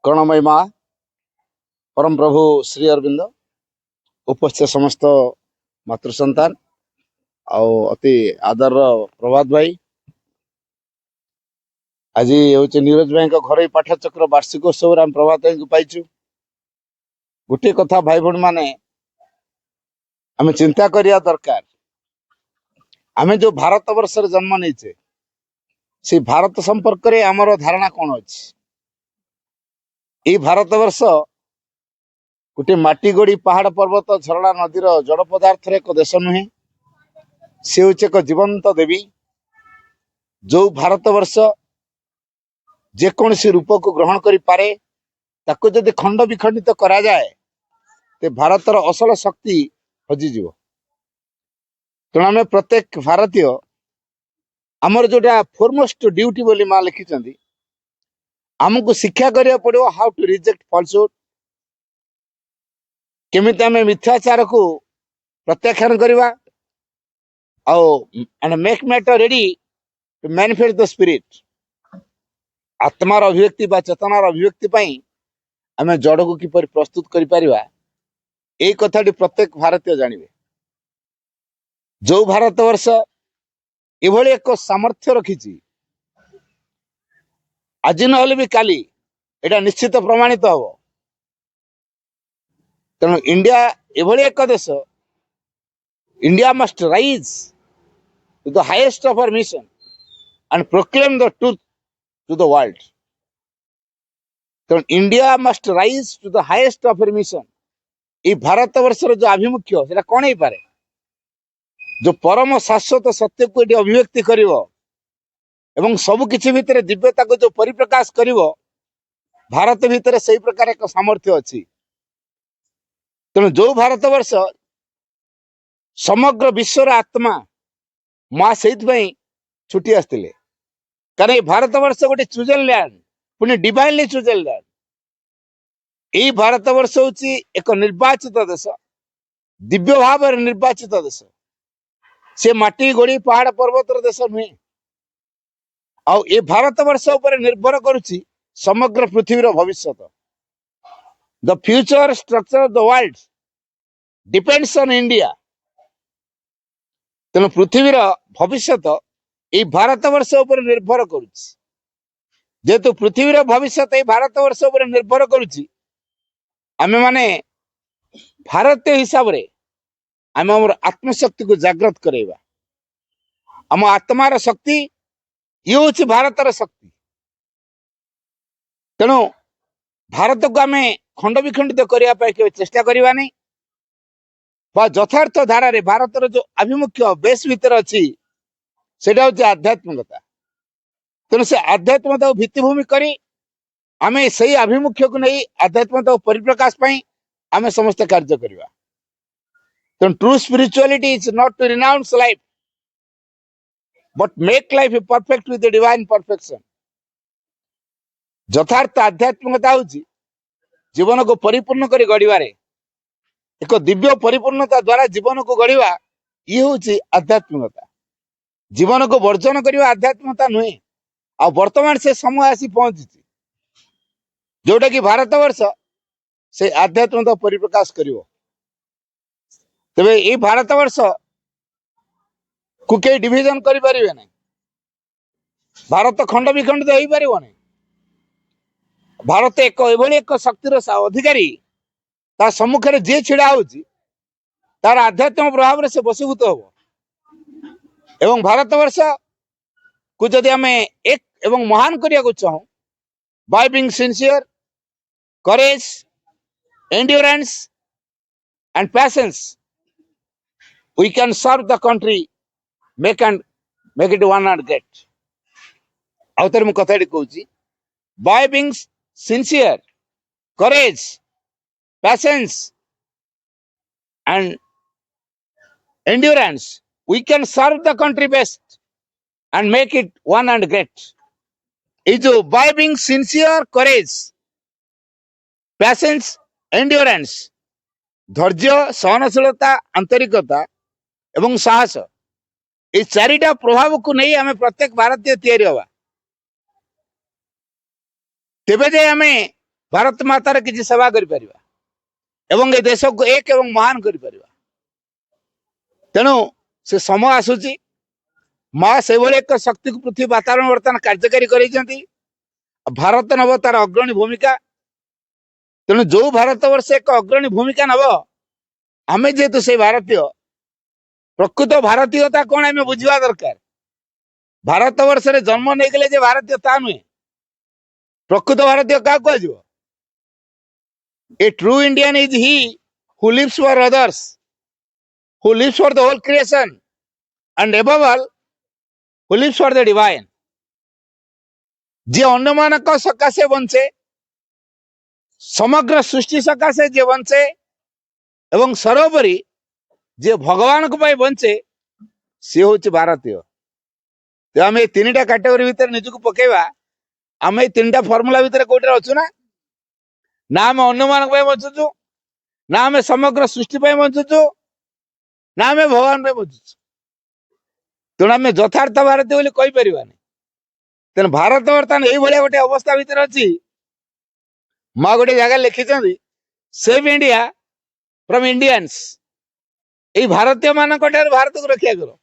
करुणामयी माँ परम प्रभु श्री अरविंद उपस्थित समस्त मातृ संतान अति आदर प्रभात भाई आज हूँ नीरज भाई घर पाठचक्र वार्षिकोत्सव आम प्रभात भाई को पाइचु। गोटे कथा भाई भौणी माने आम चिंता करिया दरकार। आम जो भारत वर्ष जन्म नहीं से भारत संपर्क में आमर धारणा कौन अच्छी। ये भारत वर्ष गोटे माटी गोड़ी पहाड़ पर्वत झरणा नदीर जड़ पदार्थ एक देश नुहे, सी हूँ एक जीवंत देवी। जो भारत वर्ष जेकोसी रूप को ग्रहण करि पारे, ताको जदि खंड विखंडित करा जाए तो भारतर असल शक्ति हजिଯିव। तेणु आम प्रत्येक भारतीय आमर जोटा फोरमोस्ट ड्यूटी बोली माँ लिखिं, आमको शिक्षा करिया पड़ो हाउ टू रिजेक्ट फॉल्सहुड, केमिति आम मिथ्याचार को प्रत्याख्यान करवा and make matter ready to manifest the spirit. आत्मार अभिव्यक्ति बा चेतनार अभिव्यक्ति पई आम जड़ को किपर प्रस्तुत करि परिबा, एई कथाटी प्रत्येक भारतीय जानिबे। जो भारत वर्ष एभली एक सामर्थ्य रखिछि, आज नहले भी काली एटा निश्चित प्रमाणित हबो। तेणु इंडिया एभली एक देश, India must rise to the highest of our mission and proclaim the truth to the world. तेणु India must rise to the highest of our mission. ये भारत वर्षर जो आभिमुख्य सेटा कौन हो पारे, जो परम शाश्वत सत्य को ये अभिव्यक्ति करिवो एवं सब किछि भितर दिव्यता को जो परिप्रकाश करिवो, भारत भितर सही प्रकार एक सामर्थ्य अच्छी। तेणु जो भारत वर्ष समग्र विश्वर आत्मा माँ से छुटी आसते, कारण भारत वर्ष गोटे चूजन लैंड, पुणी डिवाइनली चूजन लैंड। यही भारत वर्ष हूँ एक निर्वाचित देश, दिव्य भाव निर्वाचित देश। से माटी गोड़ी पहाड़ पर्वतर देश नुहे। आ भारत वर्ष उपर निर्भर करुच्ची समग्र पृथ्वीर भविष्यत। The future structure of the world depends on India. तेणु पृथ्वीर भविष्यत ये भारत वर्ष उपर निर्भर करुच्ची। जेहेतु पृथ्वीर भविष्यत ये भारत वर्ष उपर निर्भर करुच्ची, आमे माने भारतीय हिसाब रे आम आत्मशक्ति को जागृत करेगा। आम आत्मार शक्ति ये हूँ भारतर शक्ति। तेणु भारत को आम खंड विखंडित करने चेष्टा करवा नहीं, यथार्थ धारा रे भारतर जो आभिमुख्य बेस भीतर अच्छी सेटा हूँ आध्यात्मिकता। तेणु से आध्यात्मिकता भित्तिभूमि करी आम से आभिमुख्य को नहीं आध्यात्मिकता परिप्रकाश पाई आम समस्त कार्य करवा। तेणु true spirituality is not to renounce life but make life perfect with the divine perfection. यथार्थ आध्यात्मिकता हूँ जीवन को परिपूर्ण कर गढ़वे, एक दिव्य परिपूर्णता द्वारा जीवन को गढ़वा, ये हूँ आध्यात्मिकता। जीवन को वर्जन करवा आध्यात्मिकता नुहे। आ वर्तमान से समय आसी पहुंची जोटा कि भारत वर्ष से आध्यात्मिकता परिप्रकाश करिवो। तेबे ये भारत वर्ष को कई डिविजन करि परिबे नहीं, भारत खंड विखंडित हो पारिबो नहीं। भारत एक एभली एक शक्तिर अधिकारी, ता सम्मुखें जे छिड़ा होची तार आध्यात्मिक प्रभाव से बसीभूत हो। एवं भारत वर्ष को जदि आम एक एवं महान करिया को चाहूं, by being sincere, courage, endurance and patience, we can serve the country, make it one and great. आउतर मु कथाटी कहूची, by being sincere, courage, patience and endurance, we can serve the country best and make it one and great. ये जो by being sincere, courage, patience, endurance, धैर्य, सहनशीलता, आंतरिकता एवं साहस, ये चारिटा प्रभाव को नहीं आम प्रत्येक भारतीय तैयारी हवा। तेबे जे आम भारत मातार किसी सेवा करिपरिबा एवं ए देश को एक एवं महान करिपरिबा। तेणु से समय आसुची माँ से एक शक्ति को पृथ्वी वातावरण वर्तमान कार्यकारी कर भारत नब तार अग्रणी भूमिका। तेणु जो भारत वर्ष एक अग्रणी भूमिका नब आमे जेहेतु से भारतीय प्रकृत भारतीयता कौन आम बुझा दरकार। भारत वर्ष रे जन्म नहीं गले जे भारतीय ता नुहे। प्रकृत भारतीय क्या कह a true Indian is he who lives for others, who lives for the whole creation and above all who lives for the divine. जे अन्य मानक सकाशे बंचे, समग्र सृष्टि सकाशे जे बंचे एवं सर्वोपरि जे भगवान को बंचे सी हूँ भारतीय। तो आम तीन टा कैटेगरी भितर निजक पकेवा। आम तीन टा फर्मुला भितर कोटे अच्छु ना आम अन्य मान बंचुचु, ना आम समग्र सृष्टि बंचुचु, ना आम भगवान बंचुचु। तेणु आम यथार्थ भारतीय बोली कही परिबानी। तेणु भारत बर्तमान यही गोटे अवस्था भितर अच्छी। माँ गोटे जगह लिखिं सेव इंडिया फ्रॉम इंडियंस। यही भारतीय मान भारत को रक्षा कर।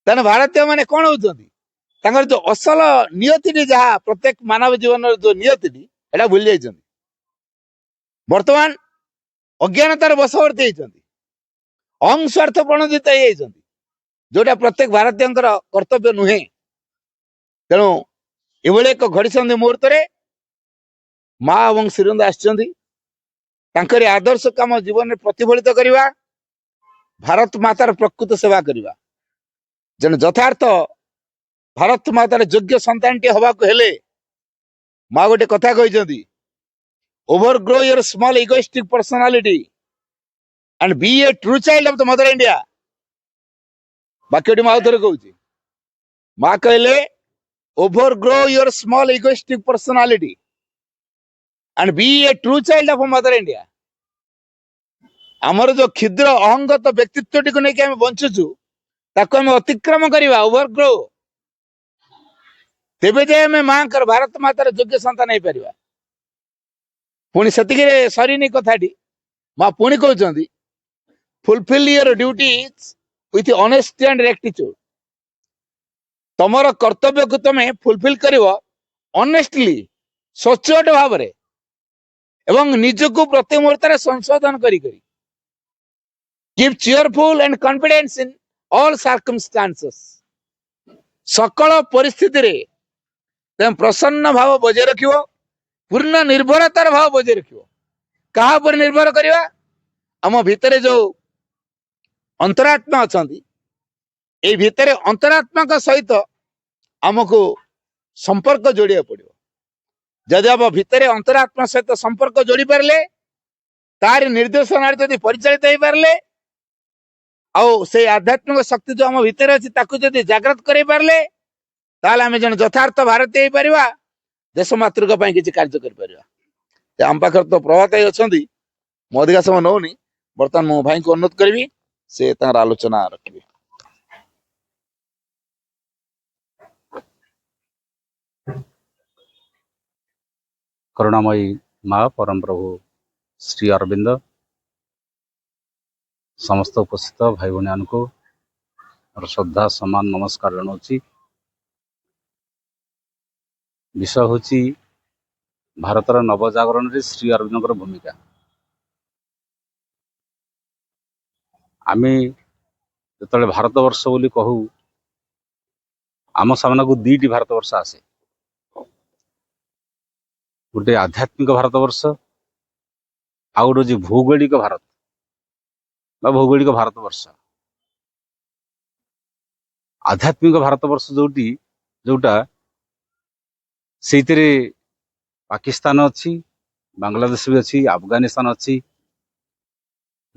तेना भारतीय माने कौन होती जो असल नियति जहाँ प्रत्येक मानव जीवन जो नियति एटा भूल जाइए। वर्तमान अज्ञानतार बशवर्ती होती, अहं स्वार्थ प्रणोदित होती जोटा प्रत्येक भारतीय कर्तव्य नुहे। तेणु ये एक घड़ी मुहूर्त माँ और श्रीरंद आसर आदर्श काम जीवन में प्रतिफलित करवा, भारत मातार प्रकृत सेवा करवा। जन यथार्थ भारत मातार योग्य संतान टी हवा को हेले माँ गोटे कथा कहते, overgrow your small egoistic personality and be a true child of the mother India. वाक्यटी माँ थे कहूँ माँ कहले overgrow your small egoistic personality and be a true child of mother India. आमर जो क्षुद्र अहंगत व्यक्तित्व टी को लेकिन बंचुचु ताको हमें अतिक्रम करवा, ओवरग्रो। तेबे जे हमें माँ कर भारत मातार योग्य संतान हो पार। पुणी से सरीनी कथाटी माँ पुणी कहते fulfil your duties with honesty and rectitude. तमर कर्तव्य को तुम फुलफिल कर ऑनेस्टली सचोट भाव एवं निजको प्रति मुहूर्त संशोधन करी keep cheerful and confidence in all circumstances. सकल परिस्थिति रे तुम प्रसन्न भाव बजाय रख, पूर्ण निर्भरतार भाव बजाय रख। कहा पर निर्भर करवा? आम भितर जो अंतरात्मा अच्छा ये भितर अंतरात्मा का सहित आमको संपर्क जोड़िया पड़ो। जदि आप भितर अंतरात्मा सहित संपर्क जोड़ी पारे तार निर्देशन जदि परिचालित हो पारे आउ से आध्यात्मिक शक्ति जो आम भितर अच्छी जदि जागृत कर पारे ताले आम जन यथार्थ भारतीय हो पार, देश मातृक किसी कार्य कर। आम पाखे तो प्रभात अच्छा मु अधिका समय नौनी। बर्तमान मो भाई को अनुरोध करी से आलोचना रखिए। करुणामयी माँ परम प्रभु श्री अरविंद समस्त उपस्थित भाई भाई मान को श्रद्धा सम्मान नमस्कार जनाऊँगी। विषय हूँ भारतर नवजागरण रे श्री अरविंद भूमिका। आमे जो भारतवर्ष बोली कहू आम सामना को दीटी भारतवर्ष आसे, गोटे आध्यात्मिक भारतवर्ष आउ गोटे भौगोलिक भारत बा भौगोलिक भारतवर्ष। आध्यात्मिक भारतवर्ष जोटा से पाकिस्तान अच्छी, बांग्लादेश भी अच्छी, अफगानिस्तान अच्छी,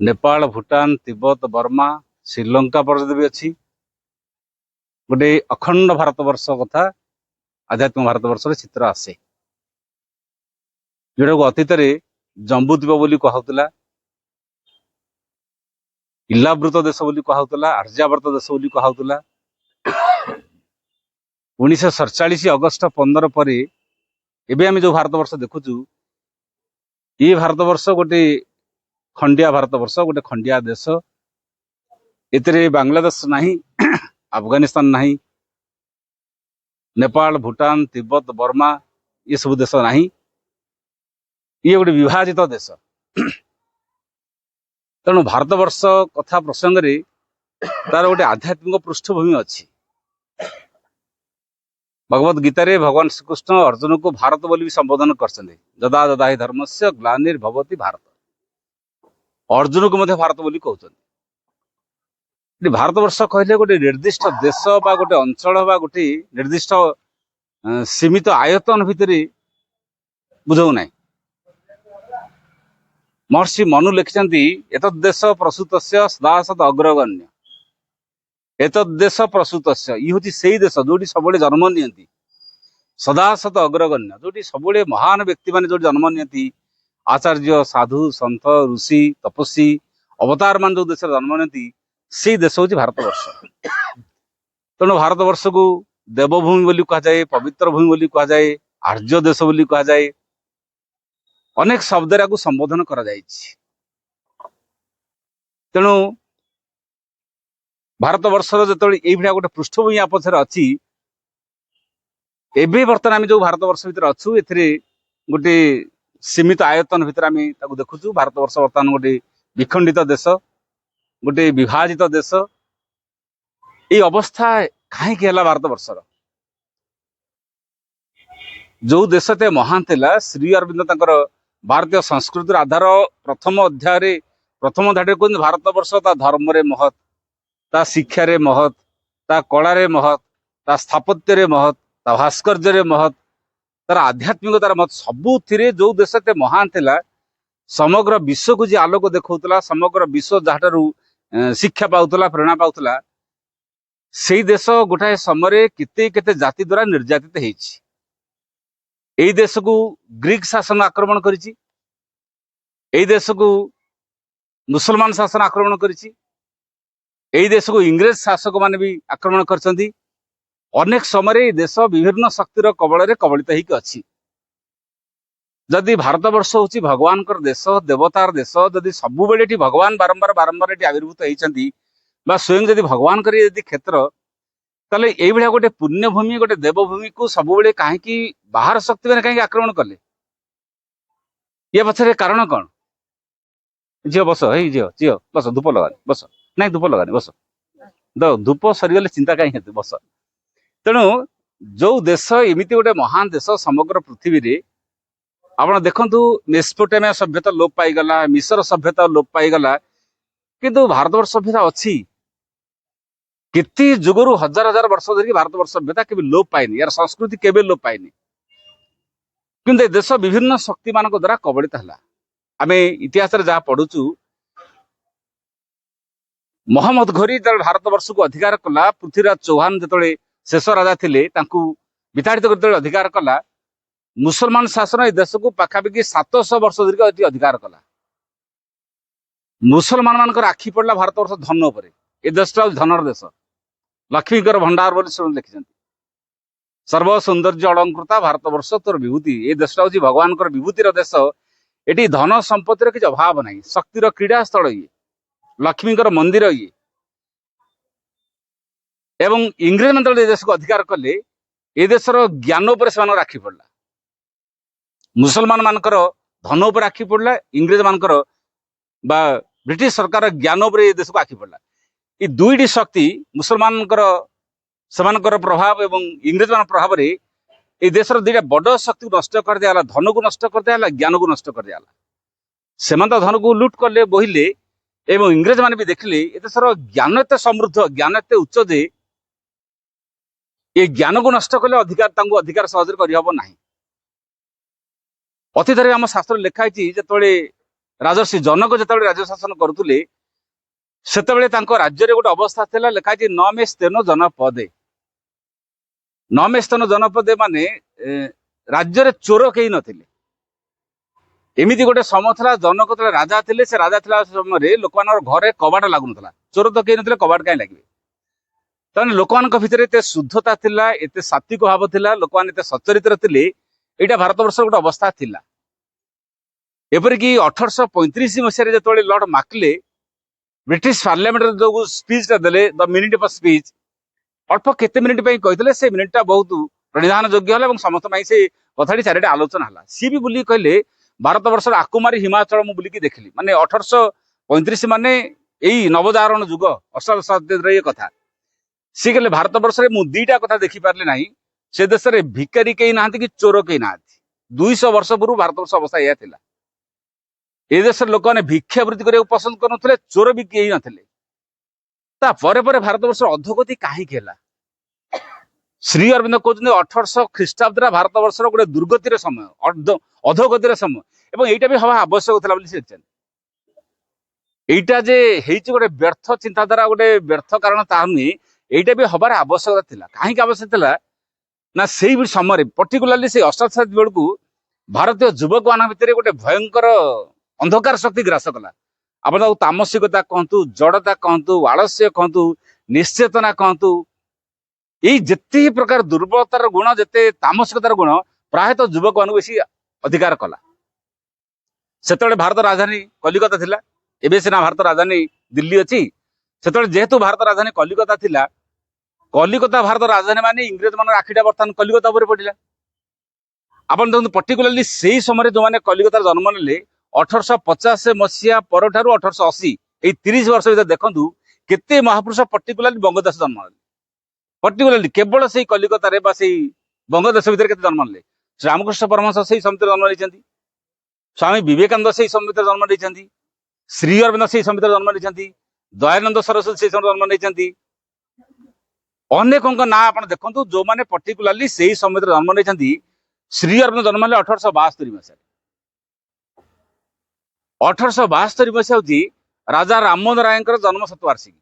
नेपाल, भूटान, तिब्बत, बर्मा, श्रीलंका पर्यटन भी अच्छी। गोटे अखंड भारतवर्ष कथा आध्यात्मिक भारतवर्ष चित्र आसे, जोटा को अतीत जम्बूद्वीप बोली कहला, इलावृत देश बोली कहला, आर्यावर्त देश बोली कहला। 1947 अगस्ट 15 पर एबे आम जो भारतवर्ष देखुचु ये भारत वर्ष गोटे खंडिया भारत वर्ष गोटे खंडिया देश एतिरे बांग्लादेश नहीं अफगानिस्तान नहीं नेपाल भूटान तिब्बत बर्मा ये सब देश नहीं ये गोटे विभाजित देश तेणु भारत वर्ष कथा प्रसंग रे तार गोटे आध्यात्मिक पृष्ठभूमि अच्छी भगवत गीतारे भगवान श्रीकृष्ण अर्जुन को भारत बोली भी संबोधन करते जदा जदा ही धर्म से ग्लानिर्भवति भारत अर्जुन को भारत बोली कहते भारत वर्ष कहले गोटे निर्दिष्ट देश बा गोटे अंचल बा गोटे निर्दिष्ट सीमित आयतन भितर बुझाऊ ना महर्षि मनु लिखिं एतदेश प्रसूत सदासत अग्रगण्य एतदेश प्रसूत ये हूँ से देश जो सब जन्म नि सदासत अग्रगण्य जो सब महान व्यक्ति मैंने जो जन्म नि आचार्य साधु सन्थ ऋषि तपस्वी अवतार मान जो देश जन्म नि से देश हूँ भारत वर्ष तेणु भारत वर्ष को देवभूमि बोली कहा जाए पवित्र भूमि बोली कहा जाए आर्य देश बोली कहा जाए अनेक शब्द संबोधन करा जाइछि तेणु भारत वर्ष जो ये गोटे पृष्ठभूमि पछरे अच्छी एवं बर्तमान आम जो भारत वर्ष भर अच्छु ए गोटे सीमित आयतन भर आम देखुचु भारत वर्ष बर्तमान गोटे विखंडित देश गोटे विभाजित देश ये अवस्था कहीं भारत वर्षर जो देश ते महान थिला श्री अरविंद तांकर भारतीय संस्कृतिर आधार प्रथम अध्याय प्रथम धाड़े कहते भारत वर्ष ता धर्म रे महत ता शिक्षा रे महत ता कला रे महत ता स्थापत्य रे महत ता भास्कर्य रे महत तार आध्यात्मिकतार महत सबुथिरे जो देश ते महान थिला समग्र विश्व को जी आलोक देखौतला समग्र विश्व जहाटारू शिक्षा पाउतला प्रेरणा पाउतला से देश गोटाए समय केते केते जाति द्वारा निर्यातित हेछि एई देश को ग्रीक शासन आक्रमण करिछि एई देश को मुसलमान शासन आक्रमण करिछि एई देश को इंग्रेज शासक माने भी आक्रमण करछन्ती अनेक समय देश विभिन्न शक्तिर कबल कबलित होइक अछि जदि भारत वर्ष होछि भगवान कर देश देवतार देश जदि सबु बेले भगवान बारंबार बारंबार आविर्भूत होइछन्ती बा स्वयं जदि भगवान करी यदि क्षेत्र ताले एई भलिया गोटे पुण्यभूमि गोटे देवभूमि को सबुबेले कहीं बाहर शक्ति मैंने कहीं आक्रमण कले ये पछरे कारण कौन झील बस हे झील झील बस धूप लगानी बस नहीं धूप लगानी बस दो धूप सरीगले चिंता कहीं बस तेणु जो देश एमती गोटे महान देश समग्र पृथ्वी रे आपण देखंतु मेसोपोटामिया सभ्यता लोप पाईगला मिस्र सभ्यता लोप पाईगला किंतु भारतवर्ष सभ्यता अच्छी किति जुगरु हजार हजार वर्ष धरिक भारतवर्ष सभ्यता केबे लोप पाइनी यार संस्कृति केबे लोप पाइनी किंतु देश विभिन्न शक्ति मान द्वारा कबलित है आम इतिहास जहाँ पढ़ुचु मोहम्मद घोरी जो भारतवर्ष को अधिकार कला पृथ्वीराज चौहान जो शेष राजा थे विताड़ित कर अधिकार कला मुसलमान शासन ए देश को पाखापाखि 700 वर्ष धरिक अधिकार कला मुसलमान मान आखि पड़ा भारतवर्ष धन उपर ए देशटा धनर देश लक्ष्मीकर भंडार बोली से लिखिं सर्व सौंदर्य अलंकृता भारतवर्ष तोर विभूति ए देशटा हूँ भगवान विभूतिर देश एटी धन संपत्तिर किसी अभाव नहीं शक्तिर क्रीड़ा स्थल ये लक्ष्मीकर मंदिर ये एवं इंग्रेज मान देश को अधिकार कले ए देशर ज्ञान उपर से आखि पड़ा मुसलमान मानकर धन उपर आखि पड़ा इंग्रेज मानकर बा ब्रिटिश सरकार ज्ञान उपर ए देश को आखि पड़ा ये दुईटी शक्ति मुसलमान सेमानकर प्रभाव एवं इंग्रेज मान प्रभाव रे ए देशर दुईटा बड़ शक्ति को नष्ट कर दिया धन को नष्ट कर दिया ज्ञान को नष्ट कर दिया सेमान तो धन को लुट कले बोहिले एवं इंग्रेज मान भी देखले ए देशर ज्ञान एत समृद्ध ज्ञान एत उच्च जे ये ज्ञान को नष्ट कले अधिकार सहज करहब ना अतीत आम शास्त्र लिखाई जो राजर्षि जनक जो राज्य शासन करुले से राज्य गोटे अवस्था था लिखाई न मे स्तेनो जनपदे न मे स्तेनो जनपदे माने राज्य चोर कहीं नथिले एमती गोटे समय था जनक जो राजा थे से राजा था समय लोक घरे कबाट लगुन चोर तो कहीं नथिले कबाट कहीं लगे तेना लोक भितर एत शुद्धता थिला एत सात्विक भाव थिला लोक मैंने सच्चरित्र थे यहाँ भारत वर्ष गोटे अवस्था थिला ଏପରିକି 1835 ମସିହାରେ ଯେତେବେଳେ ଲର୍ଡ ମାକ୍ଲେ ବ୍ରିଟିଶ ପାର୍ଲାମେଣ୍ଟରେ ଯୋଉ ସ୍ପିଚଟା ଦେଲେ ଦ ମିନିଟ୍ ଅଫ୍ ସ୍ପିଚ, ଅଳ୍ପ କେତେ ମିନିଟ୍ ପାଇଁ କହିଥିଲେ, ସେ ମିନିଟ୍ଟା ବହୁତ ପ୍रणिधान ଯୋଗ୍ୟ ହେଲା ଏବଂ ସମସ୍ତ ପାଇଁ ସେ କଥାଟି ଚାରିଟା ଆଲୋଚନା ହେଲା। ସିଏ ବି ବୁଲିକି କହିଲେ ଭାରତ ବର୍ଷର ଆକୁମାରୀ ହିମାଚଳ ମୁଁ ବୁଲିକି ଦେଖିଲି। ମାନେ 1835 ମାନେ ଏଇ ନବଜାଗରଣ ଯୁଗ, ଅଷ୍ଟାଦଶ ଶତାବ୍ଦୀର ଏ କଥା। ସିଏ କହିଲେ ଭାରତ ବର୍ଷରେ ମୁଁ ଦିଟା କଥା ଦେଖିପାରିଲି ନାହିଁ, ସେ ଦେଶରେ ଭିକାରୀ କେହି ନାହାନ୍ତି କି ଚୋର କେହି ନାହାନ୍ତି। 200 ବର୍ଷ ପୂର୍ବରୁ ଭାରତ ବର୍ଷ ଅବସ୍ଥା ଏଇଆ ଥିଲା। ଏ ଦେଶର ଲୋକମାନେ ଭିକ୍ଷାବୃତ୍ତି କରିବାକୁ ପସନ୍ଦ କରୁନଥିଲେ, ଚୋର ବି କେହି ନଥିଲେ। ତାପରେ ପରେ ଭାରତ ବର୍ଷର ଅଧୋଗତି କାହିଁକି ହେଲା? ଶ୍ରୀ ଅରବିନ୍ଦ କହୁଛନ୍ତି 1800 ଖ୍ରୀଷ୍ଟାବ୍ଦରେ ଭାରତ ବର୍ଷର ଗୋଟେ ଦୁର୍ଗତିର ସମୟ, ଅଧୋଗତିର ସମୟ, ଏବଂ ଏଇଟା ବି ହବା ଆବଶ୍ୟକ ଥିଲା ବୋଲି ସେ କହିଛନ୍ତି। এইটা যে ହେଇଛି ଗୋଟେ ବ୍ୟର୍ଥ ଚିନ୍ତାଧାରା, ଗୋଟେ ବ୍ୟର୍ଥ କାରଣ ତାହା ନୁହେଁ, এইଟା ବି ହବାର ଆବଶ୍ୟକତା ଥିଲା। କାହିଁକି ଆବଶ୍ୟକ ଥିଲା ନା ସେଇ ସମୟରେ ପର୍ଟିକୁଲାରଲି ସେଇ ଅଷ୍ଟାଦଶ ଶତାବ୍ଦୀ ବେଳକୁ ଭାରତୀୟ ଯୁବକ ମାନଙ୍କ ଭିତରେ ଗୋଟେ ଭୟଙ୍କର ଅନ୍ଧକାର ଶକ୍ତି ଗ୍ରାସ କଲା। ଆପଣ ତାକୁ ତାମସିକତା କହନ୍ତୁ, ଜଡତା କହନ୍ତୁ, ଆଳସ୍ୟ କହନ୍ତୁ, ନିଶ୍ଚେତନା କହନ୍ତୁ, ଏଇ ଯେତେ ପ୍ରକାର ଦୁର୍ବଳତାର ଗୁଣ, ଯେତେ ତାମସିକତାର ଗୁଣ ପ୍ରାୟତଃ ଯୁବକ ମାନଙ୍କୁ ବେଶୀ ଅଧିକାର କଲା। ସେତେବେଳେ ଭାରତ ରାଜଧାନୀ କଲିକତା ଥିଲା, ଏବେ ସିନା ଭାରତ ରାଜଧାନୀ ଦିଲ୍ଲୀ ଅଛି। ସେତେବେଳେ ଯେହେତୁ ଭାରତ ରାଜଧାନୀ କଲିକତା ଥିଲା, କଲିକତା ଭାରତ ରାଜଧାନୀ ମାନେ ଇଂରେଜ ମାନଙ୍କର ଆଖିଟା ବର୍ତ୍ତମାନ କଲିକତା ଉପରେ ପଡିଲା। ଆପଣ ଦେଖନ୍ତୁ ପର୍ଟିକୁଲାରଲି ସେଇ ସମୟରେ ଯୋଉମାନେ କଲିକତାରେ ଜନ୍ମ ନେଲେ 1850 ମସିହା ପରଠାରୁ 1880 ଏଇ 30 ବର୍ଷ ଭିତରେ ଦେଖନ୍ତୁ କେତେ ମହାପୁରୁଷ ପର୍ଟିକୁଲାରଲି ବଙ୍ଗଦେଶ ଜନ୍ମ ନେଲେ। ପର୍ଟିକୁଲାରଲି କେବଳ ସେଇ କଲିକତାରେ ବା ସେଇ ବଙ୍ଗଦେଶ ଭିତରେ କେତେ ଜନ୍ମ ନେଲେ? ଶ୍ରୀରାମକୃଷ୍ଣ ପରମହଂସ ସେଇ ସମିତିରେ ଜନ୍ମ ନେଇଛନ୍ତି, ସ୍ୱାମୀ ବିବେକାନନ୍ଦ ସେଇ ସମିତିରେ ଜନ୍ମ ନେଇଛନ୍ତି, ଶ୍ରୀ ଅରବିନ୍ଦ ସେଇ ସମିତିରେ ଜନ୍ମ ନେଇଛନ୍ତି, ଦୟାନନ୍ଦ ସରସ୍ୱତୀ ସେଇ ସମିତିରେ ଜନ୍ମ ନେଇଛନ୍ତି। ଅନେକଙ୍କ ନାଁ ଆପଣ ଦେଖନ୍ତୁ ଯୋଉମାନେ ପର୍ଟିକୁଲାରଲି ସେଇ ସମିତିରେ ଜନ୍ମ ନେଇଛନ୍ତି। ଶ୍ରୀ ଅରବିନ୍ଦ ଜନ୍ମ ହେଲେ 1872 ମସିହାରେ। 1872 ମସିହା ହଉଛି ରାଜା ରାମମୋହନ ରାୟଙ୍କର ଜନ୍ମ ଶତବାର୍ଷିକୀ।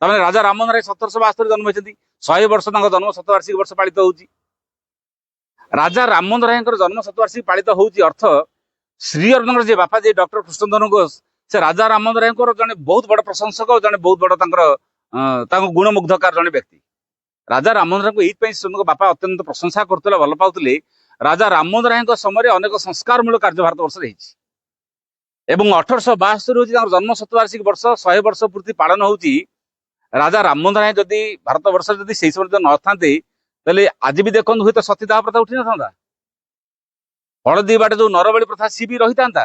ତାମାନେ ରାଜା ରାମମୋହନ ରାୟ 1772 ଜନ୍ମ ହେଇଛନ୍ତି, 100 ବର୍ଷ ତାଙ୍କ ଜନ୍ମ ଶତବାର୍ଷିକୀ ବର୍ଷ ପାଳିତ ହଉଛି। ରାଜା ରାମମୋହନ ରାୟଙ୍କର ଜନ୍ମ ଶତବାର୍ଷିକୀ ପାଳିତ ହଉଛି ଅର୍ଥ ଶ୍ରୀ ଅରବିନ୍ଦଙ୍କର ଯେ ବାପା ଯେ ଡକ୍ଟର କୃଷ୍ଣଧନ ଘୋଷ, ସେ ରାଜା ରାମମୋହନ ରାୟଙ୍କର ଜଣେ ବହୁତ ବଡ ପ୍ରଶଂସକ, ଜଣେ ବହୁତ ବଡ ତାଙ୍କ ଗୁଣମୁଗ୍ଧକାର ଜଣେ ବ୍ୟକ୍ତି। ରାଜା ରାମମୋହନ ରାୟଙ୍କୁ ଏଇଥିପାଇଁ ସେମାନଙ୍କ ବାପା ଅତ୍ୟନ୍ତ ପ୍ରଶଂସା କରୁଥିଲେ, ଭଲ ପାଉଥିଲେ। ରାଜା ରାମମୋହନ ରାୟଙ୍କ ସମୟରେ ଅନେକ ସଂସ୍କାରମୂଳକ କାର୍ଯ୍ୟ ଭାରତ ବର୍ଷରେ ହେଇଛି ଏବଂ 1872 ହଉଛି ତାଙ୍କର ଜନ୍ମ ଶତବାର୍ଷିକୀ ବର୍ଷ, 100 ବର୍ଷ ପୂର୍ତ୍ତି ପାଳନ ହଉଛି। ରାଜା ରାମମୋହନ ରାୟ ଯଦି ଭାରତ ବର୍ଷରେ ଯଦି ସେଇ ସମୟରେ ନଥାନ୍ତେ, ତାହେଲେ ଆଜି ବି ଦେଖନ୍ତୁ ହୁଏତ ସତୀଦାହ ପ୍ରଥା ଉଠି ନଥାନ୍ତା, ହଳଦୀ ବାଟେ ଯୋଉ ନରବଳି ପ୍ରଥା ସିଏ ବି ରହିଥାନ୍ତା।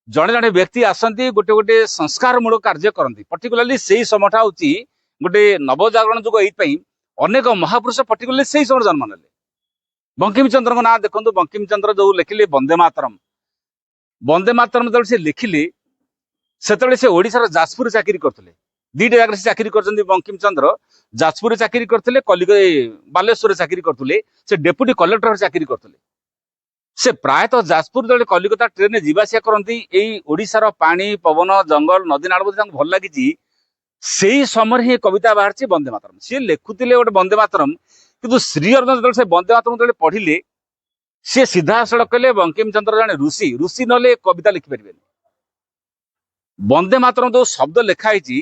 ଜଣେ ଜଣେ ବ୍ୟକ୍ତି ଆସନ୍ତି, ଗୋଟେ ଗୋଟେ ସଂସ୍କାରମୂଳକ କାର୍ଯ୍ୟ କରନ୍ତି। ପର୍ଟିକୁଲାରଲି ସେଇ ସମୟଟା ହଉଛି ଗୋଟେ ନବଜାଗରଣ ଯୁଗ। ଏଇଥିପାଇଁ ଅନେକ ମହାପୁରୁଷ ପର୍ଟିକୁଲାରଲି ସେଇ ସମୟରେ ଜନ୍ମ ନେଲେ। ବଙ୍କିମଚନ୍ଦ୍ରଙ୍କ ନାଁ ଦେଖନ୍ତୁ, ବଙ୍କିମଚନ୍ଦ୍ର ଯୋଉ ଲେଖିଲେ ବନ୍ଦେ ମାତରମ୍, ବନ୍ଦେ ମାତରମ୍ ଯେତେବେଳେ ସେ ଲେଖିଲେ, ସେତେବେଳେ ସେ ଓଡିଶାର ଯାଜପୁରରେ ଚାକିରି କରୁଥିଲେ। ଦିଟା ଜାଗାରେ ସେ ଚାକିରି କରିଛନ୍ତି ବଙ୍କିମଚନ୍ଦ୍ର। ଯାଜପୁରରେ ଚାକିରି କରିଥିଲେ, ବାଲେଶ୍ୱରରେ ଚାକିରି କରୁଥିଲେ, ସେ ଡେପୁଟି କଲେକ୍ଟର ଚାକିରି କରୁଥିଲେ। ସେ ପ୍ରାୟତଃ ଯାଜପୁର ଯେତେବେଳେ କଲିକତା ଟ୍ରେନରେ ଯିବା ଆସିବା କରନ୍ତି, ଏଇ ଓଡିଶାର ପାଣି ପବନ ଜଙ୍ଗଲ ନଦୀ ନାଳ ବୋଧେ ତାଙ୍କୁ ଭଲ ଲାଗିଛି। ସେଇ ସମୟରେ ହିଁ କବିତା ବାହାରିଛି ବନ୍ଦେ ମାତରମ୍। ସିଏ ଲେଖୁଥିଲେ ଗୋଟେ ବନ୍ଦେ ମାତରମ୍, କିନ୍ତୁ ଶ୍ରୀ ଅରବିନ୍ଦ ଯେତେବେଳେ ସେ ବନ୍ଦେ ମାତରମ୍ ଯେତେବେଳେ ପଢିଲେ, ସିଏ ସିଧାସଳଖ କହିଲେ ବଙ୍କିମଚନ୍ଦ୍ର ଜଣେ ଋଷି, ଋଷି ନହେଲେ କବିତା ଲେଖିପାରିବେନି। ବନ୍ଦେ ମାତରମ୍ ଯୋଉ ଶବ୍ଦ ଲେଖା ହେଇଛି,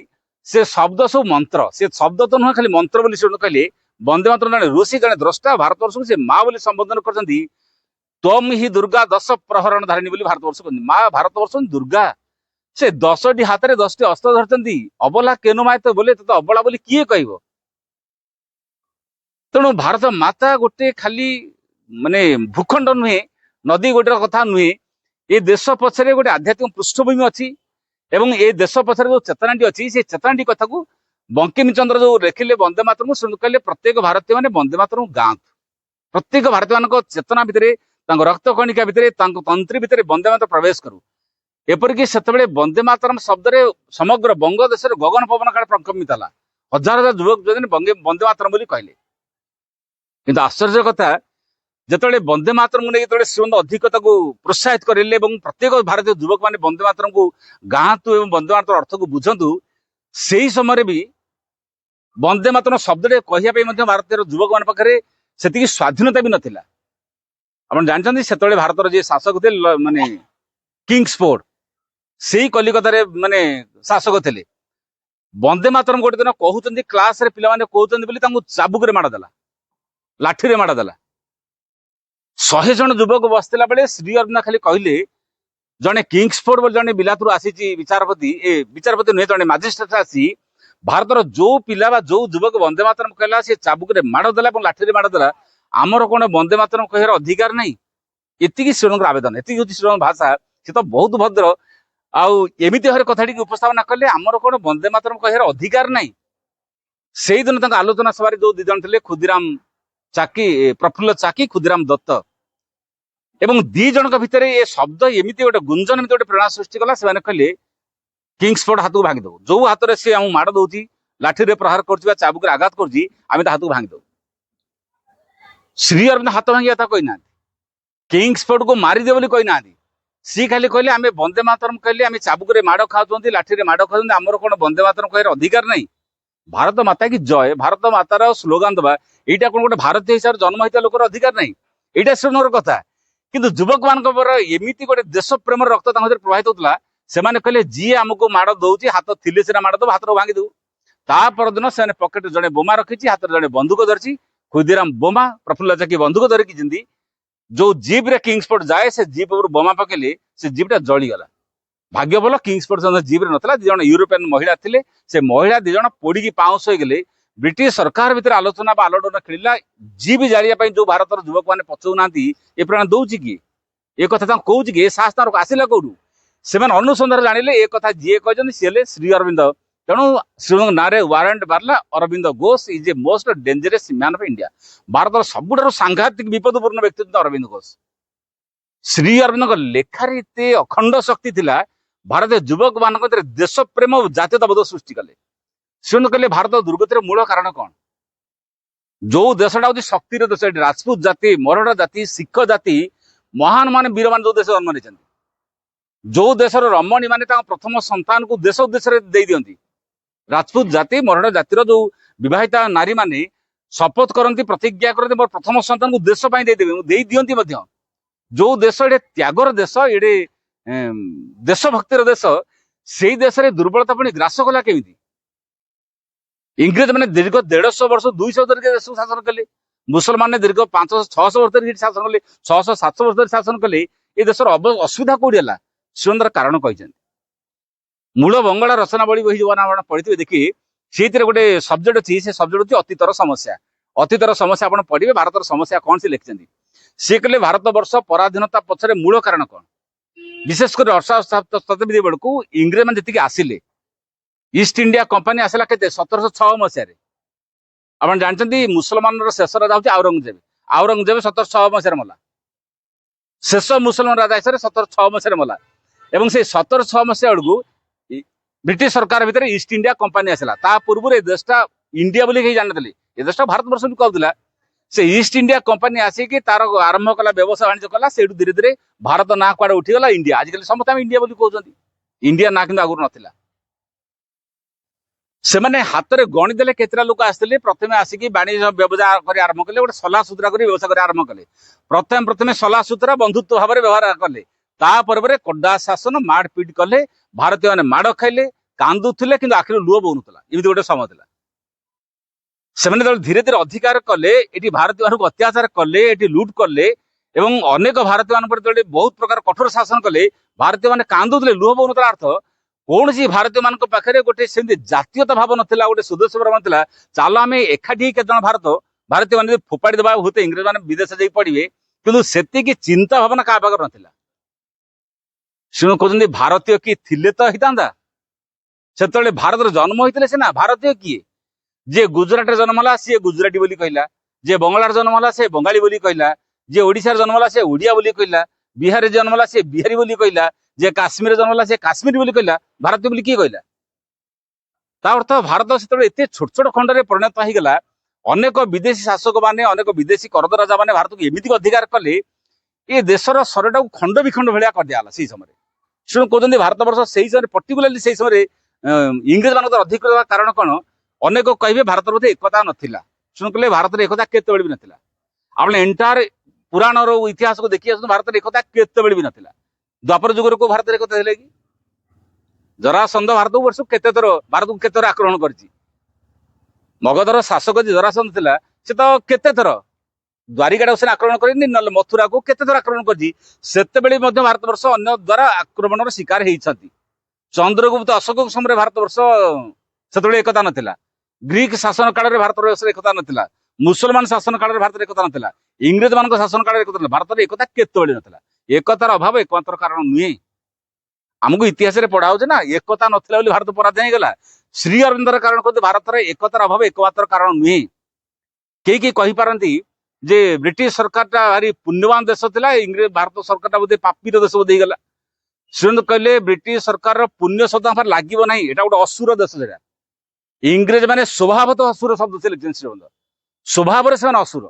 ସେ ଶବ୍ଦ ସବୁ ମନ୍ତ୍ର। ସେ ଶବ୍ଦ ତ ନୁହେଁ ଖାଲି ମନ୍ତ୍ର ବୋଲି ସେ କହିଲେ। ବନ୍ଦେ ମାତରମ୍ ଜଣେ ଋଷି, ଜଣେ ଦ୍ରଷ୍ଟା, ଭାରତବର୍ଷକୁ ସେ ମା ବୋଲି ସମ୍ବୋଧନ କରିଛନ୍ତି। ତମ ହିଁ ଦୁର୍ଗା ଦଶ ପ୍ରହରଣ ଧାରିଣୀ ବୋଲି ଭାରତବର୍ଷ କହନ୍ତି। ମା ଭାରତବର୍ଷ ଦୁର୍ଗା, ସେ 10ଟି ହାତରେ 10ଟି ଅସ୍ତ୍ର ଧରିଛନ୍ତି। ଅବଲା କେନୁ ମାଏ ତ ବୋଲେ ତତେ ଅବଳା ବୋଲି କିଏ କହିବ? ତେଣୁ ଭାରତ ମାତା ଗୋଟେ ଖାଲି ମାନେ ଭୂଖଣ୍ଡ ନୁହେଁ, ନଦୀ ଗୋଟେ କଥା ନୁହେଁ। ଏ ଦେଶ ପଛରେ ଗୋଟେ ଆଧ୍ୟାତ୍ମିକ ପୃଷ୍ଠଭୂମି ଅଛି ଏବଂ ଏ ଦେଶ ପଛରେ ଯୋଉ ଚେତନାଟି ଅଛି, ସେ ଚେତନାଟି କଥାକୁ ବଙ୍କିମଚନ୍ଦ୍ର ଯୋଉ ଲେଖିଲେ ବନ୍ଦେ ମାତରମ୍, ସେ କହିଲେ ପ୍ରତ୍ୟେକ ଭାରତୀୟ ମାନେ ବନ୍ଦେ ମାତରମ୍ ଗାଆନ୍ତୁ। ପ୍ରତ୍ୟେକ ଭାରତୀୟ ମାନଙ୍କ ଚେତନା ଭିତରେ, ତାଙ୍କ ରକ୍ତ କଣିକା ଭିତରେ, ତାଙ୍କ ତନ୍ତ୍ରୀ ଭିତରେ ବନ୍ଦେ ମାତରମ୍ ପ୍ରବେଶ କରୁ। ଏପରିକି ସେତେବେଳେ ବନ୍ଦେ ମାତରମ୍ ଶବ୍ଦରେ ସମଗ୍ର ବଙ୍ଗ ଦେଶରେ ଗଗନ ପବନ କାଳେ ପ୍ରକମ୍ପିତ ହେଲା। ହଜାର ହଜାର ଯୁବକ ବନ୍ଦେ ମାତରମ୍ ବୋଲି କହିଲେ। କିନ୍ତୁ ଆଶ୍ଚର୍ଯ୍ୟ କଥା, ଯେତେବେଳେ ବନ୍ଦେ ମାତରମ୍କୁ ନେଇ ଯେତେବେଳେ ଶ୍ରୀମନ୍ତ ଅଧିକ ତାକୁ ପ୍ରୋତ୍ସାହିତ କରିଲେ ଏବଂ ପ୍ରତ୍ୟେକ ଭାରତୀୟ ଯୁବକ ମାନେ ବନ୍ଦେ ମାତରମ୍କୁ ଗାଆନ୍ତୁ ଏବଂ ବନ୍ଦେ ମାତରମ୍ ଅର୍ଥକୁ ବୁଝନ୍ତୁ, ସେଇ ସମୟରେ ବି ବନ୍ଦେ ମାତରମ୍ ଶବ୍ଦଟେ କହିବା ପାଇଁ ମଧ୍ୟ ଭାରତୀୟ ଯୁବକ ମାନଙ୍କ ପାଖରେ ସେତିକି ସ୍ୱାଧୀନତା ବି ନଥିଲା। ଆପଣ ଜାଣିଛନ୍ତି ସେତେବେଳେ ଭାରତର ଯିଏ ଶାସକ ଥିଲେ ମାନେ କିଙ୍ଗସ୍ଫୋର୍ଡ, ସେଇ କଲିକତାରେ ମାନେ ଶାସକ ଥିଲେ। ବନ୍ଦେ ମାତରମ୍ ଗୋଟେ ଦିନ କହୁଛନ୍ତି, କ୍ଲାସରେ ପିଲାମାନେ କହୁଛନ୍ତି ବୋଲି ତାଙ୍କୁ ଚାବୁକରେ ମାଡ଼ ଦେଲା, ଲାଠିରେ ମାଡ଼ ଦେଲା। 100 ଜଣ ଯୁବକ ବସିଥିଲା ବେଳେ ଶ୍ରୀ ଅରବିନ୍ଦ ଖାଲି କହିଲେ जड़े किंग्सफोर्ड बोली जड़े बिलातरू आसी विचारपति विचारपति नुहे जड़े माजिस्ट्रेट आसी भारतर जो पिला बा जो युवक वंदे मातरम कहला से चाबुक माड़ देला लाठी माड़ देला आमर कौन वंदे मातरम कहार अधिकार नहीं। एति श्रीरंग आवेदन एति श्रीरंग भाषा से तो बहुत भद्र आमती भाव कथाटी उपस्थापन कले आमर कौन वंदे मातरम कहार अधिकार नहीं। से दिन आलोचना सभा जो दी जन थे खुदीराम चाकी प्रफुल्ल चाकी खुदीराम दत्त एवं दी जन भितर ये शब्द एमती गोटे गुंजन एमती गोटे प्रेरणा सृष्टि कला से कहले किंग्सफोर्ड हाथ को भांगी दो जो हाथ में सी आम माड़ दौर लाठी प्रहार कर चाबुक आघात कर हाथ को भांगी दो। श्री अरविंद हाथ भांगी था कही ना किंग्सफोर्ड को मारिदे बोली कही ना सी खाली कहले आम वंदे मातरम कहले आम चाबुक माड़ खाऊ लाठी माड़ खाऊ आमर कौन वंदे मातरम कह अधिकार नहीं। भारत माता की जय भारत मातार स्लोगान दबा यहाँ कौन गोटे भारतीय हिसाब से जन्म होता लोकर अधिकार नहीं यहाँ श्रीनगर कथा किंतु युवक मान एमती गोटे देश प्रेम रक्त प्रवाहित होता से कहले जी आमको माड़ दौर हाथ थिले सीना माड़ दो हाथ भांगी दू तापरदिन से पकेट जड़े बोमा रखी हाथ जड़े बंदूक धरची खुदीराम बोमा प्रफुल्ल चाकी बंदूक धरिकी जिंदी जो जीप रे किंग्सफोर्ड जाए से जीप बोमा पकेले से जीपटा जलीगला भाग्य भल किंग्सफोर्ड जीप रे नथला जन यूरोपियन महिला थिले से महिला दी जन पोड़ी पाउंस हो गले ब्रिटिश सरकार भितर आलोचना आलोडन खेला जीप जालिया जो भारत युवक मैंने पचाऊना ये प्रेरणा दौर कि ये कथा कौन कि साहस आसला कौटू से अनुसंधान जानिले एक कथा जी कहते सी श्री अरविंद तेणु श्रीरंग ना वारंट बारला Aurobindo Ghosh is a most dangerous man of India Bharat सबुठ सांघातिक विपदपूर्ण व्यक्तित्व अरविंद घोष। श्री अरविंद लेखार एत अखंड शक्ति थिला भारतीय युवक मान देश प्रेम और जातीयताबोध सृष्टि कले से कहले भारत दुर्गतिर मूल कारण कौन जो देशटा हूँ शक्तिर देश राजपूत जाति मराठा जाति सिख जाति महान मान वीर मान जो देश जन्म नहीं जो देशर रमणी मान प्रथम संतान को देश उद्देश्य दे दियंती राजपूत जाति मराठा जातिर जो विवाहिता नारी माने शपथ करती प्रतिज्ञा करती मोर प्रथम संतान को देश दे दियंती जो देश ये त्यागर देश ये देशभक्तिर देश से देश दुर्बलता पुणी ग्रास कला केमी इंग्रेज मैंने दीर्घ 150 वर्ष 200 धरिक देश को शासन कले मुसलमान ने दीर्घ 500-600 वर्ष धरिक शासन कले 600-700 वर्ष धरिक शासन कले ये देशर असुविधा कौटी है सुंदर कारण कहते मूल बंगाला रचनावली बही जो आप पढ़ी देखिए से गोटे सब्जेक्ट अच्छी से सब्जेक्ट हूँ अतीतर समस्या आप पढ़े भारतर समस्या कौन से लिखिं सी कहले भारत वर्ष पराधीनता पछरे मूल कारण कौन विशेषकर 18 शताब्दी बेलू इंग्रेज मैंने जी आसिले ईस्ट इंडिया कंपनी आसला के 1706 मसीह आप जानते मुसलमान शेष राजा हूँ औरंगजेब 1706 मसीह मला शेष मुसलमान राजा हिसाब से 1706 मसीह मला एवं से 1706 मसीह बेलू ब्रिटिश सरकार भितर ईस्ट इंडिया कंपनी आसला ता पूर्व ए देशटा इंडिया बोली कहीं जानते ये देशटा भारत वर्ष भी कहला से ईस्ट इंडिया कंपनी आसिकी तार आरंभ कला व्यवसाय वाणिज्य कला से धीरे धीरे भारत ना कुआडे उठीगला इंडिया आजिकल समस्त इंडिया बोली कहते इंडिया ना कि आगुरी नाला से मैंने हाथ में गणिदेले केतरा लोक आसते प्रथम आसिकी वाणिज्य व्यवसाय कर आरंभ कले गोटे सला सुतरा कर व्यवसाय कर आरंभ कले प्रथम सला सुतरा बंधुत्व भाव में व्यवहार कले तापर कड़ा शासन मारपिट कले भारतीय मैंने माड़ खाइले कांदुले कि आखिर लुह बोनुला एमती गोटे समय था से धीरे धीरे अधिकार कले ये भारतीय मानक अत्याचार कले ये लुट कले एवं अनेक भारतीय मान बहुत प्रकार कठोर शासन कले भारतीय मैंने कांदुले लुह बोनुला अर्थ कौन सी भारतीय मान पाखे गोटे से जातीयता भाव नाला गोटे सुदेश भाव नाला चाल आम एकाठी केतन भारतीय मैंने फोपाड़ी देवा हूँ इंग्रेज मैंने विदेश जाई पड़े कि से चिंता भावना क्या पाखे नाला शुण कहते भारतीय किए थिले तो होता से भारत जन्म होते सीना भारतीय किए जे गुजराट जन्म है सी गुजराटी बोली कहला जे बंगाल जन्म है से बंगाली बोली कहला जे ओडिशा जन्म है से ओडिया बोली कहला बिहार जन्म है से बिहारी बोली कहला जे काश्मीर जन्म है से काश्मीरी बोली कहला भारतीय बोली किए कहला ता अर्थ भारत से एत छोट छोट खंड में परिणत होगा अनेक विदेशी शासक मैंने अनेक विदेशी करद राजा मैंने भारत को एमती अधिकार कले ये देशर शरीर को खंड विखंड भाया कर दिया से समय शुण कहते भारत वर्ष से समय पर्टिकुलाली से समय इंग्रेज मान अधिकृत कारण कौन अनेक कहे भारत बोधे एकता नाला शुण कहले भारत एकता केत भी नाला आप एंटायर पुराण इतिहास को देखिए भारत एकता केत भी नाला द्वापर जुगर को भारत एकता है कि जरासंध भारत को वर्ष केते थर भारत को केते आक्रमण कर मगधर शासक जी जरासंध थिला से तो केते थर ଦ୍ୱାରିକାଟାକୁ ସେ ଆକ୍ରମଣ କରିନି, ନହେଲେ ମଥୁରାକୁ କେତେ ଥର ଆକ୍ରମଣ କରିଛି। ସେତେବେଳେ ମଧ୍ୟ ଭାରତବର୍ଷ ଅନ୍ୟ ଦ୍ୱାରା ଆକ୍ରମଣର ଶିକାର ହେଇଛନ୍ତି। ଚନ୍ଦ୍ରଗୁପ୍ତ ଅଶୋକଙ୍କ ସମୟରେ ଭାରତବର୍ଷ ସେତେବେଳେ ଏକତା ନଥିଲା। ଗ୍ରୀକ ଶାସନ କାଳରେ ଭାରତବର୍ଷରେ ଏକତା ନଥିଲା। ମୁସଲମାନ ଶାସନ କାଳରେ ଭାରତରେ ଏକତା ନଥିଲା। ଇଂରେଜ ମାନଙ୍କ ଶାସନ କାଳରେ ଏକତା ନଥିଲା। ଭାରତରେ ଏକତା କେତେବେଳେ ନଥିଲା। ଏକତାର ଅଭାବ ଏକମାତ୍ର କାରଣ ନୁହେଁ। ଆମକୁ ଇତିହାସରେ ପଢା ହଉଛି ନା, ଏକତା ନଥିଲା ବୋଲି ଭାରତ ପରାଜୟ ହେଇଗଲା। ଶ୍ରୀ ଅରବିନ୍ଦର କାରଣ କହନ୍ତି ଭାରତର ଏକତାର ଅଭାବ ଏକମାତ୍ର କାରଣ ନୁହେଁ। କେହି କେହି କହିପାରନ୍ତି ଯେ ବ୍ରିଟିଶ ସରକାରଟା ଭାରି ପୁଣ୍ୟବାନ ଦେଶ ଥିଲା, ଇଂରେଜ ଭାରତ ସରକାରଟା ବୋଧେ ପାପୀର ଦେଶ ବୋଧେ ହେଇଗଲା। ଶ୍ରୀଅରବିନ୍ଦ କହିଲେ ବ୍ରିଟିଶ ସରକାରର ପୁଣ୍ୟ ଶବ୍ଦ ଆମର ଲାଗିବ ନାହିଁ, ଏଟା ଗୋଟେ ଅସୁର ଦେଶ। ସେଟା ଇଂରେଜ ମାନେ ସ୍ୱଭାବତଃ ଅସୁର ଶବ୍ଦ ସେ ଲେଖିଛନ୍ତି ଶ୍ରୀଅରବିନ୍ଦ। ସ୍ୱଭାବରେ ସେମାନେ ଅସୁର।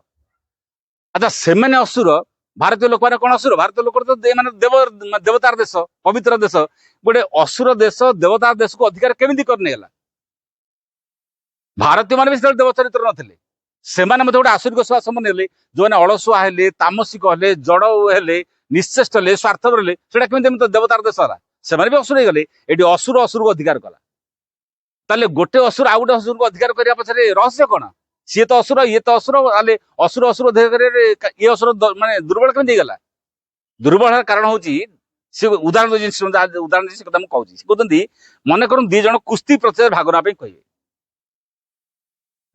ଆଚ୍ଛା, ସେମାନେ ଅସୁର, ଭାରତୀୟ ଲୋକମାନେ କଣ ଅସୁର? ଭାରତୀୟ ଲୋକ ତ ମାନେ ଦେବତାର ଦେଶ, ପବିତ୍ର ଦେଶ। ଗୋଟେ ଅସୁର ଦେଶ ଦେବତାର ଦେଶକୁ ଅଧିକାର କେମିତି କରି ନେଇଗଲା? ଭାରତୀୟ ମାନେ ବି ସେତେବେଳେ ଦେବ ଚରିତ୍ର ନଥିଲେ। ସେମାନେ ମଧ୍ୟ ଗୋଟେ ଆସୁରିକ ସେବା ସମ୍ପନ୍ନ ହେଲେ, ଯୋଉମାନେ ଅଳସୁଆ ହେଲେ, ତାମସିକ ହେଲେ, ଜଡ ହେଲେ, ନିଶ୍ଚେଷ୍ଟ ହେଲେ, ସ୍ୱାର୍ଥପର ହେଲେ। ସେଟା କେମିତି ଏମିତି ଦେବତାର ଦେଶ ହେଲା? ସେମାନେ ବି ଅସୁର ହେଇଗଲେ। ଏଠି ଅସୁର ଅସୁରକୁ ଅଧିକାର କଲା। ତାହେଲେ ଗୋଟେ ଅସୁର ଆଉ ଗୋଟେ ଅସୁରକୁ ଅଧିକାର କରିବା ପଛରେ ରହସ୍ୟ କଣ? ସିଏ ତ ଅସୁର, ଇଏ ତ ଅସୁର, ତାହେଲେ ଅସୁର ଅସୁର ଅଧିକାର କରିବାରେ ଇଏ ଅସୁର ମାନେ ଦୁର୍ବଳ କେମିତି ହେଇଗଲା? ଦୁର୍ବଳ କାରଣ ହଉଛି, ସେ ଉଦାହରଣ ଦେଇଛନ୍ତି, ଉଦାହରଣ ଦେଇଛି, ସେ କଥା ମୁଁ କହୁଛି। ସେ କହୁଛନ୍ତି ମନେ କରନ୍ତୁ ଦି ଜଣ କୁସ୍ତି ପ୍ରତିଯୋଗିତାରେ ଭାଗ ନେବା ପାଇଁ କହିବେ।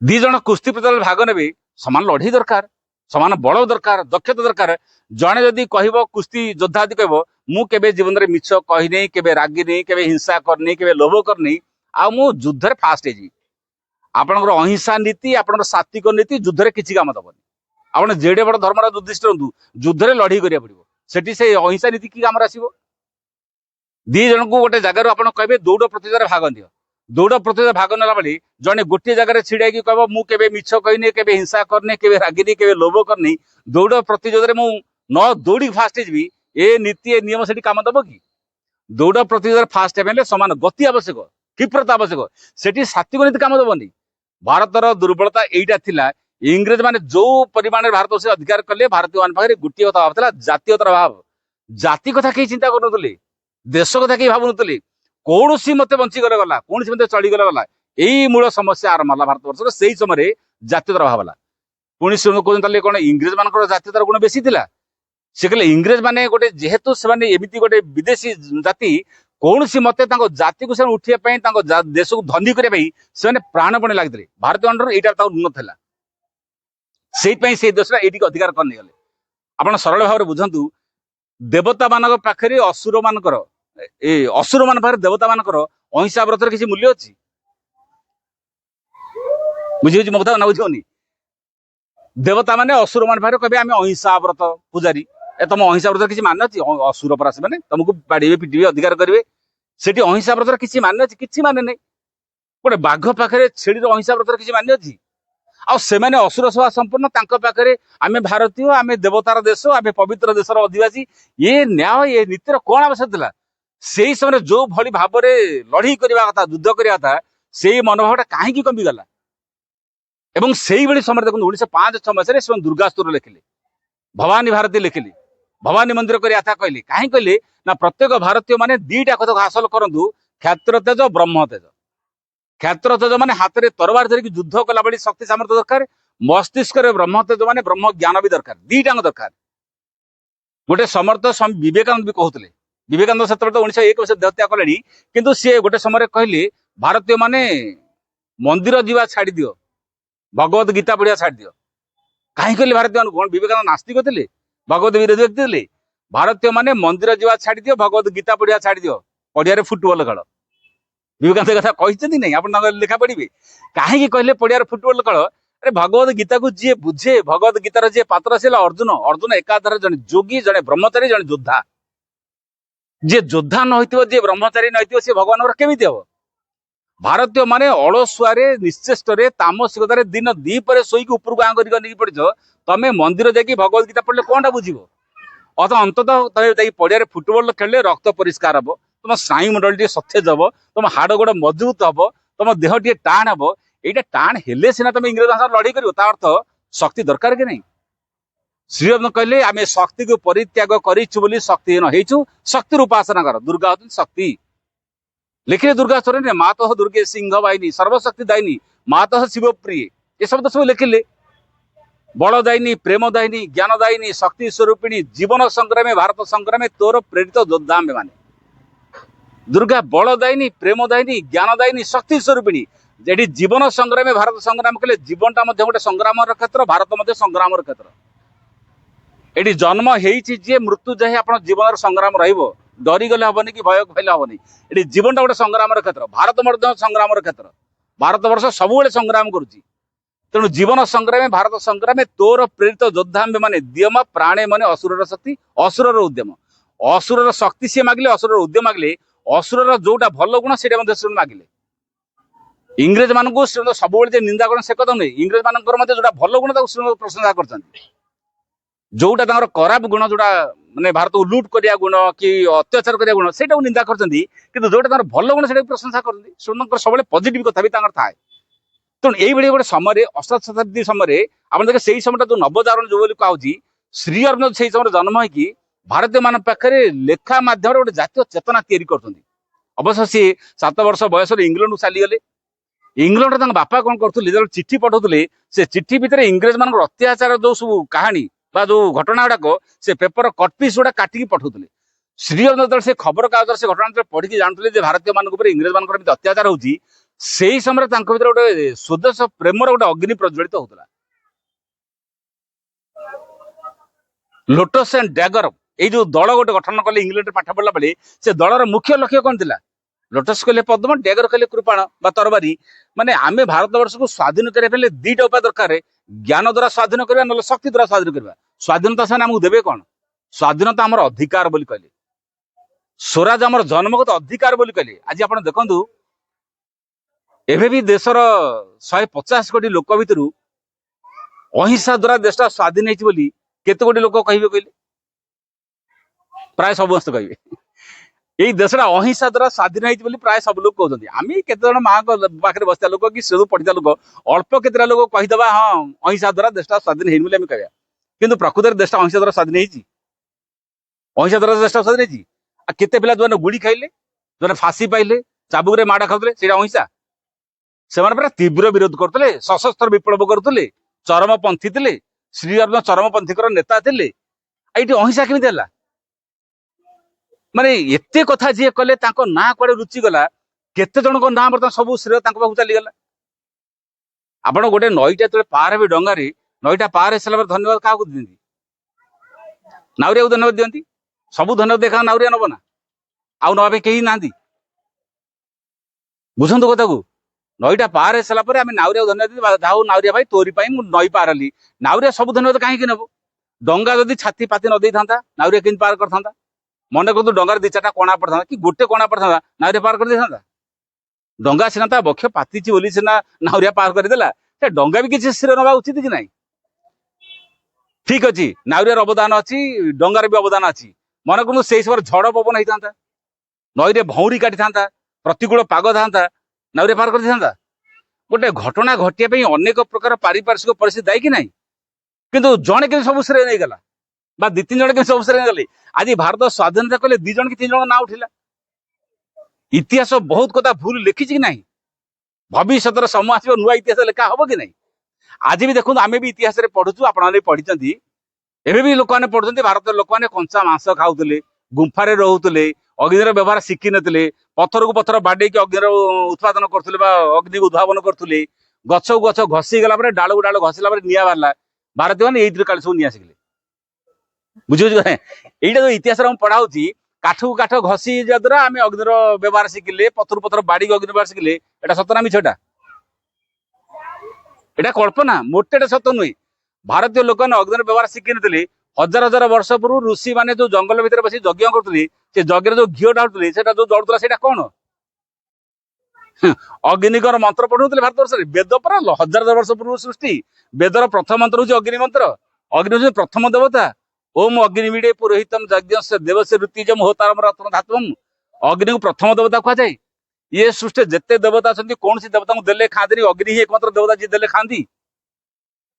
ଦି ଜଣ କୁସ୍ତି ପ୍ରତିଯୋଗିତାରେ ଭାଗ ନେବେ, ସମାନ ଲଢେଇ ଦରକାର, ସମାନ ବଳ ଦରକାର, ଦକ୍ଷତା ଦରକାର। ଜଣେ ଯଦି କହିବ, କୁସ୍ତି ଯୋଦ୍ଧା ଯଦି କହିବ ମୁଁ କେବେ ଜୀବନରେ ମିଛ କହିନି, କେବେ ରାଗିନି, କେବେ ହିଂସା କରିନି, କେବେ ଲୋଭ କରିନି, ଆଉ ମୁଁ ଯୁଦ୍ଧରେ ଫାଷ୍ଟ ହେଇଯିବି। ଆପଣଙ୍କର ଅହିଂସା ନୀତି, ଆପଣଙ୍କର ସାତ୍ବିକ ନୀତି ଯୁଦ୍ଧରେ କିଛି କାମ ଦବନି। ଆପଣ ଯେଡେ ବଡ ଧର୍ମର ଯୁଧିଷ୍ଠ ହୁଅନ୍ତୁ, ଯୁଦ୍ଧରେ ଲଢେଇ କରିବାକୁ ପଡିବ। ସେଠି ସେ ଅହିଂସା ନୀତି କି କାମରେ ଆସିବ? ଦି ଜଣଙ୍କୁ ଗୋଟେ ଜାଗାରୁ ଆପଣ କହିବେ ଦୌଡ଼ ପ୍ରତିଯୋଗିତାରେ ଭାଗ ନିଅ। ଦୌଡ଼ ପ୍ରତିଯୋଗିତାରେ ଭାଗ ନେଲା ବେଳେ ଜଣେ ଗୋଟିଏ ଜାଗାରେ ଛିଡା ହେଇକି କହିବ ମୁଁ କେବେ ମିଛ କହିନି, କେବେ ହିଂସା କରିନି, କେବେ ରାଗିନି, କେବେ ଲୋଭ କରିନି, ଦୌଡ଼ ପ୍ରତିଯୋଗିତାରେ ମୁଁ ନ ଦୌଡ଼ିକି ଫାଷ୍ଟ ହେଇଯିବି, ଏ ନୀତି ଏ ନିୟମ ସେଠି କାମ ଦବ କି? ଦୌଡ଼ ପ୍ରତିଯୋଗିତାରେ ଫାଷ୍ଟ ହେବେ ହେଲେ ସମାନ ଗତି ଆବଶ୍ୟକ, କ୍ଷିପ୍ରତା ଆବଶ୍ୟକ। ସେଠି ସାତ୍ବିକ ନୀତି କାମ ଦବନି। ଭାରତର ଦୁର୍ବଳତା ଏଇଟା ଥିଲା। ଇଂରେଜ ମାନେ ଯୋଉ ପରିମାଣରେ ଭାରତ ସେ ଅଧିକାର କଲେ, ଭାରତୀୟ ମାନଙ୍କ ପାଖରେ ଗୋଟିଏ କଥା ଭାବ ଥିଲା, ଜାତୀୟତାର ଭାବ। ଜାତି କଥା କେହି ଚିନ୍ତା କରୁନଥିଲେ, ଦେଶ କଥା କେହି ଭାବୁନଥିଲେ। କୌଣସି ମତେ ବଞ୍ଚିଗଲେ ଗଲା, କୌଣସି ମତେ ଚଳିଗଲେ ଗଲା, ଏଇ ମୂଳ ସମସ୍ୟା ଆରମ୍ଭ ହେଲା ଭାରତବର୍ଷର। ସେଇ ସମୟରେ ଜାତୀୟତାର ଭାବ ହେଲା। ପୁଣି ସେ କହୁଛନ୍ତି ତାହେଲେ କଣ ଇଂରେଜ ମାନଙ୍କର ଜାତୀୟତାର ଗୁଣ ବେଶୀ ଥିଲା? ସେ କହିଲେ ଇଂରେଜ ମାନେ ଗୋଟେ, ଯେହେତୁ ସେମାନେ ଏମିତି ଗୋଟେ ବିଦେଶୀ ଜାତି, କୌଣସି ମତେ ତାଙ୍କ ଜାତିକୁ ସେମାନେ ଉଠିବା ପାଇଁ, ତାଙ୍କ ଦେଶକୁ ଧନୀ କରିବା ପାଇଁ ସେମାନେ ପ୍ରାଣପଣେ ଲାଗିଥିଲେ। ଭାରତୀୟ ମାନଙ୍କର ଏଇଟା ତାଙ୍କ ଗୁଣ ଥିଲା। ସେଇଥିପାଇଁ ସେଇ ଦେଶଟା ଏଇଠିକି ଅଧିକାର କରି ନେଇଗଲେ। ଆପଣ ସରଳ ଭାବରେ ବୁଝନ୍ତୁ, ଦେବତା ମାନଙ୍କ ପାଖରେ ଅସୁର ମାନଙ୍କର, ଅସୁର ମାନଙ୍କ ପାଖରେ ଦେବତା ମାନଙ୍କର ଅହିଂସା ବ୍ରତର କିଛି ମୂଲ୍ୟ ଅଛି? ବୁଝିହଉଛି ମୋ କଥା ନା ବୁଝିବନି? ଦେବତା ମାନେ ଅସୁର ମାନ ପାଖରେ କହିବେ ଆମେ ଅହିଂସା ବ୍ରତ ପୂଜାରୀ। ତମ ଅହିଂସା ବ୍ରତର କିଛି ମାନେ ଅଛି? ଅସୁର ପରା ସେମାନେ, ତମକୁ ବାଡିବେ, ପିଟିବେ, ଅଧିକାର କରିବେ। ସେଠି ଅହିଂସା ବ୍ରତର କିଛି ମାନେ ଅଛି? କିଛି ମାନେ ନାହିଁ। ଗୋଟେ ବାଘ ପାଖରେ ଛେଳିର ଅହିଂସା ବ୍ରତର କିଛି ମାନେ ଅଛି? ଆଉ ସେମାନେ ଅସୁର ସେବା ସମ୍ପନ୍ନ, ତାଙ୍କ ପାଖରେ ଆମେ ଭାରତୀୟ, ଆମେ ଦେବତାର ଦେଶ, ଆମେ ପବିତ୍ର ଦେଶର ଅଧିବାସୀ। ଏ ନ୍ୟାୟ, ଏ ନୀତିର କଣ ଆବଶ୍ୟକ ଥିଲା? ସେଇ ସମୟରେ ଯୋଉ ଭଳି ଭାବରେ ଲଢେଇ କରିବା କଥା, ଯୁଦ୍ଧ କରିବା କଥା, ସେଇ ମନୋଭାବଟା କାହିଁକି କମିଗଲା? ଏବଂ ସେଇଭଳି ସମୟରେ ଦେଖନ୍ତୁ 1905-6 ମସିହାରେ ସେମାନେ ଦୁର୍ଗାସ୍ତୁର ଲେଖିଲେ, ଭବାନୀ ଭାରତୀ ଲେଖିଲେ, ଭବାନୀ ମନ୍ଦିର କରିବା କଥା କହିଲେ। କାହିଁ କହିଲେ ନା ପ୍ରତ୍ୟେକ ଭାରତୀୟ ମାନେ ଦିଟା କଥା ହାସଲ କରନ୍ତୁ, କ୍ଷାତ୍ର ତେଜ, ବ୍ରହ୍ମ ତେଜ। କ୍ଷାତ୍ର ତେଜ ମାନେ ହାତରେ ତରବାର ଧରିକି ଯୁଦ୍ଧ କଲା ଭଳି ଶକ୍ତି ସାମର୍ଥ୍ୟ ଦରକାର, ମସ୍ତିଷ୍କରେ ବ୍ରହ୍ମ ତେଜ ମାନେ ବ୍ରହ୍ମ ଜ୍ଞାନ ବି ଦରକାର। ଦିଟାଙ୍କ ଦରକାର। ଗୋଟେ ସମର୍ଥ ସ୍ୱାମୀ ବିବେକାନନ୍ଦ ବି କହୁଥିଲେ। ବିବେକାନନ୍ଦ ସେତେବେଳେ ତ 1901 ମସିହାରେ ଦେହତ୍ୟାଗ କଲେଣି, କିନ୍ତୁ ସିଏ ଗୋଟେ ସମୟରେ କହିଲେ ଭାରତୀୟ ମାନେ ମନ୍ଦିର ଯିବା ଛାଡି ଦିଅ, ଭଗବତ ଗୀତା ପଢିବା ଛାଡି ଦିଅ। କାହିଁ କହିଲେ ଭାରତୀୟ ମାନଙ୍କୁ? କଣ ବିବେକାନନ୍ଦ ନାସ୍ତିକ ଥିଲେ? ଭଗବତ ବିରୋଧୀ ବ୍ୟକ୍ତି ଥିଲେ? ଭାରତୀୟ ମାନେ ମନ୍ଦିର ଯିବା ଛାଡି ଦିଅ, ଭଗବତ ଗୀତା ପଢିବା ଛାଡି ଦିଅ, ପଡିଆରେ ଫୁଟବଲ ଖେଳ। ବିବେକାନନ୍ଦ କଥା କହିଛନ୍ତି ନାଇଁ? ଆପଣ ତାଙ୍କ ଲେଖା ପଢିବେ। କାହିଁକି କହିଲେ ପଡିଆରେ ଫୁଟବଲ ଖେଳ? ଆରେ ଭଗବତ ଗୀତାକୁ ଯିଏ ବୁଝେ, ଭଗବତ ଗୀତାର ଯିଏ ପାତ୍ର, ସେ ହେଲା ଅର୍ଜୁନ। ଅର୍ଜୁନ ଏକାଧାରେ ଜଣେ ଯୋଗୀ, ଜଣେ ବ୍ରହ୍ମଚାରୀ, ଜଣେ ଯୋଦ୍ଧା। ଯିଏ ଯୋଦ୍ଧା ନ ହେଇଥିବ, ଯିଏ ବ୍ରହ୍ମଚାରୀ ନ ହେଇଥିବ, ସିଏ ଭଗବାନଙ୍କର କେମିତି ହବ? ଭାରତୀୟ ମାନେ ଅଳସୁଆରେ, ନିଶ୍ଚେଷ୍ଟରେ, ତାମସିକତାରେ ଦିନ ଦିପରେ ଶୋଇକି ଉପରକୁ ଆଁ କରିକି ନେଇକି ପଡିଛ। ତମେ ମନ୍ଦିର ଯାଇକି ଭଗବତ ଗୀତା ପଢିଲେ କଣଟା ବୁଝିବ? ଅନ୍ତତଃ ତମେ ଯାଇକି ପଡିଆରେ ଫୁଟବଲ ଖେଳିଲେ ରକ୍ତ ପରିଷ୍କାର ହବ, ତମ ସ୍ନାୟୁ ମଣ୍ଡଳ ଟିକେ ସତେଜ ହବ, ତମ ହାଡ ଗୋଡ ମଜବୁତ ହବ, ତମ ଦେହ ଟିକେ ଟାଣ ହବ। ଏଇଟା ଟାଣ ହେଲେ ସିନା ତମେ ଇଂରେଜ ଭାଷାରେ ଲଢେଇ କରିବ। ତା ଅର୍ଥ ଶକ୍ତି ଦରକାର କି ନାହିଁ? ଶ୍ରୀଅରବିନ୍ଦ କହିଲେ ଆମେ ଶକ୍ତିକୁ ପରିତ୍ୟାଗ କରିଛୁ ବୋଲି ଶକ୍ତିହୀନ ହେଇଛୁ, ଶକ୍ତିର ଉପାସନା କର। ଦୁର୍ଗା ହଉଛନ୍ତି ଶକ୍ତି। ଲେଖିଲେ ଦୁର୍ଗା ସ୍ତରରେ ମାତଃ ଦୁର୍ଗେ ସିଂହ ବାହିନୀ, ସର୍ବଶକ୍ତି ଦାୟିନୀ, ମାତଃ ଶିବ ପ୍ରିୟ, ଏସବୁ ତ ସବୁ ଲେଖିଲେ। बलदायिनी प्रेमदायिनी ज्ञानदायिनी शक्ति स्वरूपिणी जीवन संग्रामे भारत संग्रामे तोर प्रेरित योद्धा आम्भे माने दुर्गा बलदायिनी प्रेमदायिनी ज्ञानदायिनी शक्ति स्वरूपिणी जेठी जीवन संग्रामे भारत संग्राम कले जीवनटा मध्य गोटे संग्राम क्षेत्र भारत मध्य संग्राम क्षेत्र एटी जन्म हेइछि जे मृत्यु जाए आपण जीवन संग्राम रहिबो डरी गले हबनी कि भय खैले हबनी एटी जीवनटा गोटे संग्राम क्षेत्र भारत मध्य संग्राम क्षेत्र भारत वर्ष सबुबेले संग्राम करुछि तेणु जीवन संग्रामे भारत संग्रामे तोर प्रेरित योद्धा आम्भे माने दियम प्राणे मने असुरर शक्ति असुरर उद्यम असुरर शक्ति से मागिले असुरर उद्यम मागिले असुरर जोटा भल गुण सेटा मध्य श्रीमंत मागिले इंग्रेज मानकु श्रीमंत सबुबेले जे निंदा करन से कदम नै इंग्रेज मानकर मध्य जोटा भल गुण ताकु श्रीमंत प्रशंसा करछन्ति जोटा तांकर खराब गुण जोटा माने भारत को लूट करिया गुण कि अत्याचार करिया गुण सेटा निंदा करछन्ति किंतु जोटा तांकर भल गुण सेटा प्रशंसा करछन्ति श्रीमंत सबुबेले पॉजिटिव कथा भी तांकर थाए तेणु यही गोटे समय अष्टादश शताब्दी समय आप देखे से समय जो नवजागरण जो कहूँ श्री अरविंद से समय जन्म हो भारतीय मान पाखे लेखा मध्यम गोटे जातीय चेतना या अवश्य सी 7 वर्ष बयस इंग्लैंड चलीगले इंग्लैंड बापा कौन करते जो चिठी पठाऊे से चिठी भितर इंग्रेज मान अत्याचार जो सब कहानी जो घटना गुड़ाक से पेपर कटपिस गुड़ा काटिकी पठाऊे श्री अरविंद से खबर कागज से घटना पढ़ी जानते भारतीय मान इंग्रेज मान अत्याचार होती से ही समय भीतर गोटे स्वदेश प्रेमर गोटे अग्नि प्रज्वलित होता लोटस एंड डैगर ये जो दल गोटे गठन कले इंग्लैंड पाठ पढ़ला बेले से दलर मुख्य लक्ष्य कौन थिला लोटस कहले पद्म डैगर कहले कृपाण बा तरबारी माने आमे भारत वर्ष को स्वाधीन करे पहले दीटा उपाय दरकार ज्ञान द्वारा स्वाधीन करबा न शक्ति द्वारा स्वाधीन करबा स्वाधीनता से हमକୁ देबे कोन स्वाधीनता हमर अधिकार बोली कहले स्वराज हमर जन्मगत अधिकार बोली कहले आज आपण देखंतु एबे भी देशर 150 कोटी लोक भितर अहिंसा द्वारा देशटा स्वाधीन होती बोली केते कोटी लोक कहिबे कहले प्राय समस्त कहिबे यही देशटा अहिंसा द्वारा स्वाधीन होती बोली प्राय सब लोग कहते आम केते जन माँ पाखे बसता लोक कि सेदु पढ़िता लोक अल्प केतेटा लोक कहीदेवा हाँ अहिंसा द्वारा देशटा स्वाधीन होनी बोली कहवा किंतु प्रकृत में देशटा अहिंसा द्वारा स्वाधीन होती अहिंसा द्वारा देशटा स्वाधीन होती केते पिला जो गुड़ी खाइले जो फांसी पाइले चाबुक रे माड़ खाऊले से अहिंसा से तीव्र विरोध करते सशस्त्र विप्लव करते चरमपंथी थे श्री अरविंद चरमपंथीकर नेता थे ये अहिंसा केमी है माने एते कथा जी कले ना कड़े रुचिगला केते जन ना बर्तमान सब श्रेय पाक चलीगला आपण गोटे नईटा जो पार हे डंगारे नईटा पार हो सारा धन्यवाद क्या दिखती नाउरिया को धन्यवाद दिखती सब धन्यवाद देखा नाउरिया नब ना आउ ना कहीं ना बुझंतु कथा को नईटा पार हो सारा आम नाउरिया धन्यवाद जाऊ नाउरिया भाई तोरी नई पार हली नाउरिया सब धन्यवाद कहीं नब डंगा जदि छाती पाती न था नाउरिया कि पार करता मन करतु डंगार 2-4टा कणा पड़ता कि गोटे कणा पड़ता नाउरिया पार कर था डंगा सीना ता बक्ष पाती बोली सीना नाउरिया पार करदेला से डंगा भी किसी श्रेय नवा उचित कि नहीं ठीक अच्छी नाउरियार अवदान अच्छी डंगार भी अवदान अच्छी मन करूँ से समय झड़ पवन होता नईरे भौरी काटी था प्रतिकूल पाग था नाउरिया पार कर गोटे घटना घटिया अनेक प्रकार पारिपार्श्विक परिस्थिति दायी कि नहीं किंतु जड़े के सब श्रेय नहीं गला बा 2-3 जन के सब श्रेय गले आज भारत स्वाधीनता कले 2 जन कि 3 जन ना उठिला इतिहास बहुत कथा भूल लिखी कि नहीं भविष्य समय आस नुआ इतिहास लेखा हम कि नहीं आज भी देखो आम भी इतिहास पढ़ुचु आपने पढ़ी एवं भी लोक मैंने पढ़ुं भारत लोक मैंने कंचा मांस खाऊले गुंफारे रोते अग्निर व्यवहार शिखी नथिले पत्थर को पत्थर बाडे अग्निर उत्पादन करते अग्नि उद्भावन करते गछ को गछ घसी गला डाल को डाल घसीला निआ बाहर भारतीय मैंने ये काले सब निआ शिखिले बुझे यहीटा जो इतिहास पढ़ाऊँ काठ को काठ घसी द्वारा आम अग्निर व्यवहार शिखिले पत्थर पत्थर बाड़ी अग्नि व्यवहार शिखिले एटा सतना मिछटा एटा कल्पना मोटे सत नुहे भारतीय लोक अग्निर व्यवहार शिखी नी हजार हजार वर्ष पूर्व ऋषि मैंने जो जंगल भितर बस यज्ञ करते यज्ञ जो घी डालुले जो जड़ूला से कौन अग्निकर मंत्र पढ़ुले भारत वर्ष वेद पर हजार हजार वर्ष पूर्व सृष्टि वेदर प्रथम मंत्र हूँ अग्नि मंत्र अग्नि हूँ प्रथम देवता ओम अग्निमीडे पुरोहितम यज्ञ से देवस्य ऋतिजम होतारम रत्न धातुम अग्नि को प्रथम देवता कहुए ये सृष्टि जिते देवता अच्छा कौन सी देवता को देले खाती अग्नि ही एकमात्र देवता जी देले खाती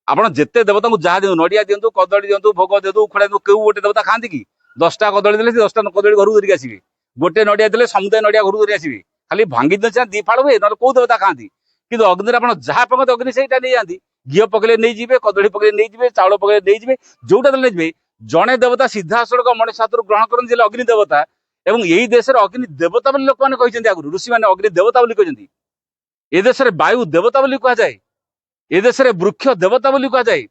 आपड़ जिते देवता को जहाँ दिखाँ नड़िया दिंतु कदली दिंतु भोग दिंतु उखड़ा दिंतु क्यों गोटे देवता खाती कि 10टा कदली देले 10टा कदली घर धरिक आसवे गोटे नड़िया देले समुदाय नड़िया घर धरी आसवे खाली भांगी दिन 2 फाड़ हुए ना कौ देवता खाती कि अग्नि आप जहाँ पकते अग्नि से नहीं जाती घी पकड़े नहीं जिबे, कदली पकड़े नहीं जिबे, चाउल पकड़े नहीं जिबे, जोटा नहीं जिबे जड़े देवता सीधासख मनुष्य हाथ ग्रहण करते अग्नि देवता। एवं यही देश अग्नि देवता लोक मैंने आगु ऋषि मैंने अग्नि देवता कहते। ए देश वायु देवता कहुए, ए देश वृक्ष देवता कहुए,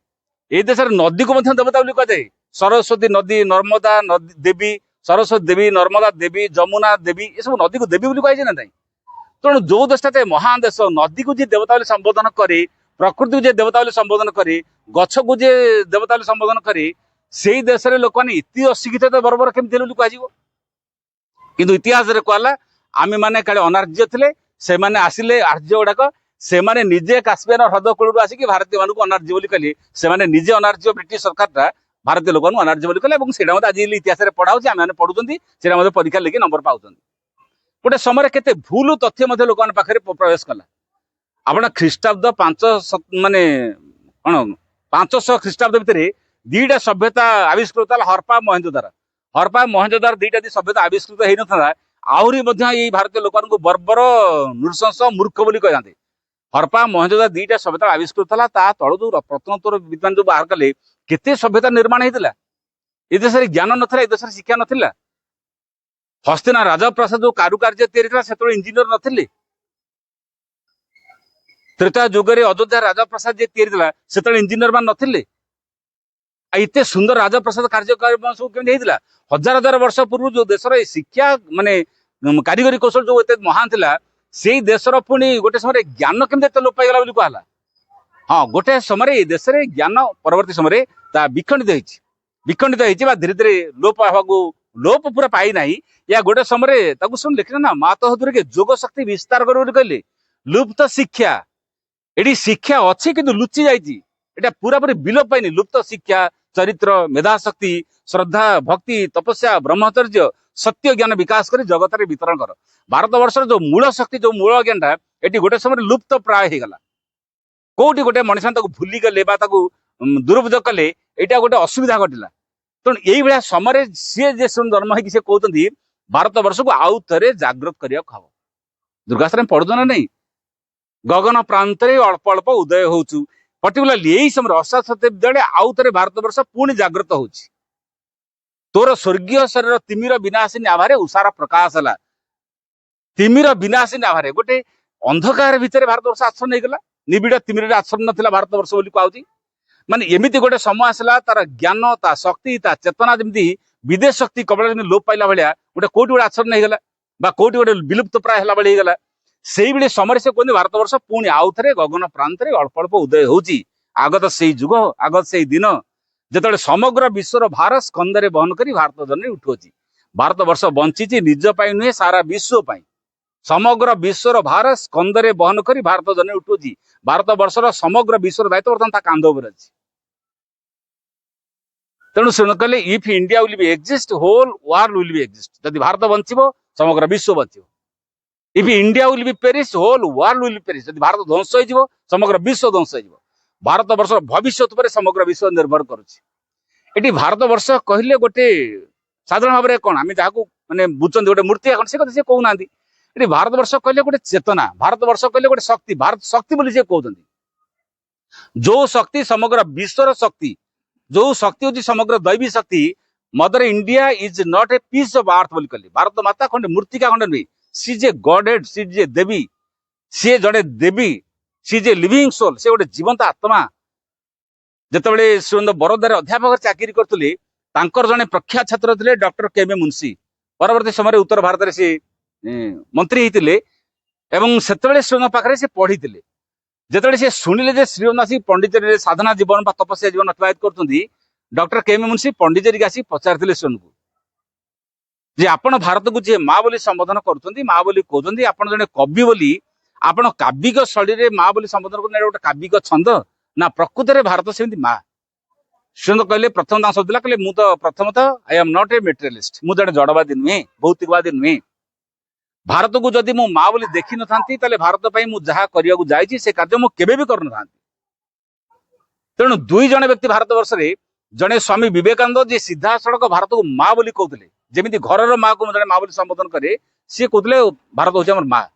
ए देश नदी को देवता कहुए। सरस्वती नदी, नर्मदा नदी देवी, सरस्वती देवी, नर्मदा देवी, जमुना देवी, ये सब नदी को देवी कहुए ना। तेणु जो देशटा महान देश, नदी को जी देवता संबोधन करे, प्रकृति को जी देवता संबोधन करे, गछ को जी देवता संबोधन करे, से देश लोक मैंने इति अशिक्षित बर्बर केमती कह किंतु इतिहास कहला आम मैंने काले अनार्य थे से मैंने आसिले आर्य गुड़ाक से मैंने निजे काश्मीर ह्रद कूल आसिक भारतीय मानक अनार्य बोली कहले, से निजे अनार्य ब्रिटिश सरकार भारतीय लोक अनार्य बोली कहले। से आज इतिहास पढ़ा आम पढ़ुं परीक्षा लेकिन नंबर पाँच गोटे समय केते भूल तथ्य लोक पाखे प्रवेश कला। आप ख्रीष्टाब्द 500 माने कौन 500 ख्रीष्टाब्द भितर दीटा सभ्यता आविष्कृत हरप्पा मोहेंजोदारो। हरप्पा मोहेंजोदारो दीटा सभ्यता आविष्कृत होता आहरी भारतीय लोक बर्बर नृशंस मूर्ख बोली कहते। हरप्पा मोहेंजोदारो दीटा सभ्यता आविष्कृत है तल जो प्रत्नोत्तर विद्वान जो बाहर कले केते सभ्यता निर्माण होता। ए देश ज्ञान नाला, ए देश शिक्षा नाला। हस्तिना राजप्रसाद जो कारुकार्य से इंजीनियर नथिले। त्रेता जुगरे अयोध्या राजप्रसाद से इंजीनियर मान नथिले। इतने सुंदर राजप्रसाद कार्यक्रम सब केमती होता। हजार हजार वर्ष पूर्व जो देशर शिक्षा माने कारीगरी कौशल जो एत महान थिला से देशर पुणी गोटे समय ज्ञान केमती लोप पाईगला बोली कहला। हाँ, गोटे समय देश में ज्ञान परवर्ती समय विखंडित धीरे धीरे लोप पूरा पाई ना। या गोटे समय सुन लिखले ना मात हदुर के जोग शक्ति विस्तार कर कहले लुप्त शिक्षा। एटी शिक्षा अच्छी किंतु लुचि जाइए, एटा पूरा पूरी विलोप पाइनि। लुप्त शिक्षा, चरित्र, मेधाशक्ति, श्रद्धा, भक्ति, तपस्या, ब्रह्मचर्य, सत्य ज्ञान विकास कर जगत में वितरण कर। भारत वर्ष जो मूल शक्ति जो मूल ज्ञानटा ये गोटे समय लुप्त प्राय होगला। कौटी गोटे मनुष्य भूली गले दुरुपयोग कले यहाँ गोटे असुविधा घटला। तेणु यही भाया समय सी जे जन्म हो कहते भारत वर्ष को आउ थे जागृत करने हम। दुर्गास्त्र में पढ़ुन ना नहीं, गगन प्रांत अल्प अल्प उदय होचु। पर्टिकुलरली यही समय 18 शताब्दी आउ थे भारत वर्ष पुणी जागृत हो। तोर स्वर्गीय शरीर तिमिर विनाशिनी आभारे उषार प्रकाश है। तिमिर विनाशिनी आभारे गोटे अंधकार भितर भारत वर्ष आश्रय नहीं गला। निबिड़ तिमिर आश्रय नाला भारत वर्ष बोली कहूँ। माने एमती गोटे समय आसला तार ज्ञान ता शक्ति ता चेतना जमी विदेश शक्ति कबल लोप पाइला भाया गोटे कौटी गोटे आश्रय नहीं गला कौटी गोटे विलुप्त प्राय है भाई होगा। से भाई समय से कहते भारत वर्ष पुणी आउ थे गगन प्रांत अल्प अल्प उदय होची। आगत से जुग, आगत से दिन जो समग्र विश्वर भार स्कंदे बहन कर भारत जन उठुची। भारत वर्ष बंची निज पाई नुहे सारा विश्व पाई। समग्र विश्वर भार स्कंदे बहन कर भारत जन उठुची। भारत वर्षर समग्र विश्वर दायित्व बर्तमान कांध उपर अच्छी। तेणु से कहले if India will be exist whole world will be exist. जदि भारत बंचो समग्र विश्व बंचो। If India will be perish whole world will be perish. जदि भारत ध्वंस हो समग्र विश्व ध्वंस हो। भारत वर्ष भविष्य पर समग्र विश्व निर्भर करुच्ची। भारत वर्ष कहले गोटे साधारण भाव में कौन आम जहाँ मैंने बुझे गोटे मूर्ति आँकन से कथा कहूना। ये भारत वर्ष कहले गोटे चेतना, भारत वर्ष कहले गोटे शक्ति, भारत शक्ति बोली कहते। जो शक्ति समग्र विश्वर शक्ति, जो शक्ति हूँ समग्र दैवी शक्ति। Mother India is not a piece of earth बोली कहली। भारत माता खंडे मूर्तिका खंडे नुहे, सी जे गॉड हेड, सी जे देवी, सी जड़े देवी, सी जे लिविंग सोल, से गोटे जीवंत आत्मा। जिते से बरोदार अध्यापक चाकरी करते जड़े प्रख्यात छात्र थे डॉक्टर के मुंशी। परवर्ती समय उत्तर भारत से मंत्री होते से पाखे से पढ़ी जिते से शुणिले श्रीनाथ पंडिचेरी साधना जीवन तपस्या जीवन अतिबाहित कर डॉक्टर के मुंशी पंडिचेरी आसी पचारि श्रीन को जे आपण भारत को जी माँ बोली संबोधन कर माँ बोली कहते आप जड़े कवि बोली आप काव्यिक शैली में माँ बोली संबोधन कर गोटे काव्यिक छंद ना प्रकृत में भारत सेमती माँ। श्रीन कहले प्रथम शब्द कहले मु तो प्रथमतः I am not a materialist. मुझे जड़े जड़वादी नुहे, भौतिकवादी नुहे। भारत को जदि मु माँ बोली देखी न थांती ताले भारत पई मु जहा करिया को जाइछि से कार्य मु केबे भी करन थांती। तेणु दुई जण व्यक्ति भारत वर्ष रे जड़े स्वामी विवेकानंद जी सीधा सड़क भारत को माँ बोली कहते। जमी घरर माँ को जड़े माँ बोली संबोधन करे सी कहते भारत हूँ आम माँ।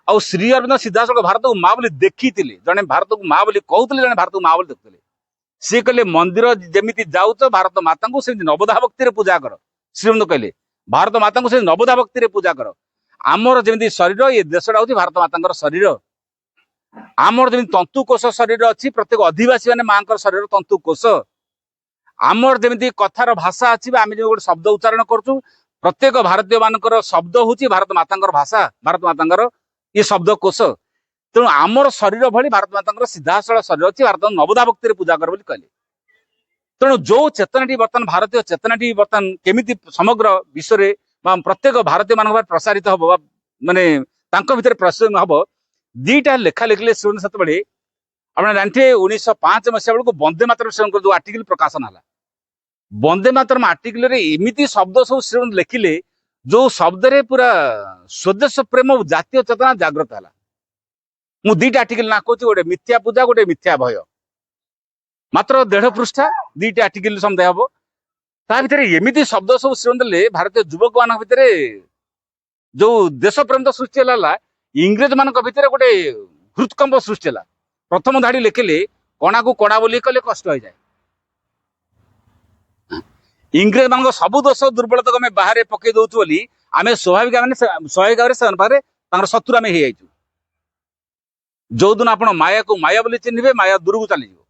ଆଉ ଶ୍ରୀ ଅରବିନ୍ଦ ସିଧାସଳଖ ଭାରତକୁ ମା ବୋଲି ଦେଖିଥିଲେ, ଜଣେ ଭାରତକୁ ମା ବୋଲି କହୁଥିଲେ, ଜଣେ ଭାରତକୁ ମା ବୋଲି ଦେଖୁଥିଲେ। ସିଏ କହିଲେ ମନ୍ଦିର ଯେମିତି ଯାଉଛ ଭାରତ ମାତାଙ୍କୁ ସେମିତି ନବଦା ଭକ୍ତିରେ ପୂଜା କର। ଶ୍ରୀଅରବିନ୍ଦ କହିଲେ ଭାରତ ମାତାଙ୍କୁ ସେମିତି ନବଦା ଭକ୍ତିରେ ପୂଜା କର। ଆମର ଯେମିତି ଶରୀର, ଏ ଦେଶଟା ହଉଛି ଭାରତ ମାତାଙ୍କର ଶରୀର। ଆମର ଯେମିତି ତନ୍ତୁକୋଷ ଶରୀର ଅଛି, ପ୍ରତ୍ୟେକ ଅଧିବାସୀ ମାନେ ମାଙ୍କର ଶରୀର ତନ୍ତୁକୋଷ। ଆମର ଯେମିତି କଥାର ଭାଷା ଅଛି ବା ଆମେ ଯୋଉ ଗୋଟେ ଶବ୍ଦ ଉଚ୍ଚାରଣ କରୁଛୁ, ପ୍ରତ୍ୟେକ ଭାରତୀୟ ମାନଙ୍କର ଶବ୍ଦ ହଉଛି ଭାରତ ମାତାଙ୍କର ଭାଷା, ଭାରତ ମାତାଙ୍କର ଇଏ ଶବ୍ଦ କୋଷ। ତେଣୁ ଆମର ଶରୀର ଭଳି ଭାରତ ମାତାଙ୍କର ସିଧାସଳଖ ଶରୀର ଅଛି, ଭାରତ ନବଦା ଭକ୍ତିରେ ପୂଜା କର ବୋଲି କହିଲେ। ତେଣୁ ଯୋଉ ଚେତନାଟି ବର୍ତ୍ତମାନ ଭାରତୀୟ ଚେତନାଟି ବର୍ତ୍ତମାନ କେମିତି ସମଗ୍ର ବିଶ୍ୱରେ ବା ପ୍ରତ୍ୟେକ ଭାରତୀୟ ମାନଙ୍କ ଭାବରେ ପ୍ରସାରିତ ହବ ବା ମାନେ ତାଙ୍କ ଭିତରେ ପ୍ରସାରଣ ହବ, ଦିଟା ଲେଖା ଲେଖିଲେ ଶ୍ରୀଅରବିନ୍ଦ ସେତେବେଳେ। ଆପଣ ଜାଣିଥିବେ 1905 ମସିହା ବେଳକୁ ବନ୍ଦେ ମାତରମ୍ ଶ୍ରୀଅରବିନ୍ଦଙ୍କର ଯୋଉ ଆର୍ଟିକଲ ପ୍ରକାଶନ ହେଲା, ବନ୍ଦେ ମାତରମ୍ ଆର୍ଟିକଲରେ ଏମିତି ଶବ୍ଦ ସବୁ ଶ୍ରୀଅରବିନ୍ଦ ଲେଖିଲେ, ଯୋଉ ଶବ୍ଦରେ ପୁରା ସ୍ୱଦେଶ ପ୍ରେମ ଜାତୀୟ ଚେତନା ଜାଗ୍ରତ ହେଲା। ମୁଁ ଦିଟା ଆର୍ଟିକଲ ନା କହୁଛି, ଗୋଟେ ମିଥ୍ୟା ପୂଜା, ଗୋଟେ ମିଥ୍ୟା ଭୟ। ମାତ୍ର 1.5 ପୃଷ୍ଠା ଦିଟା ଆର୍ଟିକଲ ସନ୍ଦେହ ହବ। ତା ଭିତରେ ଏମିତି ଶବ୍ଦ ସବୁ ଶ୍ରୀଅରବିନ୍ଦ ଦେଲେ, ଭାରତୀୟ ଯୁବକ ମାନଙ୍କ ଭିତରେ ଯୋଉ ଦେଶ ପ୍ରେମ ତ ସୃଷ୍ଟି ହେଲା, ଇଂରେଜ ମାନଙ୍କ ଭିତରେ ଗୋଟେ ହୃତ୍କମ୍ପ ସୃଷ୍ଟି ହେଲା। ପ୍ରଥମ ଧାଡି ଲେଖିଲେ କଣାକୁ କଣା ବୋଲି କହିଲେ କଷ୍ଟ ହେଇଯାଏ। ଇଂରେଜ ମାନଙ୍କ ସବୁ ଦୋଷ ଦୁର୍ବଳତାକୁ ଆମେ ବାହାରେ ପକେଇ ଦଉଛୁ ବୋଲି ଆମେ ସ୍ୱାଭାବିକ ଭାବରେ ସେମାନେ ପାଖରେ ତାଙ୍କର ଶତ୍ରୁ ଆମେ ହେଇଯାଇଛୁ। ଯୋଉଦିନ ଆପଣ ମାୟାକୁ ମାୟା ବୋଲି ଚିହ୍ନିବେ, ମାୟା ଦୂରକୁ ଚାଲିଯିବ।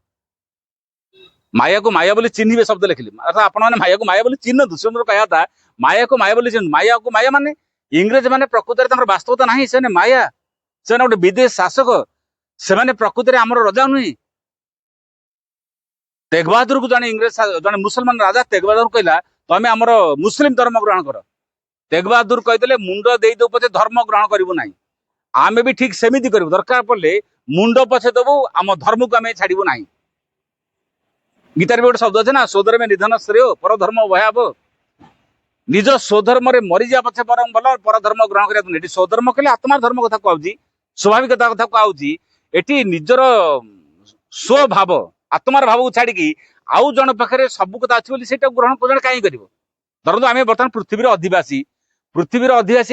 ମାୟାକୁ ମାୟା ବୋଲି ଚିହ୍ନିବେ ଶବ୍ଦ ଲେଖିଲେ, ଆପଣ ମାନେ ମାୟାକୁ ମାୟା ବୋଲି ଚିହ୍ନନ୍ତୁ। ସୁନ୍ଦର କହିବା କଥା, ମାୟାକୁ ମାୟା ବୋଲି ଚିହ୍ନନ୍ତୁ। ମାୟାକୁ ମାୟା ମାନେ ଇଂରେଜ ମାନେ ପ୍ରକୃତରେ ତାଙ୍କର ବାସ୍ତବତା ନାହିଁ, ସେମାନେ ମାୟା, ସେମାନେ ଗୋଟେ ବିଦେଶ ଶାସକ, ସେମାନେ ପ୍ରକୃତରେ ଆମର ରଜା ନୁହେଁ। ତେଗ ବାହାଦୁରକୁ ଜଣେ ଜଣେ ମୁସଲମାନ ରାଜା ତେଗ ବାହାଦୁର କହିଲା, ତମେ ଆମର ମୁସଲିମ ଧର୍ମ ଗ୍ରହଣ କର। ତେଗ ବାହାଦୁର କହିଦେଲେ, ମୁଣ୍ଡ ଦେଇଦଉ ପଛେ ଧର୍ମ ଗ୍ରହଣ କରିବୁ ନାହିଁ। ଆମେ ବି ଠିକ ସେମିତି କରିବୁ, ଦରକାର ପଡିଲେ ମୁଣ୍ଡ ପଛେ ଦବୁ, ଆମ ଧର୍ମକୁ ଆମେ ଛାଡିବୁ ନାହିଁ। ଗୀତାରେ ବି ଗୋଟେ ଶବ୍ଦ ଅଛି ନା, ସ୍ୱଧର୍ମେ ନିଧନ ଶ୍ରେୟ ପର ଧର୍ମ ଭୟାବ। ନିଜ ସ୍ୱଧର୍ମରେ ମରିଯିବା ପଛେ ବରଂ ଭଲ, ପରଧର୍ମ ଗ୍ରହଣ କରିବା ଏଠି ସ୍ୱଧର୍ମ କହିଲେ ଆତ୍ମାର ଧର୍ମ କଥା କୁହାଉଛି, ସ୍ୱାଭାବିକତା କଥା କୁହାଉଛି। ଏଠି ନିଜର ସ୍ୱଭାବ ଆତ୍ମାର ଭାବକୁ ଛାଡିକି ଆଉ ଜଣ ପାଖରେ ସବୁ କଥା ଅଛି ବୋଲି ସେଇଟାକୁ ଗ୍ରହଣ ଜଣେ କାହିଁ କରିବ? ଧରନ୍ତୁ ଆମେ ବର୍ତ୍ତମାନ ପୃଥିବୀର ଅଧିବାସୀ,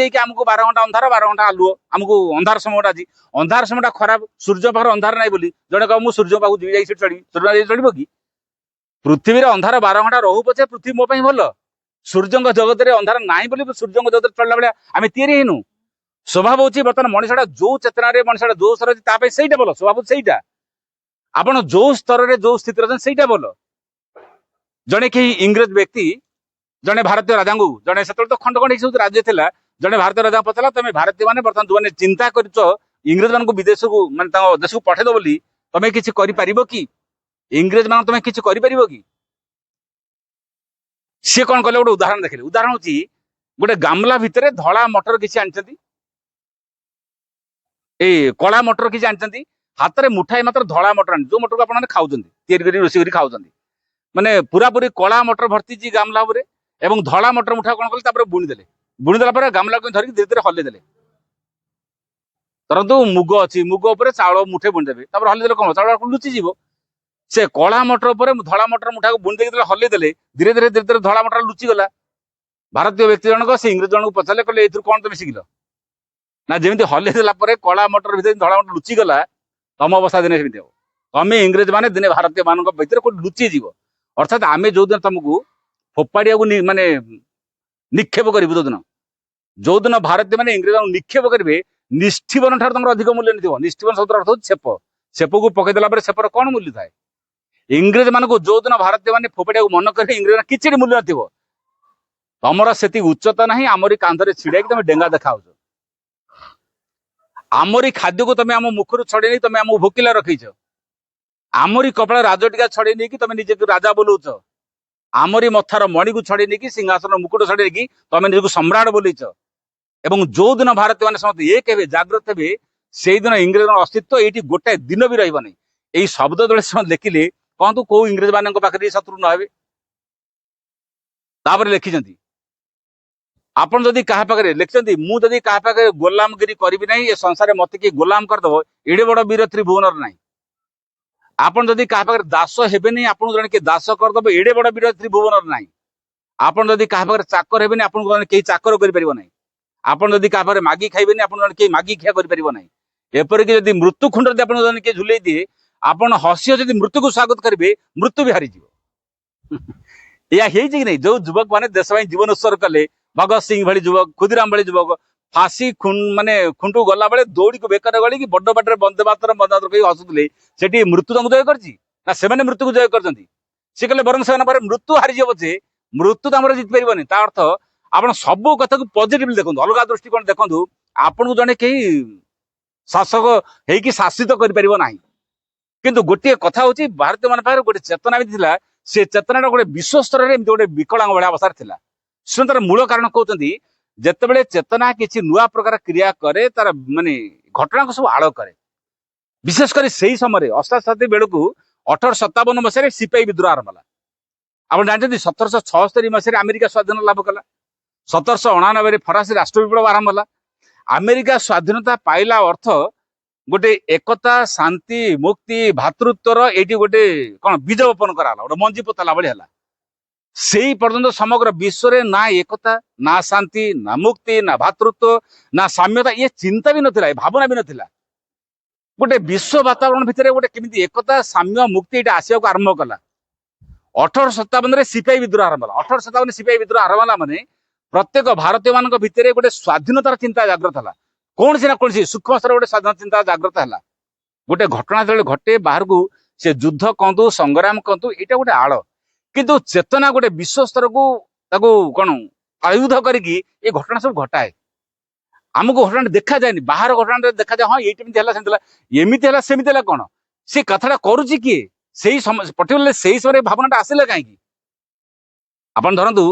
ହେଇକି ଆମକୁ 12 ଘଣ୍ଟା ଅନ୍ଧାର 12 ଘଣ୍ଟା ଆଲୁଅ, ଆମକୁ ଅନ୍ଧାର ସମୟଟା ଅଛି, ଅନ୍ଧାର ସମୟଟା ଖରାପ, ସୂର୍ଯ୍ୟ ପାଖରେ ଅନ୍ଧାର ନାହିଁ ବୋଲି ଜଣେ କହିବ ମୁଁ ସୂର୍ଯ୍ୟ ପାଖକୁ ଯିବି, ଯାଇ ସେଠି ଚଳିବି, ସୂର୍ଯ୍ୟ ଚଳିବ କି? ପୃଥିବୀରେ ଅନ୍ଧାର 12 ଘଣ୍ଟା ରହୁ ପଛେ ପୃଥିବୀ ମୋ ପାଇଁ ଭଲ। ସୂର୍ଯ୍ୟଙ୍କ ଜଗତରେ ଅନ୍ଧାର ନାହିଁ ବୋଲି ସୂର୍ଯ୍ୟଙ୍କ ଜଗତରେ ଚଳିଲା ଭଳିଆ ଆମେ ତିଆରି ହେଇନୁ। ସ୍ୱଭାବ ହଉଛି ବର୍ତ୍ତମାନ ମଣିଷଟା ଯୋଉ ଚେତନାରେ ମଣିଷଟା ଯୋଉ ସ୍ତରରେ ଅଛି ତା ପାଇଁ ସେଇଟା ଭଲ, ସ୍ୱଭାବ ସେଇଟା। ଆପଣ ଯୋଉ ସ୍ତରରେ ଯୋଉ ସ୍ଥିତିରେ ଅଛନ୍ତି ସେଇଟା ଭଲ। ଜଣେ କେହି ଇଂରେଜ ବ୍ୟକ୍ତି ଜଣେ ଭାରତୀୟ ରାଜାଙ୍କୁ, ଜଣେ ସେତେବେଳେ ତ ଖଣ୍ଡ ଖଣ୍ଡ ହେଇକି ସବୁ ରାଜ୍ୟ ଥିଲା, ଜଣେ ଭାରତୀୟ ରାଜା ପଚାରିଲା, ତମେ ଭାରତୀୟ ମାନେ ବର୍ତ୍ତମାନ ଯୋଉମାନେ ଚିନ୍ତା କରିଛ ଇଂରେଜ ମାନଙ୍କୁ ବିଦେଶକୁ ମାନେ ତାଙ୍କ ଦେଶକୁ ପଠେଇଦବ ବୋଲି, ତମେ କିଛି କରିପାରିବ କି? ଇଂରେଜ ମାନଙ୍କୁ ତମେ କିଛି କରିପାରିବ କି? ସିଏ କଣ କଲେ, ଗୋଟେ ଉଦାହରଣ ଦେଖିଲେ। ଉଦାହରଣ ହଉଛି, ଗୋଟେ ଗାମଲା ଭିତରେ ଧଳା ମଟର କିଛି ଆଣିଛନ୍ତି, ଏଇ କଳା ମଟର କିଛି ଆଣିଛନ୍ତି, ହାତରେ ମୁଠାଏ ମାତ୍ର ଧଳା ମଟର ଆଣି, ଯୋଉ ମଟରକୁ ଆପଣ ମାନେ ଖାଉଛନ୍ତି, ତିଆରି କରି ରୋଷେଇ କରି ଖାଉଛନ୍ତି, ମାନେ ପୁରାପୁରି କଳା ମଟର ଭର୍ତ୍ତିଛି ଗାମଲା ଉପରେ, ଏବଂ ଧଳା ମଟର ମୁଠା କଣ କଲେ, ତାପରେ ବୁଣିଦେଲେ। ବୁଣିଦେଲା ପରେ ଗାମଲାକୁ ଧରିକି ଧୀରେ ଧୀରେ ହଲେଇ ଦେଲେ। ଧରନ୍ତୁ ମୁଗ ଅଛି, ମୁଗ ଉପରେ ଚାଉଳ ମୁଠେ ବୁଣିଦେବେ, ତାପରେ ହଲେଇ ଦେଲେ, କଣ ଚାଉଳ ଲୁଚିଯିବ। ସେ କଳା ମଟର ଉପରେ ଧଳା ମଟର ମୁଠାକୁ ବୁଣି ଦେଇକି ହଲେଇ ଦେଲେ, ଧୀରେ ଧୀରେ ଧୀରେ ଧୀରେ ଧଳା ମଟର ଲୁଚିଗଲା। ଭାରତୀୟ ବ୍ୟକ୍ତି ଜଣକ ସେ ଇଂରେଜ ଜଣଙ୍କୁ ପଚାରିଲେ, କହିଲେ ଏଥିରୁ କଣ ତମେ ଶିଖିଲ? ନା ଯେମିତି ହଲେଇ ଦେଲା ପରେ କଳା ମଟର ଭିତରେ ଧଳା ମଟର ଲୁଚିଗଲା, ତମ ଅବସ୍ଥା ଦିନେ ସେମିତି ହବ। ତମେ ଇଂରେଜ ମାନେ ଦିନେ ଭାରତୀୟ ମାନଙ୍କ ଭିତରେ କୋଉଠି ଲୁଚିଯିବ। ଅର୍ଥାତ୍ ଆମେ ଯୋଉଦିନ ତମକୁ ଫୋପାଡିବାକୁ ମାନେ ନିକ୍ଷେପ କରିବୁ, ଯୋଉଦିନ ଭାରତୀୟ ମାନେ ଇଂରେଜମାନଙ୍କୁ ନିକ୍ଷେପ କରିବେ, ନିଷ୍ଠୀବନ ଠାରୁ ତମର ଅଧିକ ମୂଲ୍ୟ ନଥିବ। ନିଷ୍ଠୀବନ ଶବ୍ଦର ଅର୍ଥ ହଉଛି ଛେପ। ଛେପକୁ ପକେଇ ଦେଲା ପରେ ଛେପର କଣ ମୂଲ୍ୟ ଥାଏ? ଇଂରେଜ ମାନଙ୍କୁ ଯୋଉଦିନ ଭାରତୀୟ ମାନେ ଫୋପାଡିବାକୁ ମନ କରିବେ, ଇଂରେଜ କିଛି ମୂଲ୍ୟ ନଥିବ। ତମର ସେତିକି ଉଚ୍ଚତା ନାହିଁ, ଆମରି କାନ୍ଧରେ ଛିଡାଇକି ତମେ ଡେଙ୍ଗା ଦେଖାଉଛ। ଆମରି ଖାଦ୍ୟକୁ ତମେ ଆମ ମୁଖରୁ ଛଡେଇ ନେଇ ତମେ ଆମକୁ ଭୋକିଲା ରଖିଛ। ଆମରି କପାଳ ରାଜଟିକା ଛଡେଇ ନେଇକି ତମେ ନିଜକୁ ରାଜା ବୋଲଉଛ। ଆମରି ମଥାର ମଣିକୁ ଛଡେଇ ନେଇକି, ସିଂହାସନ ମୁକୁଟ ଛଡେଇ ନେଇକି ତମେ ନିଜକୁ ସମ୍ରାଟ ବୋଲେଇଛ। ଏବଂ ଯୋଉଦିନ ଭାରତୀୟ ମାନେ ସମସ୍ତେ ଏକ ହେବେ, ଜାଗ୍ରତ ହେବେ, ସେଇଦିନ ଇଂରେଜଙ୍କ ଅସ୍ତିତ୍ୱ ଏଇଠି ଗୋଟାଏ ଦିନ ବି ରହିବ ନାହିଁ। ଏଇ ଶବ୍ଦ ଯେତେବେଳେ ସେମାନେ ଲେଖିଲେ, କହନ୍ତୁ କୋଉ ଇଂରେଜ ମାନଙ୍କ ପାଖରେ ଶତ୍ରୁ ନ ହେବେ। ତାପରେ ଲେଖିଛନ୍ତି, ଆପଣ ଯଦି କାହା ପାଖରେ ଲେଖିଛନ୍ତି, ମୁଁ ଯଦି କାହା ପାଖରେ ଗୋଲାମଗିରି କରିବି ନାହିଁ, ଏ ସଂସାରରେ ମତେ କିଏ ଗୋଲାମ କରିଦବ, ଏଡେ ବଡ ବୀର ତ୍ରିଭୁବନରେ ନାହିଁ। ଆପଣ ଯଦି କାହା ପାଖରେ ଦାସ ହେବେନି, ଆପଣଙ୍କୁ ଜଣେ କିଏ ଦାସ କରିଦବ, ଏଡେ ବଡ ବୀର ତ୍ରିଭୁବନରେ ନାହିଁ। ଆପଣ ଯଦି କାହା ପାଖରେ ଚାକର ହେବେନି, ଆପଣଙ୍କୁ ଜଣେ କେହି ଚାକର କରିପାରିବ ନାହିଁ। ଆପଣ ଯଦି କାହା ମାଗି ଖାଇବେନି ଆପଣ ଜଣେ କେହି ମାଗି ଖିଆ କରିପାରିବ ନାହିଁ। ଏପରିକି ଯଦି ମୃତ୍ୟୁ ଖୁଣ୍ଡ ଯଦି ଆପଣ ଜଣେ କିଏ ଝୁଲେଇ ଦିଏ ଆପଣ ହସି ଯଦି ମୃତ୍ୟୁକୁ ସ୍ୱାଗତ କରିବେ ମୃତ୍ୟୁ ବି ହାରିଯିବ। ଏହା ହେଇଛି କି ନାହିଁ? ଯୋଉ ଯୁବକ ମାନେ ଦେଶ ପାଇଁ ଜୀବନ ଉତ୍ସର୍ଗ କଲେ, ଭଗତ ସିଂ ଭଳି ଯୁବକ, ଖୁଦିରାମ ଭଳି ଯୁବକ ଫାଶୀ ମାନେ ଖୁଣ୍ଟୁ ଗଲା ବେଳେ ଦୌଡ଼ିକୁ ବେକରେ ଗଳିକି ବଡ ବାଟରେ ବନ୍ଦେ ମାତରମ୍ କହି ହସୁଥିଲେ, ସେଠି ମୃତ୍ୟୁ ତାଙ୍କୁ ଜୟ କରିଛି ନା ସେମାନେ ମୃତ୍ୟୁକୁ ଜୟ କରିଛନ୍ତି? ସେ କହିଲେ ବରଂ ସେମାନେ ପରେ ମୃତ୍ୟୁ ହାରିଯିବ ପଛେ ମୃତ୍ୟୁ ତ ଆମର ଜିତି ପାରିବନି। ତା ଅର୍ଥ ଆପଣ ସବୁ କଥାକୁ ପଜିଟିଭଲି ଦେଖନ୍ତୁ, ଅଲଗା ଦୃଷ୍ଟିକୋଣ ଦେଖନ୍ତୁ। ଆପଣଙ୍କୁ ଜଣେ କେହି ଶାସକ ହେଇକି ଶାସିତ କରିପାରିବ ନାହିଁ। କିନ୍ତୁ ଗୋଟିଏ କଥା ହଉଛି ଭାରତୀୟ ମାନଙ୍କ ପାଖରେ ଗୋଟେ ଚେତନା ବି ଥିଲା। ସେ ଚେତନାଟା ଗୋଟେ ବିଶ୍ୱ ସ୍ତରରେ ଏମିତି ଗୋଟେ ବିକଳାଙ୍ଗ ଭଳିଆ ଅବସ୍ଥାରେ ଥିଲା। ସେ ତାର ମୂଳ କାରଣ କହୁଛନ୍ତି, ଯେତେବେଳେ ଚେତନା କିଛି ନୂଆ ପ୍ରକାର କ୍ରିୟା କରେ ତାର ମାନେ ଘଟଣାକୁ ସବୁ ଆଳ କରେ। ବିଶେଷ କରି ସେଇ ସମୟରେ ଅଷ୍ଟାଶତାବ୍ଦୀ ବେଳକୁ 1857 ମସିହାରେ ସିପାହୀ ବିଦ୍ରୋହ ଆରମ୍ଭ ହେଲା। ଆପଣ ଜାଣିଛନ୍ତି 1776 ମସିହାରେ ଆମେରିକା ସ୍ୱାଧୀନତା ଲାଭ କଲା। 1789ରେ ଫରାସୀ ରାଷ୍ଟ୍ର ବିପ୍ଳବ ଆରମ୍ଭ ହେଲା। ଆମେରିକା ସ୍ୱାଧୀନତା ପାଇଲା ଅର୍ଥ ଗୋଟେ ଏକତା, ଶାନ୍ତି, ମୁକ୍ତି, ଭାତୃତ୍ୱର ଏଇଠି ଗୋଟେ କଣ ବୀଜ ବପନ କରାହେଲା, ଗୋଟେ ମଞ୍ଜି ପୋତାଲା ଭଳି ହେଲା। ସେଇ ପର୍ଯ୍ୟନ୍ତ ସମଗ୍ର ବିଶ୍ୱରେ ନା ଏକତା, ନା ଶାନ୍ତି, ନା ମୁକ୍ତି, ନା ଭାତୃତ୍ୱ, ନା ସାମ୍ୟତା, ଇଏ ଚିନ୍ତା ବି ନଥିଲା, ଏ ଭାବନା ବି ନଥିଲା। ଗୋଟେ ବିଶ୍ୱ ବାତାବରଣ ଭିତରେ ଗୋଟେ କେମିତି ଏକତା, ସାମ୍ୟ, ମୁକ୍ତି ଏଇଟା ଆସିବାକୁ ଆରମ୍ଭ କଲା। 1857ରେ ସିପାହୀ ବିଦ୍ରୋହ ଆରମ୍ଭ ହେଲା। 1857 ସିପାହୀ ବିଦ୍ରୋହ ଆରମ୍ଭ ହେଲା ମାନେ ପ୍ରତ୍ୟେକ ଭାରତୀୟ ମାନଙ୍କ ଭିତରେ ଗୋଟେ ସ୍ୱାଧୀନତାର ଚିନ୍ତା ଜାଗ୍ରତ ହେଲା। କୌଣସି ନା କୌଣସି ସୂକ୍ଷ୍ମ ସ୍ତରରେ ଗୋଟେ ସ୍ୱାଧୀନତା ଚିନ୍ତା ଜାଗ୍ରତ ହେଲା। ଗୋଟେ ଘଟଣା ଯେତେବେଳେ ଘଟେ ବାହାରକୁ, ସେ ଯୁଦ୍ଧ କହନ୍ତୁ, ସଂଗ୍ରାମ କହନ୍ତୁ, ଏଇଟା ଗୋଟେ ଆଳ। କିନ୍ତୁ ଚେତନା ଗୋଟେ ବିଶ୍ୱ ସ୍ତରକୁ ତାକୁ କଣ ଆୟୁଧ କରିକି ଏ ଘଟଣା ସବୁ ଘଟାଏ। ଆମକୁ ଘଟଣା ଦେଖାଯାଏନି, ବାହାର ଘଟଣାରେ ଦେଖାଯାଏ ହଁ ଏଇଠି ଏମିତି ହେଲା, ସେମିତି ହେଲା, ଏମିତି ହେଲା ସେମିତି ହେଲା। କଣ ସେ କଥାଟା କରୁଛି କିଏ? ସେଇ ପର୍ଟିକୁଲାରଲି ସେଇ ସମୟରେ ଭାବନାଟା ଆସିଲା କାହିଁକି? ଆପଣ ଧରନ୍ତୁ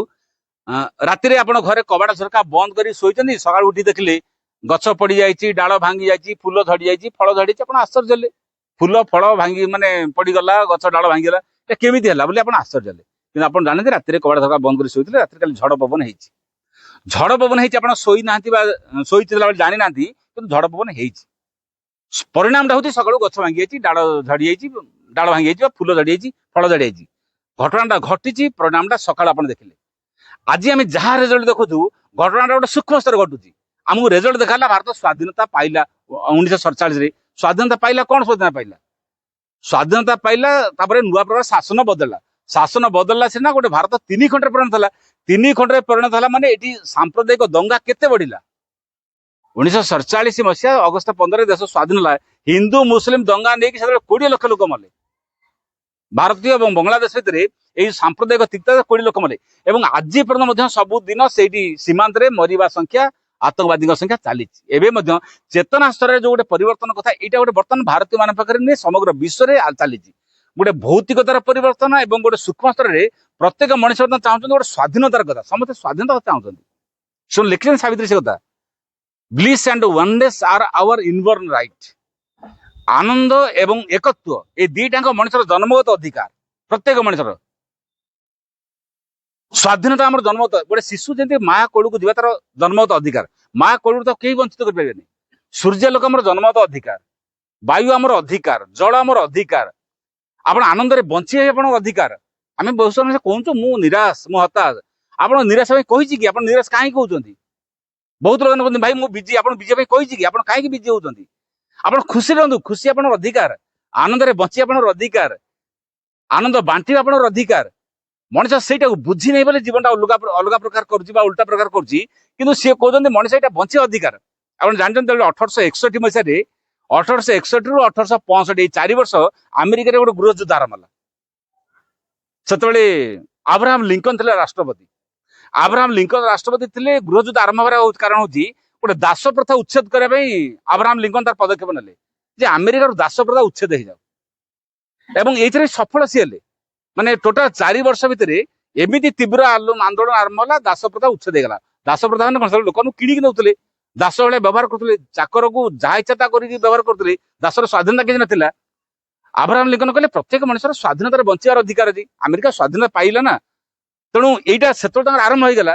ରାତିରେ ଆପଣ ଘରେ କବାଟ ଝରକା ବନ୍ଦ କରି ଶୋଇଛନ୍ତି, ସକାଳୁ ଉଠି ଦେଖିଲେ ଗଛ ପଡି ଯାଇଛି, ଡାଳ ଭାଙ୍ଗି ଯାଇଛି, ଫୁଲ ଝଡି ଯାଇଛି, ଫଳ ଝଡିଛି। ଆପଣ ଆଶ୍ଚର୍ଯ୍ୟ ହେଲେ, ଫୁଲ ଫଳ ଭାଙ୍ଗି ମାନେ ପଡିଗଲା, ଗଛ ଡାଳ ଭାଙ୍ଗିଗଲା, এটা କେମିତି ହେଲା ବୋଲି ଆପଣ ଆଶ୍ଚର୍ଯ୍ୟ ହେଲେ। କିନ୍ତୁ ଆପଣ ଜାଣନ୍ତି ରାତିରେ କବାଟ ଝରକା ବନ୍ଦ କରି ଶୋଇଥିଲେ, ରାତିରେ କାଲି ଝଡ ପବନ ହେଇଛି। ଝଡ ପବନ ହେଇଛି, ଆପଣ ଶୋଇନାହାନ୍ତି ବା ଶୋଇଥିଲା ବେଳେ ଜାଣିନାହାନ୍ତି, କିନ୍ତୁ ଝଡ ପବନ ହେଇଛି। ପରିଣାମଟା ହଉଛି ସକାଳୁ ଗଛ ଭାଙ୍ଗି ଯାଇଛି, ଡାଳ ଝଡି ଯାଇଛି, ଡାଳ ଭାଙ୍ଗି ଯାଇଛି ବା ଫୁଲ ଝଡି ଯାଇଛି, ଫଳ ଝଡି ଯାଇଛି। ଘଟଣାଟା ଘଟିଛି, ପରିଣାମଟା ସକାଳୁ ଆପଣ ଦେଖିଲେ। ଆଜି ଆମେ ଯାହା ରେଜଲ୍ଟ ଦେଖୁଛୁ, ଘଟଣାଟା ଗୋଟେ ସୂକ୍ଷ୍ମ ସ୍ତରରେ ଘଟୁଛି। ଆମକୁ ରେଜଲ୍ଟ ଦେଖାଲା ଭାରତ ସ୍ୱାଧୀନତା ପାଇଲା 1947ରେ। ସ୍ୱାଧୀନତା ପାଇଲା, କଣ ସ୍ୱାଧୀନତା ପାଇଲା? ସ୍ୱାଧୀନତା ପାଇଲା, ତାପରେ ନୂଆ ପ୍ରକାର ଶାସନ ବଦଳିଲା। ଶାସନ ବଦଳିଲା ସିନା, ଗୋଟେ ଭାରତ 3 ଖଣ୍ଡରେ ପରିଣତ ହେଲା। 3 ଖଣ୍ଡରେ ପରିଣତ ହେଲା ମାନେ ଏଠି ସାମ୍ପ୍ରଦାୟିକ ଦଙ୍ଗା କେତେ ବଢିଲା। 1947 ମସିହା ଅଗଷ୍ଟ 15ରେ ଦେଶ ସ୍ୱାଧୀନ ହେଲା। ହିନ୍ଦୁ ମୁସଲିମ ଦଙ୍ଗା ନେଇକି ସେତେବେଳେ 20 ଲକ୍ଷ ଲୋକ ମଲେ। ଭାରତୀୟ ଏବଂ ବାଂଲାଦେଶ ଭିତରେ ଏହି ସାମ୍ପ୍ରଦାୟିକ ତିକ୍ତତା 20 ଲୋକ ମଲେ। ଏବଂ ଆଜି ପର୍ଯ୍ୟନ୍ତ ମଧ୍ୟ ସବୁଦିନ ସେଇଠି ସୀମାନ୍ତରେ ମରିବା ସଂଖ୍ୟା, ଆତଙ୍କବାଦୀଙ୍କ ସଂଖ୍ୟା ଚାଲିଛି। ଏବେ ମଧ୍ୟ ଚେତନା ସ୍ତରରେ ଯୋଉ ଗୋଟେ ପରିବର୍ତ୍ତନ କଥା, ଏଇଟା ଗୋଟେ ବର୍ତ୍ତମାନ ଭାରତୀୟ ମାନଙ୍କ ପାଖରେ ନୁହେଁ, ସମଗ୍ର ବିଶ୍ୱରେ ଚାଲିଛି। ଗୋଟେ ଭୌତିକତାର ପରିବର୍ତ୍ତନ ଏବଂ ଗୋଟେ ସୂକ୍ଷ୍ମ ସ୍ତରରେ ପ୍ରତ୍ୟେକ ମଣିଷ ଚାହୁଁଛନ୍ତି ଗୋଟେ ସ୍ୱାଧୀନତାର କଥା। ସମସ୍ତେ ସ୍ୱାଧୀନତା ଚାହୁଁଛନ୍ତି। ଶୁଣ, ଲେଖିଛନ୍ତି ସାବିତ୍ରୀ ସେ କଥା, bliss and oneness are our inborn right. ଆନନ୍ଦ ଏବଂ ଏକତ୍ୱ, ଏ ଦିଟାଙ୍କ ମଣିଷର ଜନ୍ମଗତ ଅଧିକାର। ପ୍ରତ୍ୟେକ ମଣିଷର ସ୍ୱାଧୀନତା ଆମର ଜନ୍ମଗତ। ଗୋଟେ ଶିଶୁ ଯେମିତି ମା କୋଳକୁ ଯିବା ତାର ଜନ୍ମଗତ ଅଧିକାର। ମା କୋଳରୁ ତ କେହି ବଞ୍ଚିତ କରିପାରିବେନି। ସୂର୍ଯ୍ୟାଲୋକ ଆମର ଜନ୍ମଗତ ଅଧିକାର, ବାୟୁ ଆମର ଅଧିକାର, ଜଳ ଆମର ଅଧିକାର। ଆପଣ ଆନନ୍ଦରେ ବଞ୍ଚିବା ଆପଣଙ୍କ ଅଧିକାର। ଆମେ ବହୁତ ସମୟ କହୁଛୁ ମୁଁ ନିରାଶ, ମୁଁ ହତାଶ। ଆପଣ ନିରାଶ ପାଇଁ କହିଛି କି? ଆପଣ ନିରାଶ କାହିଁକି କହୁଛନ୍ତି? ବହୁତ ଲୋକ କହୁଛନ୍ତି ଭାଇ ମୁଁ ବିଜି, ଆପଣ ବିଜୟ ପାଇଁ କହିଛି କି? ଆପଣ କାହିଁକି ବିଜି ହଉଛନ୍ତି? ଆପଣ ଖୁସି ରୁହନ୍ତୁ, ଖୁସି ଆପଣଙ୍କର ଅଧିକାର। ଆନନ୍ଦରେ ବଞ୍ଚିବା ଆପଣଙ୍କର ଅଧିକାର, ଆନନ୍ଦ ବାଣ୍ଟିବା ଆପଣଙ୍କର ଅଧିକାର। ମଣିଷ ସେଇଟାକୁ ବୁଝି ନାହିଁ ବୋଲି ଜୀବନଟା ଅଲଗା ପ୍ରକାର କରୁଛି ବା ଉଲ୍ଟା ପ୍ରକାର କରୁଛି। କିନ୍ତୁ ସିଏ କହୁଛନ୍ତି ମଣିଷ ଏଇଟା ବଞ୍ଚିବା ଅଧିକାର। ଆପଣ ଜାଣିଛନ୍ତି 1861 ମସିହାରେ, 1861ରୁ 1865, ଏଇ 4 ବର୍ଷ ଆମେରିକାରେ ଗୋଟେ ଗୃହ ଯୁଦ୍ଧ ଆରମ୍ଭ ହେଲା। ସେତେବେଳେ ଆବ୍ରାହମ ଲିଙ୍କନ ଥିଲେ ରାଷ୍ଟ୍ରପତି। ଆବ୍ରାହମ ଲିଙ୍କନ ରାଷ୍ଟ୍ରପତି ଥିଲେ। ଗୃହ ଯୁଦ୍ଧ ଆରମ୍ଭ ହେବାର କାରଣ ହଉଛି ଗୋଟେ ଦାସ ପ୍ରଥା ଉଚ୍ଛେଦ କରିବା ପାଇଁ ଆବ୍ରାହମ ଲିଙ୍କନ ତାର ପଦକ୍ଷେପ ନେଲେ ଯେ ଆମେରିକାର ଦାସ ପ୍ରଥା ଉଚ୍ଛେଦ ହେଇଯାଉ। ଏବଂ ଏଇଥିରେ ସଫଳ ସିଏ ହେଲେ। ମାନେ ଟୋଟାଲ 4 ବର୍ଷ ଭିତରେ ଏମିତି ତୀବ୍ର ଆନ୍ଦୋଳନ ଆରମ୍ଭ ହେଲା, ଦାସ ପ୍ରଥା ଉଚ୍ଛେଦ ହେଇଗଲା। ଦାସ ପ୍ରଥା ମାନେ କଣ? ଲୋକମାନଙ୍କୁ କିଣିକି ନେଉଥିଲେ, ଦାସ ଭଳିଆ ବ୍ୟବହାର କରୁଥିଲେ, ଚାକରକୁ ଯାହା ଇଚ୍ଛା ତା କରିକି ବ୍ୟବହାର କରୁଥିଲେ। ଦାସର ସ୍ୱାଧୀନତା କିଛି ନଥିଲା। ଆବ୍ରାହମ ଲିଙ୍କନ କହିଲେ ପ୍ରତ୍ୟେକ ମଣିଷର ସ୍ୱାଧୀନତାରେ ବଞ୍ଚିବାର ଅଧିକାର ଅଛି। ଆମେରିକା ସ୍ୱାଧୀନତା ପାଇଲା ନା, ତେଣୁ ଏଇଟା ସେତେବେଳେ ତାଙ୍କର ଆରମ୍ଭ ହେଇଗଲା।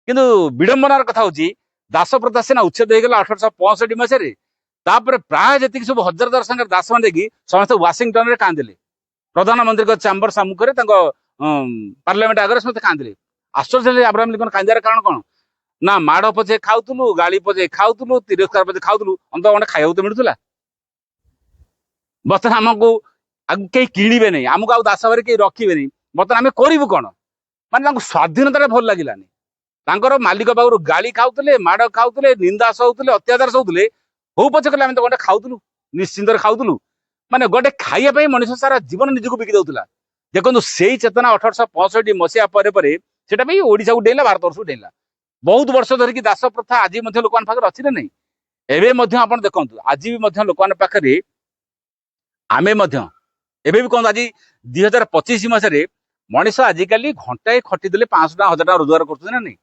କିନ୍ତୁ ବିଡମ୍ବନାର କଥା ହଉଛି ଦାସ ପ୍ରଥା ସିନା ଉଚ୍ଛେଦ ହେଇଗଲା 1865 ମସିହାରେ। ତାପରେ ପ୍ରାୟ ଯେତିକି ସବୁ ହଜାର ହଜାର ସଂଖ୍ୟାରେ ଦାସ ମାନେ ଦେଇକି ସମସ୍ତେ ୱାସିଂଟନରେ କାନ୍ଦିଲେ। ପ୍ରଧାନମନ୍ତ୍ରୀଙ୍କ ଚାମ୍ବର ସମ୍ମୁଖରେ, ତାଙ୍କ ପାର୍ଲାମେଣ୍ଟ ଆଗରେ ସମସ୍ତେ କାନ୍ଦିଲେ। ଆଶ୍ଚର୍ଯ୍ୟ ହେଲେ ଆବ୍ରାହମ ଲିଙ୍କନ କାନ୍ଦିବାର କାରଣ କଣ? ନା ମାଡ଼ ପଛେ ଖାଉଥିଲୁ, ଗାଳି ପଛେ ଖାଉଥିଲୁ, ତିରସ୍କାର ପଛେ ଖାଉଥିଲୁ, ଅନ୍ତତଃ ଗଣ୍ଡେ ଖାଇବାକୁ ତ ମିଳୁଥିଲା। ବର୍ତ୍ତମାନ ଆମକୁ ଆଗକୁ କେହି କିଣିବେ ନାହିଁ, ଆମକୁ ଆଉ ଦାସ ଭାବରେ କେହି ରଖିବେନି। ବର୍ତ୍ତମାନ ଆମେ କରିବୁ କଣ? ମାନେ ତାଙ୍କୁ ସ୍ୱାଧୀନତାରେ ଭଲ ଲାଗିଲାନି। ତାଙ୍କର ମାଲିକ ପାଖରୁ ଗାଳି ଖାଉଥିଲେ, ମାଡ଼ ଖାଉଥିଲେ, ନିନ୍ଦା ସହୁଥିଲେ, ଅତ୍ୟାଚାର ସହୁଥିଲେ। ହଉ ପଛେ କହିଲେ ଆମେ ତ ଗଣ୍ଡେ ଖାଉଥିଲୁ, ନିଶ୍ଚିନ୍ତରେ ଖାଉଥିଲୁ। ମାନେ ଗୋଟେ ଖାଇବା ପାଇଁ ମଣିଷ ସାରା ଜୀବନ ନିଜକୁ ବିକି ଦଉଥିଲା। ଦେଖନ୍ତୁ ସେଇ ଚେତନା 1865 ପରେ ପରେ ସେଟା ବି ଓଡିଶାକୁ ଡେଇଁଲା, ଭାରତ ବର୍ଷକୁ ଡେଇଁଲା। ବହୁତ ବର୍ଷ ଧରିକି ଦାସ ପ୍ରଥା ଆଜି ମଧ୍ୟ ଲୋକମାନଙ୍କ ପାଖରେ ଅଛି ନା ନାହିଁ? ଏବେ ମଧ୍ୟ ଆପଣ ଦେଖନ୍ତୁ, ଆଜି ବି ମଧ୍ୟ ଲୋକମାନଙ୍କ ପାଖରେ ଆମେ ମଧ୍ୟ ଏବେ ବି କହନ୍ତୁ, ଆଜି 2025 ମଣିଷ ଆଜିକାଲି ଘଣ୍ଟାଏ ଖଟିଦେଲେ 500 ଟଙ୍କା 1000 ଟଙ୍କା ରୋଜଗାର କରୁଛନ୍ତି ନା ନାହିଁ?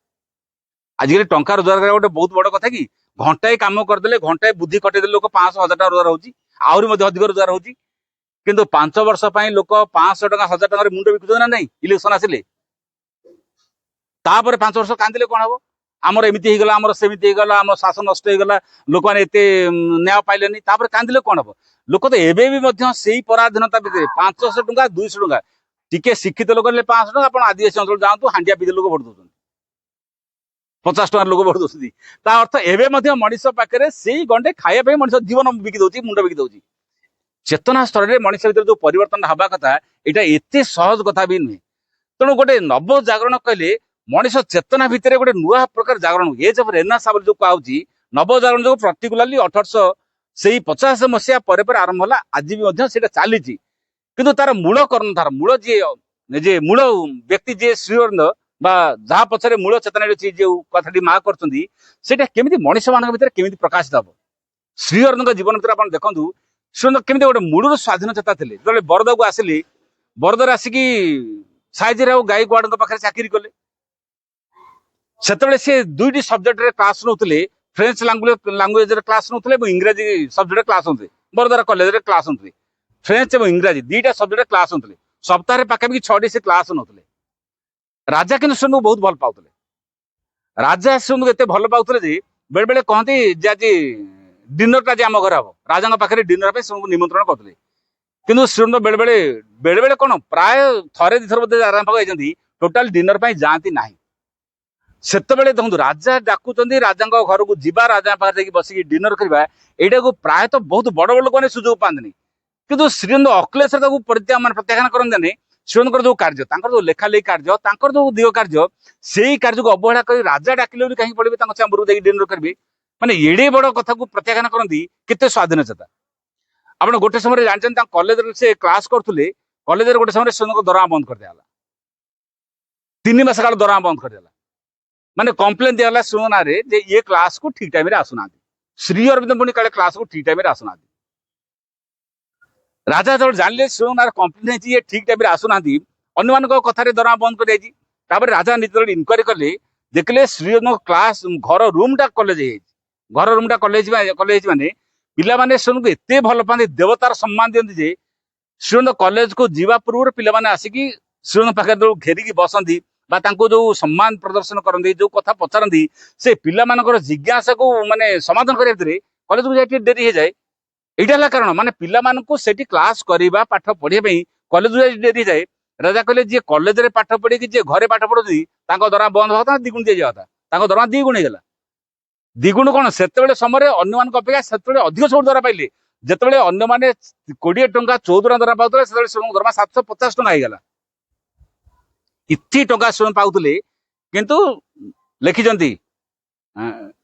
ଆଜିକାଲି ଟଙ୍କା ରୋଜଗାର କରିବା ଗୋଟେ ବହୁତ ବଡ କଥା କି? ଘଣ୍ଟାଏ କାମ କରିଦେଲେ, ଘଣ୍ଟାଏ ବୁଦ୍ଧି ଖଟେଇଦେଲେ ଲୋକ 500 1000 ଟଙ୍କା ରୋଜଗାର ହଉଛି, ଆହୁରି ମଧ୍ୟ ଅଧିକ ରୋଜଗାର ହଉଛି। କିନ୍ତୁ 5 ବର୍ଷ ପାଇଁ ଲୋକ 500 ଟଙ୍କା 1000 ଟଙ୍କାରେ ମୁଣ୍ଡ ବିକୁଛନ୍ତି ନା ନାହିଁ? ଇଲେକ୍ସନ ଆସିଲେ ତାପରେ 5 ବର୍ଷ କାନ୍ଦିଲେ କଣ ହବ? ଆମର ଏମିତି ହେଇଗଲା, ଆମର ସେମିତି ହେଇଗଲା, ଆମ ଶାସନ ନଷ୍ଟ ହେଇଗଲା, ଲୋକମାନେ ଏତେ ନ୍ୟାୟ ପାଇଲେନି, ତାପରେ କାନ୍ଦିଲେ କଣ ହବ? ଲୋକ ତ ଏବେ ବି ମଧ୍ୟ ସେଇ ପରାଧୀନତା ଭିତରେ 500 ଟଙ୍କା 200 ଟଙ୍କା, ଟିକେ ଶିକ୍ଷିତ ଲୋକ ହେଲେ 500 ଟଙ୍କା। ଆପଣ ଆଦିବାସୀ ଅଞ୍ଚଳ ଯାଆନ୍ତୁ, ହାଣ୍ଡିଆ ପିଇଲେ ଲୋକ ଭୋଟ ଦଉଛନ୍ତି, 50 ଟଙ୍କାର ଲୋକ ଭୋଟ ଦଉଛନ୍ତି। ତା ଅର୍ଥ ଏବେ ମଧ୍ୟ ମଣିଷ ପାଖରେ ସେଇ ଗଣ୍ଡେ ଖାଇବା ପାଇଁ ମଣିଷ ଜୀବନ ବିକି ଦଉଛି, ମୁଣ୍ଡ ବିକି ଦଉଛି। ଚେତନା ସ୍ତରରେ ମଣିଷ ଭିତରେ ଯୋଉ ପରିବର୍ତ୍ତନ ହବା କଥା, ଏଇଟା ଏତେ ସହଜ କଥା ବି ନୁହେଁ। ତେଣୁ ଗୋଟେ ନବ ଜାଗରଣ କହିଲେ ମଣିଷ ଚେତନା ଭିତରେ ଗୋଟେ ନୂଆ ପ୍ରକାର ଜାଗରଣ, ଏଜ୍ ଅଫ୍ ରେନେସାଁ ବୋଲି ଯୋଉ କୁହାହଉଛି, ନବ ଜାଗରଣ ଯୋଉ ପର୍ଟିକୁଲାରଲି 1850 ପରେ ପରେ ଆରମ୍ଭ ହେଲା। ଆଜି ବି ମଧ୍ୟ ସେଇଟା ଚାଲିଛି। କିନ୍ତୁ ତାର ମୂଳ କର୍ଣ୍ଣଧାର, ମୂଳ ଯିଏ ମୂଳ ବ୍ୟକ୍ତି, ଯିଏ ଶ୍ରୀଅରବିନ୍ଦ ବା ଯାହା ପଛରେ ମୂଳ ଚେତନା ଅଛି, ଯୋଉ କଥାଟି ମା କରୁଛନ୍ତି, ସେଇଟା କେମିତି ମଣିଷ ମାନଙ୍କ ଭିତରେ କେମିତି ପ୍ରକାଶିତ ହବ? ଶ୍ରୀଅରବିନ୍ଦଙ୍କ ଜୀବନ ଭିତରେ ଆପଣ ଦେଖନ୍ତୁ, ଶ୍ରୀଅରବିନ୍ଦ କେମିତି ଗୋଟେ ମୂଳରୁ ସ୍ୱାଧୀନ ଚେତା ଥିଲେ। ଯେତେବେଳେ ବରଦାକୁ ଆସିଲି, ବରଦାରେ ଆସିକି ସାଇଜିରାଓ ଗାଇକୱାଡଙ୍କ ପାଖରେ ଚାକିରି କଲେ। ସେତେବେଳେ ସେ ଦୁଇଟି ସବଜେକ୍ଟରେ କ୍ଲାସ ନେଉଥିଲେ, ଫ୍ରେଞ୍ଚ ଲାଙ୍ଗୁଏଜରେ କ୍ଲାସ ନେଉଥିଲେ ଏବଂ ଇଂରାଜୀ ସବଜେକ୍ଟରେ କ୍ଲାସ ନେଉଥିଲେ। ବରଦାର କଲେଜରେ କ୍ଲାସ ନେଉଥିଲେ, ଫ୍ରେଞ୍ଚ ଏବଂ ଇଂରାଜୀ ଦିଟା ସବଜେକ୍ଟରେ କ୍ଲାସ ନେଉଥିଲେ। ସପ୍ତାହରେ ପାଖାପାଖି 6ଟି ସେ କ୍ଲାସ ନେଉଥିଲେ। ରାଜା କିନ୍ତୁ ଶ୍ରୀଅରବିନ୍ଦଙ୍କୁ ବହୁତ ଭଲ ପାଉଥିଲେ। ରାଜା ଶ୍ରୀଅରବିନ୍ଦଙ୍କୁ ଏତେ ଭଲ ପାଉଥିଲେ ଯେ ବେଳେ ବେଳେ କହନ୍ତି ଯେ ଆଜି ଡିନରଟା ଆଜି ଆମ ଘରେ ହବ, ରାଜାଙ୍କ ପାଖରେ ଡିନର ପାଇଁ ଶ୍ରୀଅରବିନ୍ଦଙ୍କୁ ନିମନ୍ତ୍ରଣ କରୁଥିଲେ। କିନ୍ତୁ ଶ୍ରୀଅରବିନ୍ଦ ବେଳେ ବେଳେ କଣ, ପ୍ରାୟ ଥରେ ଦିଥର ବୋଧେ ରାଜାଙ୍କ ପାଖକୁ ଯାଇଛନ୍ତି, ଟୋଟାଲ ଡିନର ପାଇଁ ଯାଆନ୍ତି ନାହିଁ। ସେତେବେଳେ ଦେଖନ୍ତୁ, ରାଜା ଡାକୁଛନ୍ତି, ରାଜାଙ୍କ ଘରକୁ ଯିବା, ରାଜାଙ୍କ ପାଖରେ ଯାଇକି ବସିକି ଡିନର କରିବା, ଏଇଟାକୁ ପ୍ରାୟତଃ ବହୁତ ବଡ ବଡ ଲୋକମାନେ ସୁଯୋଗ ପାଆନ୍ତିନି। କିନ୍ତୁ ଶ୍ରୀଅରବିନ୍ଦ ଅକ୍ଲେଶରେ ତାକୁ ପ୍ରତ୍ୟାଖ୍ୟାନ କରନ୍ତିନି। ଶ୍ରୀଅରବିନ୍ଦଙ୍କର ଯୋଉ କାର୍ଯ୍ୟ, ତାଙ୍କର ଯୋଉ ଲେଖା ଲେଖି କାର୍ଯ୍ୟ, ତାଙ୍କର ଯୋଉ ଦିଗ କାର୍ଯ୍ୟ, ସେଇ କାର୍ଯ୍ୟକୁ ଅବହେଳା କରି ରାଜା ଡାକିଲେ ବୋଲି କାହିଁକି ପଡିବେ ତାଙ୍କ ଚାମ୍ବରକୁ ଯାଇକି ଡିନର କରିବେ? ମାନେ ଏଡେ ବଡ କଥାକୁ ପ୍ରତ୍ୟାଖ୍ୟାନ କରନ୍ତି, କେତେ ସ୍ୱାଧୀନଚେତା। ଆପଣ ଗୋଟେ ସମୟରେ ଜାଣିଛନ୍ତି, ତାଙ୍କ କଲେଜରେ ସେ କ୍ଲାସ କରୁଥିଲେ, କଲେଜରେ ଗୋଟେ ସମୟରେ ଶ୍ରୀଅରବିନ୍ଦଙ୍କ ଦରମା ବନ୍ଦ କରିଦିଆଗଲା। 3 ମାସ କାଳ ଦରମା ବନ୍ଦ କରିଦେଲା। ମାନେ କମ୍ପ୍ଲେନ ଦିଆଗଲା ଶ୍ରୀଅରବିନ୍ଦଙ୍କ ନାଁରେ ଯେ ଇଏ କ୍ଲାସକୁ ଠିକ ଟାଇମରେ ଆସୁନାହାନ୍ତି। ଶ୍ରୀଅରବିନ୍ଦ ପୁଣି କାଳେ କ୍ଲାସକୁ ଠିକ ଟାଇମରେ ଆସୁନାହାନ୍ତି। ରାଜା ଯେତେବେଳେ ଜାଣିଲେ ଶ୍ରୀଅରବିନ୍ଦଙ୍କ ନାଁରେ କମ୍ପ୍ଲେନ ହେଇଛି, ଇଏ ଠିକ ଟାଇମରେ ଆସୁନାହାନ୍ତି, ଅନ୍ୟମାନଙ୍କ କଥାରେ ଦରମା ବନ୍ଦ କରିଯାଇଛି। ତାପରେ ରାଜା ଯେତେବେଳେ ଇନକ୍ୱାରି କଲେ, ଦେଖିଲେ ଶ୍ରୀଅରବିନ୍ଦଙ୍କ କ୍ଲାସ ଘର ରୁମଟା କଲେଜ ହେଇଯାଇଛି। ଘର ରୁମଟା କଲେଜ ହେଇଛି ମାନେ ପିଲାମାନେ ଶ୍ରୀଅରବିନ୍ଦଙ୍କୁ ଏତେ ଭଲ ପାଆନ୍ତି, ଦେବତାର ସମ୍ମାନ ଦିଅନ୍ତି ଯେ ଶ୍ରୀଅରବିନ୍ଦ କଲେଜକୁ ଯିବା ପୂର୍ବରୁ ପିଲାମାନେ ଆସିକି ଶ୍ରୀଅରବିନ୍ଦଙ୍କ ପାଖରେ ଯୋଉ ଘେରିକି ବସନ୍ତି ବା ତାଙ୍କୁ ଯୋଉ ସମ୍ମାନ ପ୍ରଦର୍ଶନ କରନ୍ତି, ଯୋଉ କଥା ପଚାରନ୍ତି, ସେ ପିଲାମାନଙ୍କର ଜିଜ୍ଞାସାକୁ ମାନେ ସମାଧାନ କରିବା ଭିତରେ କଲେଜକୁ ଯାଇ ଟିକେ ଡେରି ହେଇଯାଏ। ଏଇଟା ହେଲା କାରଣ, ମାନେ ପିଲାମାନଙ୍କୁ ସେଠି କ୍ଲାସ କରିବା, ପାଠ ପଢିବା ପାଇଁ କଲେଜକୁ ଯାଇ ଡେରି ହେଇଯାଏ। ରାଜା କହିଲେ, ଯିଏ କଲେଜରେ ପାଠ ପଢିକି ଯିଏ ଘରେ ପାଠ ପଢୁଛନ୍ତି, ତାଙ୍କ ଦରମା ବନ୍ଦ ହବା କଥା, ଦ୍ୱିଗୁଣ ଦିଆଯିବା କଥା। ତାଙ୍କ ଦରମା 2 ଗୁଣ ହେଇଗଲା। 2 ଗୁଣ କଣ, ସେତେବେଳେ ସମୟରେ ଅନ୍ୟମାନଙ୍କ ଅପେକ୍ଷା ସେତେବେଳେ ଅଧିକ ସବୁଠୁ ଦରମା ପାଇଲେ। ଯେତେବେଳେ ଅନ୍ୟମାନେ 20 ଟଙ୍କା 14 ଟଙ୍କା ଦରମା ପାଉଥିଲେ, ସେତେବେଳେ ଶ୍ରୀଅରବିନ୍ଦଙ୍କ ଦରମା 750 ଟଙ୍କା ହେଇଗଲା। ଏତେ ଟଙ୍କା ଶ୍ରୀଅରବିନ୍ଦ ପାଉଥିଲେ। କିନ୍ତୁ ଲେଖିଛନ୍ତି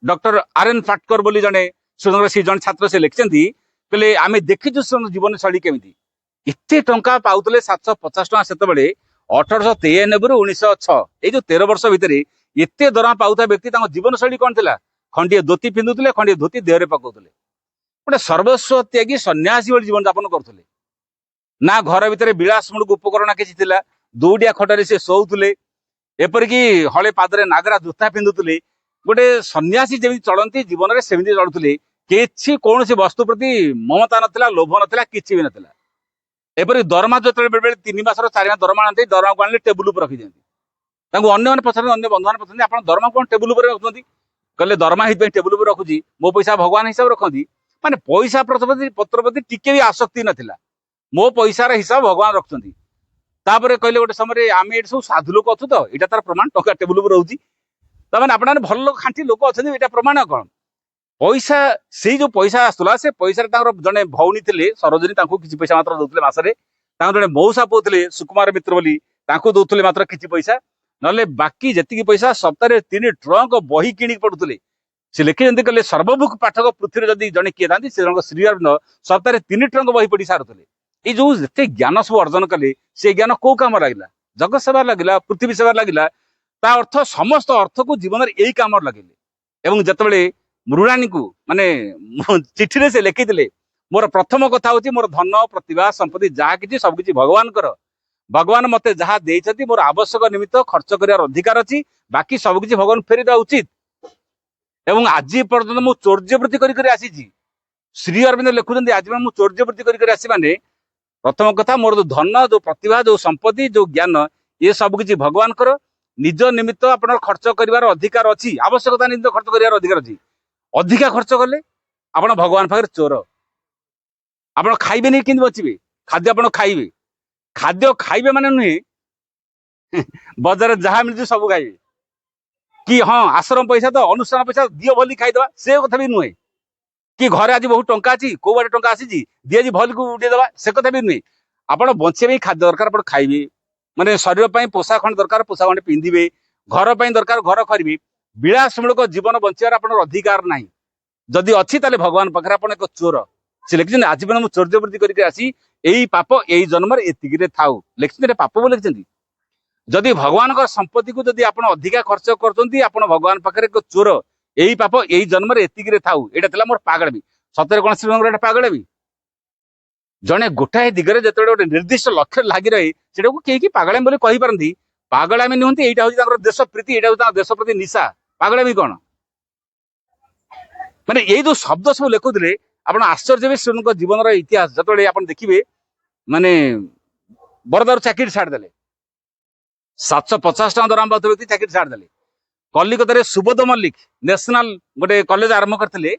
ଡକ୍ଟର ଆର୍.ଏନ୍. ଫାଟକର ବୋଲି ଜଣେ ଶ୍ରୀଅରବିନ୍ଦଙ୍କର ସେ ଜଣେ ଛାତ୍ର, ସେ ଲେଖିଛନ୍ତି, କହିଲେ ଆମେ ଦେଖିଛୁ ଶ୍ରୀଅରବିନ୍ଦ ଜୀବନ ଶୈଳୀ କେମିତି। ଏତେ ଟଙ୍କା ପାଉଥିଲେ, 750 ଟଙ୍କା ସେତେବେଳେ, 1893ରୁ 1906, ଏଇ ଯୋଉ 13 ବର୍ଷ ଭିତରେ ଏତେ ଦରମା ପାଉଥିବା ବ୍ୟକ୍ତି, ତାଙ୍କ ଜୀବନ ଶୈଳୀ କଣ ଥିଲା? ଖଣ୍ଡିଏ ଧୋତି ପିନ୍ଧୁଥିଲେ, ଖଣ୍ଡିଏ ଧୋତି ଦେହରେ ପକାଉଥିଲେ, ଗୋଟେ ସର୍ବସ୍ୱ ତ୍ୟାଗୀ ସନ୍ନ୍ୟାସୀ ଭଳି ଜୀବନ ଯାପନ କରୁଥିଲେ। ନା ଘର ଭିତରେ ବିଳାସମୂଳକ ଉପକରଣ କିଛି ଥିଲା, ଦୌଡିଆ ଖଟରେ ସେ ଶୋଉଥିଲେ, ଏପରିକି ହଳେ ପାଦରେ ନାଗରା ଜୋତା ପିନ୍ଧୁଥିଲେ। ଗୋଟେ ସନ୍ନ୍ୟାସୀ ଯେମିତି ଚଳନ୍ତି ଜୀବନରେ, ସେମିତି ଚଳୁଥିଲେ। କିଛି କୌଣସି ବସ୍ତୁ ପ୍ରତି ମମତା ନଥିଲା, ଲୋଭ ନଥିଲା, କିଛି ବି ନଥିଲା। ଏପରି ଦରମା ଯେତେବେଳେ ବେଳେ 3 ମାସର 4 ମାସ ଦରମା ଆଣନ୍ତି, ଦରମାକୁ ଆଣିଲେ ଟେବୁଲ ଉପରେ ରଖିଦିଅନ୍ତି। ତାଙ୍କୁ ଅନ୍ୟମାନେ ପଚାରନ୍ତି, ଅନ୍ୟ ବନ୍ଧୁମାନେ ପଚାରନ୍ତି, ଆପଣ ଦରମା କଣ ଟେବୁଲ ଉପରେ ରଖୁଛନ୍ତି? କହିଲେ, ଦରମା ହେଇଥିପାଇଁ ଟେବୁଲ ଉପରେ ରଖୁଛି, ମୋ ପଇସା ଭଗବାନ ହିସାବରେ ରଖନ୍ତି। ମାନେ ପଇସା ପତ୍ର ପ୍ରତି ଟିକେ ବି ଆସକ୍ତି ନଥିଲା, ମୋ ପଇସାର ହିସାବ ଭଗବାନ ରଖୁଛନ୍ତି। ତାପରେ କହିଲେ, ଗୋଟେ ସମୟରେ ଆମେ ଏଠି ସବୁ ସାଧୁ ଲୋକ ଅଛୁ ତ, ଏଇଟା ତାର ପ୍ରମାଣ, ଟଙ୍କା ଟେବୁଲ ଉପରେ ରହୁଛି। ତାମାନେ ଆପଣମାନେ ଭଲ ଲୋକ ଖାଣ୍ଟି ଲୋକ ଅଛନ୍ତି ଏଇଟା ପ୍ରମାଣ କଣ ପଇସା ସେଇ ଯୋଉ ପଇସା ଆସୁଥିଲା ସେ ପଇସାରେ ତାଙ୍କର ଜଣେ ଭଉଣୀ ଥିଲେ ସରୋଜିନୀ ତାଙ୍କୁ କିଛି ପଇସା ମାତ୍ର ଦଉଥିଲେ ମାସରେ ତାଙ୍କର ଜଣେ ମଉସା ପୁଅ ଥିଲେ ସୁକୁମାର ମିତ୍ର ବୋଲି ତାଙ୍କୁ ଦଉଥିଲେ ମାତ୍ର କିଛି ପଇସା ନହେଲେ ବାକି ଯେତିକି ପଇସା ସପ୍ତାହରେ 3 ଟ୍ରଙ୍କ ବହି କିଣିକି ପଢୁଥିଲେ ସେ ଲେଖିଛନ୍ତି କହିଲେ ସର୍ବମୁଖ ପାଠକ ପୃଥ୍ୱୀରେ ଯଦି ଜଣେ କିଏ ଥାନ୍ତି ସେ ଜଣକ ଶ୍ରୀ ଅରବିନ୍ଦ ସପ୍ତାହରେ 3 ଟ୍ରଙ୍କ ବହି ପଢି ସାରୁଥିଲେ ଏଇ ଯୋଉ ଯେତେ ଜ୍ଞାନ ସବୁ ଅର୍ଜନ କଲେ ସେ ଜ୍ଞାନ କୋଉ କାମ ଲାଗିଲା ଜଗତ ସେବାରେ ଲାଗିଲା ପୃଥିବୀ ସେବାରେ ଲାଗିଲା ତା ଅର୍ଥ ସମସ୍ତ ଅର୍ଥକୁ ଜୀବନରେ ଏଇ କାମରେ ଲଗେଇଲେ ଏବଂ ଯେତେବେଳେ ମୃଣାଳୀଙ୍କୁ ମାନେ ଚିଠିରେ ସେ ଲେଖିଥିଲେ ମୋର ପ୍ରଥମ କଥା ହଉଛି ମୋର ଧନ ପ୍ରତିଭା ସମ୍ପତ୍ତି ଯାହା କିଛି ସବୁ କିଛି ଭଗବାନଙ୍କର ଭଗବାନ ମତେ ଯାହା ଦେଇଛନ୍ତି ମୋର ଆବଶ୍ୟକ ନିମିତ୍ତ ଖର୍ଚ୍ଚ କରିବାର ଅଧିକାର ଅଛି ବାକି ସବୁ କିଛି ଭଗବାନ ଫେରିବା ଉଚିତ ଏବଂ ଆଜି ପର୍ଯ୍ୟନ୍ତ ମୁଁ ଚୌର୍ଯ୍ୟବୃତ୍ତି କରି ଆସିଛି ଶ୍ରୀ ଅରବିନ୍ଦ ଲେଖୁଛନ୍ତି ଆଜି ମୁଁ ଚୌର୍ଯ୍ୟବୃତ୍ତି କରି ଆସି ମାନେ ପ୍ରଥମ କଥା ମୋର ଯୋଉ ଧନ ଯୋଉ ପ୍ରତିଭା ଯୋଉ ସମ୍ପତ୍ତି ଯୋଉ ଜ୍ଞାନ ଏ ସବୁ କିଛି ଭଗବାନଙ୍କର ନିଜ ନିମିତ୍ତ ଆପଣଙ୍କର ଖର୍ଚ୍ଚ କରିବାର ଅଧିକାର ଅଛି ଆବଶ୍ୟକତା ନିମିତ୍ତ ଖର୍ଚ୍ଚ କରିବାର ଅଧିକାର ଅଛି ଅଧିକା ଖର୍ଚ୍ଚ କଲେ ଆପଣ ଭଗବାନ ପାଖରେ ଚୋର ଆପଣ ଖାଇବେନି କେମିତି ବଞ୍ଚିବେ ଖାଦ୍ୟ ଆପଣ ଖାଦ୍ୟ ଖାଇବେ ମାନେ ନୁହେଁ ବଜାରରେ ଯାହା ମିଳୁଛି ସବୁ ଖାଇବେ କି ହଁ ଆଶ୍ରମ ପଇସା ତ ଅନୁଷ୍ଠାନ ପଇସା ଦିଅ ଭଲି ଖାଇଦବା ସେ କଥା ବି ନୁହେଁ କି ଘରେ ଆଜି ବହୁତ ଟଙ୍କା ଅଛି କୋଉ ବାଟେ ଟଙ୍କା ଆସିଛି ଦିଏ ଆଜି ଭଲିକୁ ଉଡେଇଦବା ସେ କଥା ବି ନୁହେଁ ଆପଣ ବଞ୍ଚିବା ପାଇଁ ଖାଦ୍ୟ ଦରକାର ଆପଣ ଖାଇବେ ମାନେ ଶରୀର ପାଇଁ ପୋଷାକ ଖଣ୍ଡେ ଦରକାର ପୋଷାକ ଖଣ୍ଡେ ପିନ୍ଧିବେ ଘର ପାଇଁ ଦରକାର ଘର କରିବେ ବିଳାସମୂଳକ ଜୀବନ ବଞ୍ଚିବାର ଆପଣଙ୍କର ଅଧିକାର ନାହିଁ ଯଦି ଅଛି ତାହେଲେ ଭଗବାନ ପାଖରେ ଆପଣ ଏକ ଚୋର ସେ ଲେଖିଛନ୍ତି ଆଜି ପର୍ଯ୍ୟନ୍ତ ମୁଁ ଚୌର୍ଯ୍ୟବୃତ୍ତି କରିକି ଆସି ଏଇ ପାପ ଏଇ ଜନ୍ମରେ ଏତିକିରେ ଥାଉ ଲେଖିଛନ୍ତି ଏଟା ପାପ ବୋଲି ଲେଖିଛନ୍ତି ଯଦି ଭଗବାନଙ୍କ ସମ୍ପତ୍ତିକୁ ଯଦି ଆପଣ ଅଧିକା ଖର୍ଚ୍ଚ କରୁଛନ୍ତି ଆପଣ ଭଗବାନ ପାଖରେ ଏକ ଚୋର ଏଇ ପାପ ଏଇ ଜନ୍ମରେ ଏତିକିରେ ଥାଉ ଏଇଟା ଥିଲା ମୋର ପାଗଳବି ସତରେ କଣ ଶ୍ରୀମଙ୍କର ଏଟା ପାଗଳବି ଜଣେ ଗୋଟାଏ ଦିଗରେ ଯେତେବେଳେ ଗୋଟେ ନିର୍ଦ୍ଦିଷ୍ଟ ଲକ୍ଷ୍ୟ ଲାଗି ରହେ ସେଟାକୁ କେହି ପାଗଳାମୀ ବୋଲି କହିପାରନ୍ତି ପାଗଳାମୀ ନୁହନ୍ତି ଏଇଟା ହଉଛି ତାଙ୍କର ଦେଶ ପ୍ରୀତି ଏଇଟା ହଉଛି ତାଙ୍କ ଦେଶ ପ୍ରତି ନିଶା ପାଗଳାମୀ କଣ ମାନେ ଏଇ ଯୋଉ ଶବ୍ଦ ସବୁ ଲେଖୁଥିଲେ ଆପଣ ଆଶ୍ଚର୍ଯ୍ୟ ହେବେ ଶ୍ରୀଙ୍କ ଜୀବନର ଇତିହାସ ଯେତେବେଳେ ଆପଣ ଦେଖିବେ ମାନେ ବରଦାରୁ ଚାକିରି ଛାଡ଼ିଦେଲେ 750 ଟଙ୍କା ଦରମା ପାଉଥିବା ବ୍ୟକ୍ତି ଚାକିରି ଛାଡ଼ିଦେଲେ କଲିକତାରେ ସୁବୋଧ ମଲ୍ଲିକ ନ୍ୟାସନାଲ ଗୋଟେ କଲେଜ ଆରମ୍ଭ କରିଥିଲେ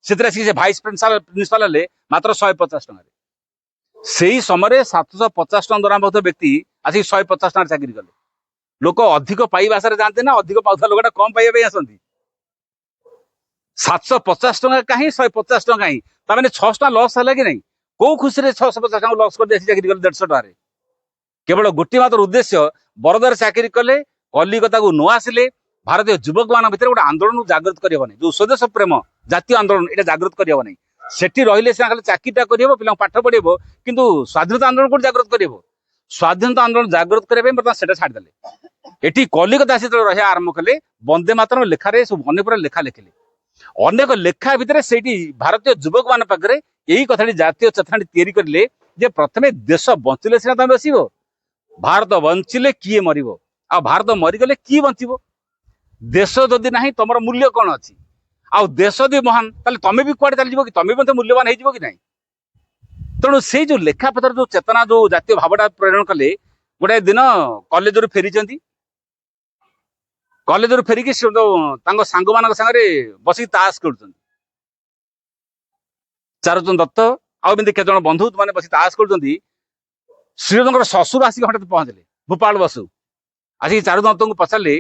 ସେଥିରେ ଆସିକି ସେ ଭାଇସ୍ ପ୍ରିନ୍ସିପାଲ ହେଲେ ମାତ୍ର 150 ଟଙ୍କାରେ ସେଇ ସମୟରେ 750 ଟଙ୍କା ଦରମା ପାଉଥିବା ବ୍ୟକ୍ତି ଆସିକି 150 ଟଙ୍କାରେ ଚାକିରି କଲେ ଲୋକ ଅଧିକ ପାଇବା ଆଶାରେ ଯାଆନ୍ତି ନା ଅଧିକ ପାଉଥିବା ଲୋକଟା କମ ପାଇବା ପାଇଁ ଆସନ୍ତି 750 ଟଙ୍କା କାହିଁ 150 ଟଙ୍କା କାହିଁ ତାମାନେ 600 ଟଙ୍କା ଲସ୍ ହେଲା କି ନାହିଁ କୋଉ ଖୁସିରେ 650 ଟଙ୍କା ଲସ୍ କରି ଆସି ଚାକିରି କଲେ 150 ଟଙ୍କାରେ କେବଳ ଗୋଟିଏ ମାତ୍ର ଉଦ୍ଦେଶ୍ୟ ବରୋଦାରେ ଚାକିରି କଲେ କଲିକତାକୁ ନ ଆସିଲେ ଭାରତୀୟ ଯୁବକ ମାନଙ୍କ ଭିତରେ ଗୋଟେ ଆନ୍ଦୋଳନକୁ ଜାଗ୍ରତ କରିହେବ ନାହିଁ ଯୋଉ ସ୍ୱଦେଶ ପ୍ରେମ ଜାତୀୟ ଆନ୍ଦୋଳନ ଏଇଟା ଜାଗ୍ରତ କରିହେବ ନାହିଁ ସେଠି ରହିଲେ ସିନା ଖାଲି ଚାକିରିଟା କରିହେବ ପିଲାଙ୍କୁ ପାଠ ପଢିବ କିନ୍ତୁ ସ୍ୱାଧୀନତା ଆନ୍ଦୋଳନ କୋଉଠି ଜାଗ୍ରତ କରିହେବ ସ୍ୱାଧୀନତା ଆନ୍ଦୋଳନ ଜାଗ୍ରତ କରିବା ପାଇଁ ବର୍ତ୍ତମାନ ସେଟା ଛାଡ଼ିଦେଲେ ଏଠି କଲିକତା ଆସି ଯେତେବେଳେ ରହିବା ଆରମ୍ଭ କଲେ ବନ୍ଦେ ମାତରମ୍ ଲେଖାରେ ସବୁ ଅନେକ ପ୍ରକାର ଲେଖା ଲେଖିଲେ ଅନେକ ଲେଖା ଭିତରେ ସେଇଠି ଭାରତୀୟ ଯୁବକ ମାନଙ୍କ ପାଖରେ ଏଇ କଥାଟି ଜାତୀୟ ଚେତନାଟି ତିଆରି କରିଲେ ଯେ ପ୍ରଥମେ ଦେଶ ବଞ୍ଚିଲେ ସିନା ତମେ ବସିବ ଭାରତ ବଞ୍ଚିଲେ କିଏ ମରିବ ଆଉ ଭାରତ ମରିଗଲେ କିଏ ବଞ୍ଚିବ ଦେଶ ଯଦି ନାହିଁ ତମର ମୂଲ୍ୟ କଣ ଅଛି ଆଉ ଦେଶ ଯଦି ମହାନ ତାହେଲେ ତମେ ବି କୁଆଡେ ଚାଲିଯିବ କି ତମେ ମଧ୍ୟ ମୂଲ୍ୟବାନ ହେଇଯିବ କି ନାହିଁ ତେଣୁ ସେଇ ଯୋଉ ଲେଖା ପତ୍ର ଯୋଉ ଚେତନା ଯୋଉ ଜାତୀୟ ଭାବଟା ପ୍ରେରଣ କଲେ ଗୋଟାଏ ଦିନ କଲେଜରୁ ଫେରିଛନ୍ତି କଲେଜରୁ ଫେରିକି ତାଙ୍କ ସାଙ୍ଗମାନଙ୍କ ସାଙ୍ଗରେ ବସିକି ତାସ ଖେଳୁଛନ୍ତି ଚାରୁଚନ୍ଦ ଦତ୍ତ ଆଉ ଏମିତି କେତେ ଜଣ ବନ୍ଧୁ ମାନେ ବସି ତାସ ଖେଳୁଛନ୍ତି ଶ୍ରୀଯୁକ୍ତଙ୍କର ଶ୍ୱଶୁର ଆସିକି ହଠାତ୍ ପହଞ୍ଚିଲେ ଭୋପାଳ ବସୁ ଆସିକି ଚାରୁଚନ୍ଦ ଦତ୍ତଙ୍କୁ ପଚାରିଲେ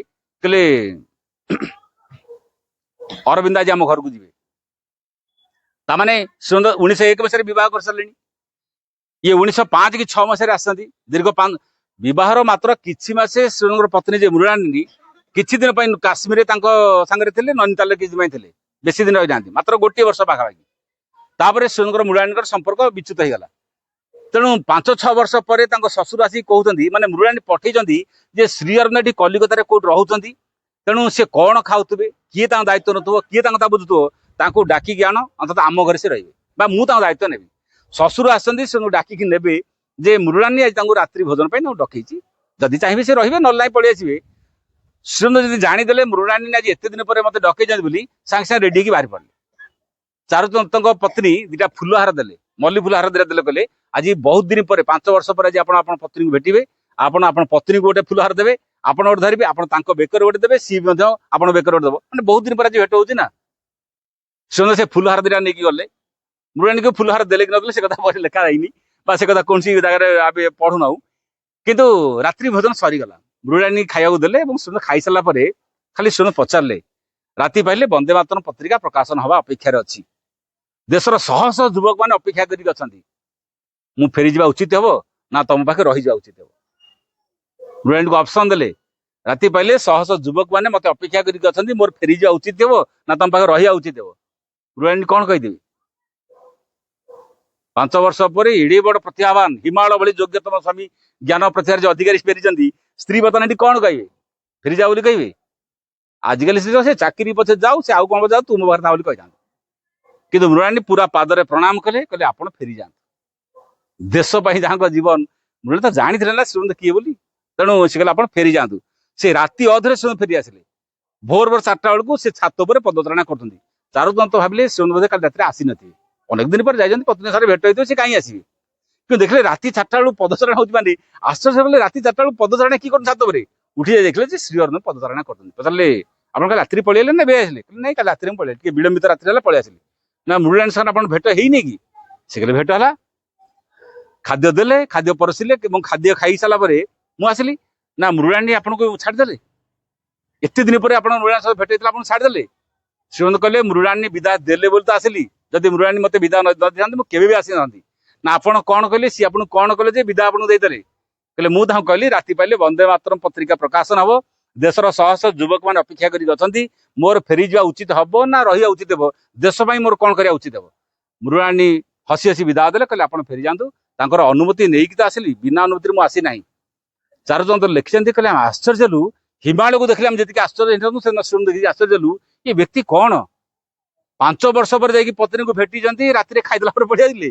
କହିଲେ ଅରବିନ୍ଦ ଆଜି ଆମ ଘରକୁ ଯିବେ ତାମାନେ ଶ୍ରୀଯୁକ୍ତ 1901 ମସିହାରେ ବିବାହ କରିସାରିଲେଣି ଇଏ 1905 କି 6 ମସିହାରେ ଆସିଛନ୍ତି ଦୀର୍ଘ ବିବାହର ମାତ୍ର କିଛି ମାସେ ଶ୍ରୀଯୁକ୍ତଙ୍କର ପତ୍ନୀ ଯେ ମୃଣାଳିନୀ କିଛି ଦିନ ପାଇଁ କାଶ୍ମୀରରେ ତାଙ୍କ ସାଙ୍ଗରେ ଥିଲେ ନୈନିତାଲରେ କିଛି ପାଇଁ ଥିଲେ ବେଶୀ ଦିନ ରହିନାହାନ୍ତି ମାତ୍ର ଗୋଟିଏ ବର୍ଷ ପାଖାପାଖି ତାପରେ ଶ୍ରୀଯୁକ୍ତଙ୍କର ମୃଣାଳିନୀଙ୍କର ସମ୍ପର୍କ ବିଚ୍ୟୁତ ହେଇଗଲା ତେଣୁ 5-6 ବର୍ଷ ପରେ ତାଙ୍କ ଶ୍ୱଶୁର ଆସିକି କହୁଛନ୍ତି ମାନେ ମୃଣାଳିନୀ ପଠେଇଛନ୍ତି ଯେ ଶ୍ରୀ ଅରବିନ୍ଦ ଏଠି କଲିକତାରେ କୋଉଠି ରହୁଛନ୍ତି ତେଣୁ ସେ କଣ ଖାଉଥିବେ କିଏ ତାଙ୍କ ଦାୟିତ୍ୱ ନଉଥିବ କିଏ ତାଙ୍କ କଥା ବୁଝୁଥିବ ତାଙ୍କୁ ଡାକିକି ଆଣ ଅନ୍ତତଃ ଆମ ଘରେ ସେ ରହିବେ ବା ମୁଁ ତାଙ୍କ ଦାୟିତ୍ୱ ନେବି ଶ୍ୱଶୁର ଆସିଛନ୍ତି ସେ ଡାକିକି ନେବେ ଯେ ମୃଣାଳିନୀ ଆଜି ତାଙ୍କୁ ରାତ୍ରି ଭୋଜନ ପାଇଁ ତାଙ୍କୁ ଡକେଇଛି ଯଦି ଚାହିଁବେ ସେ ରହିବେ ନହେଲେ ନାହିଁ ପଳେଇ ଆସିବେ ଶ୍ରୀଯୁକ୍ତ ଯଦି ଜାଣିଦେଲେ ମୃଣାଳିନୀ ଆଜି ଏତେ ଦିନ ପରେ ମତେ ଡକେଇଛନ୍ତି ବୋଲି ସାଙ୍ଗେ ସାଙ୍ଗେ ରେଡି ହେଇକି ବାହାରି ପଡିଲେ ଚାରୁଚନ୍ଦଙ୍କ ପତ୍ନୀ ଦିଟା ଫୁଲହାର ଦେଲେ ମଲ୍ଲି ଫୁଲହାର ଦେଲେ କହିଲେ ଆଜି ବହୁତ ଦିନ ପରେ 5 ବର୍ଷ ପରେ ଆଜି ଆପଣ ଆପଣ ପତ୍ନୀଙ୍କୁ ଭେଟିବେ ଆପଣ ଆପଣ ପତ୍ନୀକୁ ଗୋଟେ ଫୁଲହାର ଦେବେ ଆପଣ ଗୋଟେ ଧରିବେ ଆପଣ ତାଙ୍କ ବେକରେ ଗୋଟେ ଦେବେ ସିଏ ମଧ୍ୟ ଆପଣ ବେକରେ ଗୋଟେ ଦେବ ମାନେ ବହୁତ ଦିନ ପରେ ଆଜି ଭେଟ ହଉଛି ନା ସେ ଫୁଲହାର ଦିଟା ନେଇକି ଗଲେ ମୃଣାଳିନୀକୁ ଫୁଲହାର ଦେଲେ କି ନଦେଲେ ସେ କଥା ପରେ ଲେଖା ହେଇନି ବା ସେ କଥା କୌଣସି ଜାଗାରେ ଆମେ ପଢୁନାହୁଁ କିନ୍ତୁ ରାତ୍ରି ଭୋଜନ ସରିଗଲା ମୃଣାଳିନୀ ଖାଇବାକୁ ଦେଲେ ଏବଂ ଖାଇସାରିଲା ପରେ ଖାଲି ଶୁଣ ପଚାରିଲେ ରାତି ପାଇଲେ ବନ୍ଦେ ମାତରମ ପତ୍ରିକା ପ୍ରକାଶନ ହବା ଅପେକ୍ଷାରେ ଅଛି। ଦେଶର ଶହ ଶହ ଯୁବକ ମାନେ ଅପେକ୍ଷା କରିକି ଅଛନ୍ତି। ମୁଁ ଫେରିଯିବା ଉଚିତ ହବ ନା ତମ ପାଖେ ରହିଯିବା ଉଚିତ ହବ? ରୁରାଣ୍ଡକୁ ଅପସନ ଦେଲେ ରାତି ପାଇଲେ ଶହ ଶହ ଯୁବକ ମାନେ ମତେ ଅପେକ୍ଷା କରିକି ଅଛନ୍ତି, ମୋର ଫେରିଯିବା ଉଚିତ ହବ ନା ତମ ପାଖେ ରହିବା ଉଚିତ ହବ? ରୁରାଣ୍ଡ କଣ କହିଦେବି? 5 ବର୍ଷ ପରେ ଏଡେ ବଡ ପ୍ରତିଭାବାନ ହିମାଳୟ ଭଳି ଯୋଗ୍ୟତମ ସ୍ୱାମୀ ଜ୍ଞାନ ପ୍ରତିଭାର ଯୋଉ ଅଧିକାରୀ ଫେରିଛନ୍ତି, ସ୍ତ୍ରୀ ବର୍ତ୍ତମାନ ଏଠି କଣ କହିବେ? ଫେରିଯାଉ ବୋଲି କହିବେ? ଆଜିକାଲି ସେ ଚାକିରି ପଛେ ଯାଉ, ସେ ଆଉ କଣ ଯାଉ, ତୁମ ପାଖରେ ଥା ବୋଲି କହିଥାନ୍ତି। କିନ୍ତୁ ମୃଣାଳିନୀ ପୁରା ପାଦରେ ପ୍ରଣାମ କଲେ, କହିଲେ ଆପଣ ଫେରିଯାଆନ୍ତୁ। ଦେଶ ପାଇଁ ଯାହାଙ୍କ ଜୀବନ, ମୃଣାଳିନୀ ତ ଜାଣିଥିଲେ ନା ଶ୍ରୀମନ୍ତ କିଏ ବୋଲି, ତେଣୁ ସେ କହିଲେ ଆପଣ ଫେରିଯାଆନ୍ତୁ। ସେ ରାତି ଅଧରେ ଶ୍ରୀମନ୍ତ ଫେରି ଆସିଲେ। ଭୋର 4ଟା ବେଳକୁ ସେ ଛାତ ଉପରେ ପଦଚାରଣା କରୁଛନ୍ତି। ଚାରୁଦନ୍ତ ଭାବିଲେ ଶ୍ରୀମନ୍ତ ବୋଧେ କାଲି ରାତିରେ ଆସିନଥିବେ, ଅନେକ ଦିନ ପରେ ଯାଇଛନ୍ତି, ପତ୍ନୀ ସାରେ ଭେଟ ହେଇଥିବ, ସେ କାହିଁ ଆସିବେ? କିନ୍ତୁ ଦେଖିଲେ ରାତି 4ଟା ବେଳକୁ ପଦଚାରଣା ହଉଛି, ମାନେ ଆଶ୍ଚର୍ଯ୍ୟ କଲେ ରାତି 4ଟା ବେଳକୁ ପଦଚାରଣା କି କରୁଛନ୍ତି? ଛାତ ଉପରେ ଉଠି ଯାଇ ଦେଖିଲେ ଯେ ଶ୍ରୀ ଅରବିନ୍ଦ ପଦଚାରଣା କରୁଛନ୍ତି। ପଚାରିଲେ ଆପଣ କାଲି ରାତିରେ ପଳେଇ ଆଇଲେ ନା ଏବେ ଆସିଲେ? ନାଇଁ କାଲି ରାତିରେ ମୁଁ ପଳେଇ ଟିକେ ବିଳମ୍ବିତ ରାତିରେ ହେଲା ପଳେଇ ଆସିଲି। ନା ମୃଣାଳିନୀ ସାର୍ ଆପଣ ଭେଟ ହେଇନି କି? ସେ କହିଲେ ଭେଟ ହେଲା। ଖାଦ୍ୟ ଦେଲେ, ଖାଦ୍ୟ ପରସିଲେ ଏବଂ ଖାଦ୍ୟ ଖାଇ ସାରିଲା ପରେ ମୁଁ ଆସିଲି। ନା ମୃଣାଳିନୀ ଆପଣଙ୍କୁ ଛାଡ଼ିଦେଲେ? ଏତେ ଦିନ ପରେ ଆପଣ ମୃଣାଳିନୀ ସହ ଭେଟ ହେଇଥିଲା, ଆପଣ ଛାଡ଼ିଦେଲେ? ଶ୍ରୀମନ୍ତ କହିଲେ ମୃଣାଳିନୀ ବିଦା ଦେଲେ ବୋଲି ତ ଆସିଲି, ଯଦି ମୃଣାଳିନୀ ମତେ ବିଦା ନ ଦେଇଥାନ୍ତି ମୁଁ କେବେ ବି ଆସିନଥାନ୍ତି। ନା ଆପଣ କଣ କହିଲେ, ସିଏ ଆପଣଙ୍କୁ କଣ କଲେ ଯେ ବିଦା ଆପଣଙ୍କୁ ଦେଇଦେଲେ? କହିଲେ ମୁଁ ତାଙ୍କୁ କହିଲି ରାତି ପାଇଲେ ବନ୍ଦେ ମାତରମ ପତ୍ରିକା ପ୍ରକାଶନ ହବ, ଦେଶର ଶହ ଶହ ଯୁବକ ମାନେ ଅପେକ୍ଷା କରିକି ଅଛନ୍ତି, ମୋର ଫେରିଯିବା ଉଚିତ ହବ ନା ରହିବା ଉଚିତ ହବ, ଦେଶ ପାଇଁ ମୋର କଣ କରିବା ଉଚିତ ହବ? ମୃଣାଳିନୀ ହସି ହସି ବିଦା ଦେଲେ, କହିଲେ ଆପଣ ଫେରିଯାଆନ୍ତୁ। ତାଙ୍କର ଅନୁମତି ନେଇକି ତ ଆସିଲି, ବିନା ଅନୁମତିରେ ମୁଁ ଆସିନାହିଁ। ଚାରୁଚନ୍ଦ୍ର ଲେଖିଛନ୍ତି, କହିଲେ ଆମେ ଆଶ୍ଚର୍ଯ୍ୟ ହେଲୁ, ହିମାଳୟକୁ ଦେଖିଲେ ଆମେ ଯେତିକି ଆଶ୍ଚର୍ଯ୍ୟ ହେଇଥାନ୍ତୁ, ସେ ଶ୍ରୀମନ୍ତ ଦେଖିକି ଆଶ୍ଚର୍ଯ୍ୟ ହେଲୁ, ଏ ବ୍ୟକ୍ତି କଣ 5 ବର୍ଷ ପରେ ଯାଇକି ପତ୍ନୀକୁ ଭେଟିଛନ୍ତି, ରାତିରେ ଖାଇଦେଲା ପରେ ପଳେଇଆଇଲେ।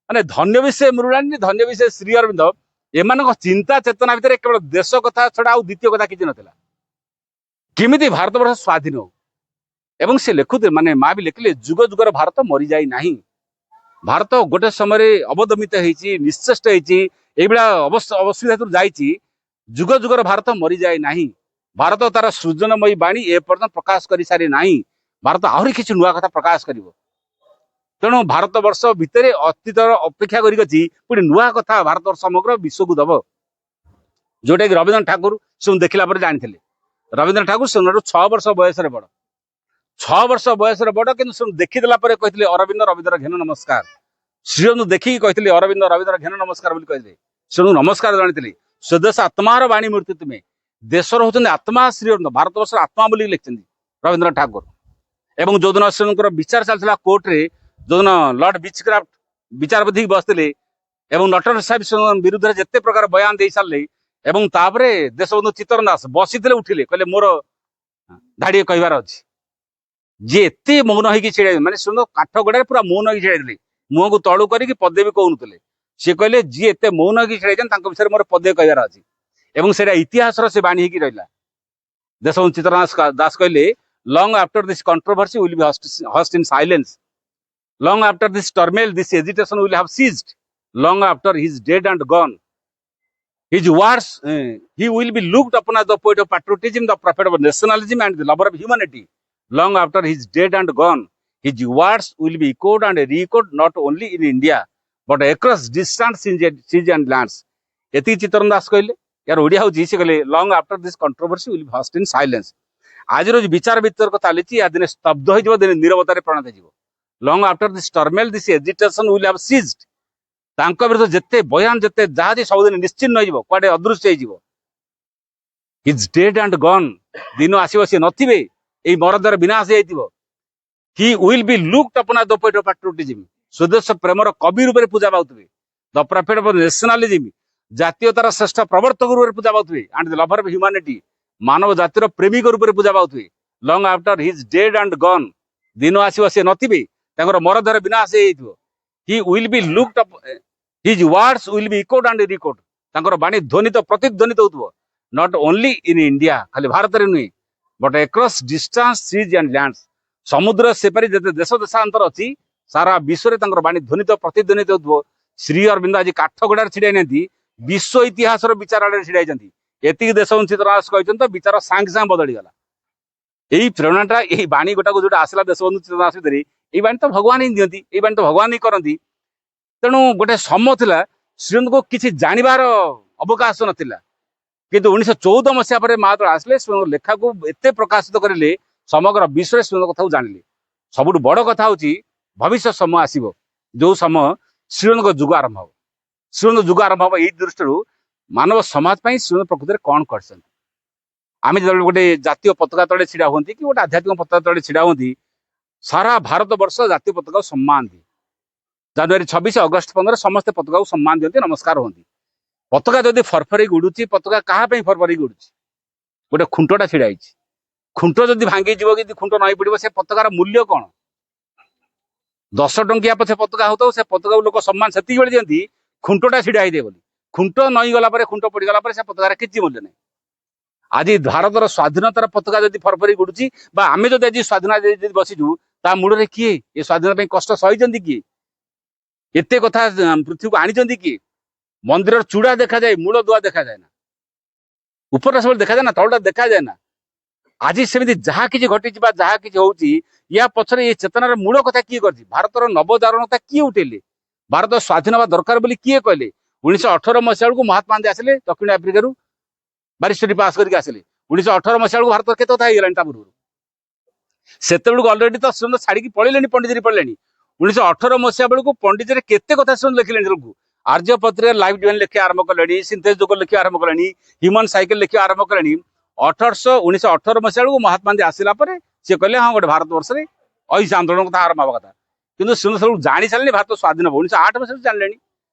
ମାନେ ଧନ୍ୟ ବି ସେ ମୃଣାଳିନୀ, ଧନ୍ୟ ବି ସେ ଶ୍ରୀ ଅରବିନ୍ଦ। ଏମାନଙ୍କ ଚିନ୍ତା ଚେତନା ଭିତରେ କେବଳ ଦେଶ କଥା ଛଡା ଆଉ ଦ୍ୱିତୀୟ କଥା କିଛି ନଥିଲା। କେମିତି ଭାରତବର୍ଷ ସ୍ୱାଧୀନ ହଉ। ଏବଂ ସେ ଲେଖୁଥିଲେ, ମାନେ ମା ବି ଲେଖିଲେ, ଯୁଗ ଯୁଗର ଭାରତ ମରିଯାଇ ନାହିଁ। ଭାରତ ଗୋଟେ ସମୟରେ ଅବଦମିତ ହେଇଛି, ନିଶ୍ଚେଷ୍ଟ ହେଇଛି, ଏଇଭଳିଆ ଅସୁବିଧା ଯାଇଛି। ଯୁଗ ଯୁଗର ଭାରତ ମରିଯାଏ ନାହିଁ। ଭାରତ ତାର ସୃଜନମୟୀ ବାଣୀ ଏ ପର୍ଯ୍ୟନ୍ତ ପ୍ରକାଶ କରି ସାରି ନାହିଁ। ଭାରତ ଆହୁରି କିଛି ନୂଆ କଥା ପ୍ରକାଶ କରିବ। ତେଣୁ ଭାରତ ବର୍ଷ ଭିତରେ ଅତୀତର ଅପେକ୍ଷା କରିକି ଅଛି, ପୁଣି ନୂଆ କଥା ଭାରତ ସମଗ୍ର ବିଶ୍ୱକୁ ଦବ, ଯୋଉଟା କି ରବୀନ୍ଦ୍ରନାଥ ଠାକୁର ସେ ଦେଖିଲା ପରେ ଜାଣିଥିଲେ। ରବୀନ୍ଦ୍ରନାଥ ଠାକୁର ସେଠୁ 6 ବର୍ଷ ବୟସରେ ବଡ, 6 ବର୍ଷ ବୟସରେ ବଡ, କିନ୍ତୁ ସେ ଦେଖିଦେଲା ପରେ କହିଥିଲେ ଅରବିନ୍ଦ ରବୀନ୍ଦ୍ର ଘେନ ନମସ୍କାର। ଶ୍ରୀଅରବିନ୍ଦ ଦେଖିକି କହିଥିଲେ ଅରବିନ୍ଦ ରବୀନ୍ଦ୍ର ଘେନ ନମସ୍କାର ବୋଲି କହିଥିଲେ। ସେଣୁ ନମସ୍କାର ଜାଣିଥିଲେ। ସ୍ୱଦେଶ ଆତ୍ମାର ବାଣୀ ମୂର୍ତ୍ତି ତୁମେ, ଦେଶର ହଉଛନ୍ତି ଆତ୍ମା ଶ୍ରୀଅରବିନ୍ଦ, ଭାରତବର୍ଷର ଆତ୍ମା ବୋଲି ଲେଖିଛନ୍ତି ରବୀନ୍ଦ୍ରନାଥ ଠାକୁର। ଏବଂ ଯୋଉଦିନ ଶ୍ରୀଙ୍କର ବିଚାର ଚାଲିଥିଲା କୋର୍ଟରେ, ଯୋଉଦିନ ଲର୍ଡ ବିଚକ୍ରାଫ୍ଟ ବିଚାରପତି ବସିଥିଲେ ଏବଂ ନଟରାଜ ସାହେବ ବିରୁଦ୍ଧରେ ଯେତେ ପ୍ରକାର ବୟାନ ଦେଇ ସାରିଲେ, ଏବଂ ତାପରେ ଦେଶବନ୍ଧୁ ଚିତ୍ତରଞ୍ଜନ ଦାସ ବସିଥିଲେ, ଉଠିଲେ, କହିଲେ ମୋର ଧାଡିଏ କହିବାର ଅଛି। ଯିଏ ଏତେ ମୌନ ହେଇକି ଛିଡା, ମାନେ ଶୁଣ କାଠ ଗୋଡାରେ ପୁରା ମୌନ ହେଇକି ଛିଡାଇଥିଲେ, ମୁହଁକୁ ତଳୁ କରିକି ପଦେ ବି କହୁନଥିଲେ। ସିଏ କହିଲେ ଯିଏ ଏତେ ମୌନ ହେଇକି ଛିଡାଇଛନ୍ତି ତାଙ୍କ ବିଷୟରେ ମୋର ପଦେ କହିବାର ଅଛି, ଏବଂ ସେଇଟା ଇତିହାସର ସେ ବାଣୀ ହେଇକି ରହିଲା। ଦେଶବନ୍ଧୁ ଚିତ୍ତରଞ୍ଜନ ଦାସ କହିଲେ, long after this controversy will be hushed in silence, long after this turmoil this agitation will have ceased, long after he is dead and gone, his words he will be looked upon as the poet of patriotism, the prophet of nationalism and the lover of humanity. Long after he is dead and gone, his words will be echoed and re-echoed not only in India but across distant seas and lands. ଏତିକି ଚିତ୍ତରଞ୍ଜନ ଦାସ କହିଲେ। यार ओडिया ହଉଛି ସେ କହିଲେ long after this controversy will be hushed in silence. ଆଜିର ଯୋଉ ବିଚାର ବିତର୍କ ଚାଲିଛି, ୟା ଦିନେ ସ୍ତବ୍ଧ ହେଇଯିବ, ଦିନେ ନିରବତାରେ ପରିଣତ ହେଇଯିବ। long after this turmoil this agitation will have ceased. ତାଙ୍କ ବିରୁଦ୍ଧ ଯେତେ ବୟାନ ଯେତେ ଯାହା ସବୁଦିନ ନିଶ୍ଚିହ୍ନ ହେଇଯିବ, କୁଆଡେ ଅଦୃଶ୍ୟ ହେଇଯିବ। He is dead and gone, ଦିନ ଆସିବ ସିଏ ନଥିବେ, ଏଇ ମରଦ୍ୱାର ବିନାଶ ହେଇଯାଇଥିବ। He will be looked upon as the poet of patriotism, ସ୍ୱଦେଶ ପ୍ରେମର କବି ରୂପରେ ପୂଜା ପାଉଥିବେ। The prophet of nationalism, ଜାତୀୟତାର ଶ୍ରେଷ୍ଠ ପ୍ରବର୍ତ୍ତକ ରୂପରେ ପୂଜା ପାଉଥିବେ। and the lover of humanity, ମାନବ ଜାତିର ପ୍ରେମିକ ରୂପରେ ପୂଜା ପାଉଥିବେ। long after he is dead and gone, ଦିନ ଆସିବ ସିଏ ନଥିବେ, ତାଙ୍କର ମରଦ୍ୱାର ବିନାଶ ହେଇଯାଇଥିବ। He will be looked up, his words will be echoed and re-echoed, ତାଙ୍କର ବାଣୀ ଧ୍ୱନିତ ପ୍ରତିଧ୍ୱନିତ ହଉଥିବ। not only in India, ଖାଲି ଭାରତରେ ନୁହେଁ, but across distance seas and lands, ସମୁଦ୍ର ସେପାରି ଯେତେ ଦେଶ ଦେଶାନ୍ତର ଅଛି, ସାରା ବିଶ୍ୱରେ ତାଙ୍କର ବାଣୀ ଧ୍ୱନିତ ପ୍ରତିଧ୍ୱନିତ ହଉଥିବ। ଶ୍ରୀ ଅରବିନ୍ଦ ଆଜି କାଠଗଡାରେ ଛିଡା ହେଇନାହାନ୍ତି, ବିଶ୍ୱ ଇତିହାସର ବିଚାର ଆଡରେ ଛିଡା ହେଇଛନ୍ତି। ଏତିକି ଦେଶବନ୍ଧୁ ଚିତ୍ତରଞ୍ଜନ ଦାସ କହିଛନ୍ତି, ତ ବିଚାର ସାଙ୍ଗେ ସାଙ୍ଗେ ବଦଳିଗଲା। ଏଇ ପ୍ରେରଣାଟା, ଏଇ ବାଣୀ ଗୋଟାକୁ ଯୋଉଟା ଆସିଲା ଦେଶବନ୍ଧୁ ଚିତ୍ତରଞ୍ଜନ ଦାସ ଭିତରେ, ଏଇ ବାଣୀ ତ ଭଗବାନ ହିଁ ଦିଅନ୍ତି, ଏଇ ବାଣୀ ତ ଭଗବାନ ହିଁ କରନ୍ତି। ତେଣୁ ଗୋଟେ ସମୟ ଥିଲା ଶ୍ରୀଅରବିନ୍ଦଙ୍କୁ କିଛି ଜାଣିବାର ଅବକାଶ ନଥିଲା, କିନ୍ତୁ 1914 ମସିହା ପରେ ମା ଯେତେବେଳେ ଆସିଲେ ଶ୍ରୀଙ୍କ ଲେଖାକୁ ଏତେ ପ୍ରକାଶିତ କରିଲେ ସମଗ୍ର ବିଶ୍ୱରେ ଶ୍ରୀଙ୍କ କଥାକୁ ଜାଣିଲେ। ସବୁଠୁ ବଡ କଥା ହଉଛି ଭବିଷ୍ୟତ ସମୟ ଆସିବ ଯୋଉ ସମୟ ଶ୍ରୀଙ୍କ ଯୁଗ ଆରମ୍ଭ ହବ। ଶ୍ରୀଙ୍କ ଯୁଗ ଆରମ୍ଭ ହବ ଏଇ ଦୃଷ୍ଟିରୁ ମାନବ ସମାଜ ପାଇଁ ଶ୍ରୀଙ୍କ ପ୍ରକୃତିରେ କଣ କରିଛନ୍ତି। ଆମେ ଯେତେବେଳେ ଗୋଟେ ଜାତୀୟ ପତାକା ତଳେ ଛିଡା ହୁଅନ୍ତି କି ଗୋଟେ ଆଧ୍ୟାତ୍ମିକ ପତାକା ତଳେ ଛିଡା ହୁଅନ୍ତି, ସାରା ଭାରତ ବର୍ଷ ଜାତୀୟ ପତାକାକୁ ସମ୍ମାନ ଦିଏ। ଜାନୁଆରୀ 26, ଅଗଷ୍ଟ 15 ସମସ୍ତେ ପତାକାକୁ ସମ୍ମାନ ଦିଅନ୍ତି, ନମସ୍କାର ହୁଅନ୍ତି। ପତାକା ଯଦି ଫରଫରେଇକି ଉଡୁଛି, ପତାକା କାହା ପାଇଁ ଫରଫରେଇକି ଉଡୁଛି? ଗୋଟେ ଖୁଣ୍ଟଟା ଛିଡା ହେଇଛି। ଖୁଣ୍ଟ ଯଦି ଭାଙ୍ଗିଯିବ, ଯଦି ଖୁଣ୍ଟ ନଈ ପଡିବ, ସେ ପତାକାର ମୂଲ୍ୟ କଣ? 10 ଟଙ୍କିଆ ପଛେ ପତାକା ହଉଥାଉ, ସେ ପତାକାକୁ ଲୋକ ସମ୍ମାନ ସେତିକି ବେଳେ ଦିଅନ୍ତି ଖୁଣ୍ଟଟା ଛିଡା ହେଇଯାଏ ବୋଲି। ଖୁଣ୍ଟ ନଈ ଗଲା ପରେ, ଖୁଣ୍ଟ ପଡିଗଲା ପରେ ସେ ପତାକାର କିଛି ମୂଲ୍ୟ ନାହିଁ। ଆଜି ଭାରତର ସ୍ୱାଧୀନତାର ପତାକା ଯଦି ଫରଫରେଇକି ଉଡୁଛି, ବା ଆମେ ଯଦି ଆଜି ସ୍ୱାଧୀନତା ଯଦି ବସିଛୁ, ତା ମୂଳରେ କିଏ? ଏ ସ୍ୱାଧୀନତା ପାଇଁ କଷ୍ଟ ସହିଛନ୍ତି କିଏ? ଏତେ କଥା ପୃଥିବୀକୁ ଆଣିଛନ୍ତି କିଏ? ମନ୍ଦିରର ଚୂଡା ଦେଖାଯାଏ, ମୂଳ ଦୁଆ ଦେଖାଯାଏ ନା। ଉପରଟା ସବୁବେଳେ ଦେଖାଯାଏ ନା, ତଳଟା ଦେଖାଯାଏ ନା। ଆଜି ସେମିତି ଯାହା କିଛି ଘଟିଛି ବା ଯାହା କିଛି ହଉଛି, ୟା ପଛରେ ଏ ଚେତନାର ମୂଳ କଥା କିଏ କରିଛି? ଭାରତର ନବଜାଗରଣତା କିଏ ଉଠେଇଲେ? ଭାରତ ସ୍ୱାଧୀନ ହେବା ଦରକାର ବୋଲି କିଏ କହିଲେ? 1918 ମସିହା ବେଳକୁ ମହାତ୍ମା ଗାନ୍ଧୀ ଆସିଲେ ଦକ୍ଷିଣ ଆଫ୍ରିକାରୁ, ବାରିଷ୍ଟରୀ ପାସ୍ କରିକି ଆସିଲେ। 1918 ମସିହା ବେଳକୁ ଭାରତର କେତେ କଥା ହେଇଗଲାଣି ତା ପୂର୍ବରୁ। ସେତେବେଳକୁ ଅଲରେଡି ତ ଶ୍ରୀମନ୍ତ ଛାଡିକି ପଳେଇଲେଣି, ପଣ୍ଡିଚେରୀ ପଳେଇଲେଣି। 1918 ମସିହା ବେଳକୁ ପଣ୍ଡିଚେରୀ କେତେ କଥା ଶ୍ରୀମନ୍ତ ଲେଖିଲେଣି। ଲୋକ ଆର୍ଯ୍ୟ ପତ୍ରିକା ଲାଇଫ୍ ଡିଭାଇନ୍ ଲେଖିବା ଆରମ୍ଭ କଲେଣି, ସିନ୍ଥେସ୍ ଯୋଗ ଲେଖିବା ଆରମ୍ଭ କଲେଣି, ହ୍ୟୁମାନ ସାଇକେଲ ଲେଖିବା ଆରମ୍ଭ କଲେଣି। 1918 ମସିହା ବେଳକୁ ମହାତ୍ମା ଗାନ୍ଧୀ ଆସିଲା ପରେ ସିଏ କହିଲେ ହଁ ଗୋଟେ ଭାରତ ବର୍ଷରେ ଅହିଂସା ଆନ୍ଦୋଳନ କଥା ଆରମ୍ଭ ହବା କଥା। କିନ୍ତୁ ଶ୍ରୀମନ୍ତ ସବୁ ଜାଣି ସାରିଲେଣି ଭାରତ ସ୍ୱାଧୀନ ହବ 1908 ମସିହାରେ ଜାଣିଲେଣି।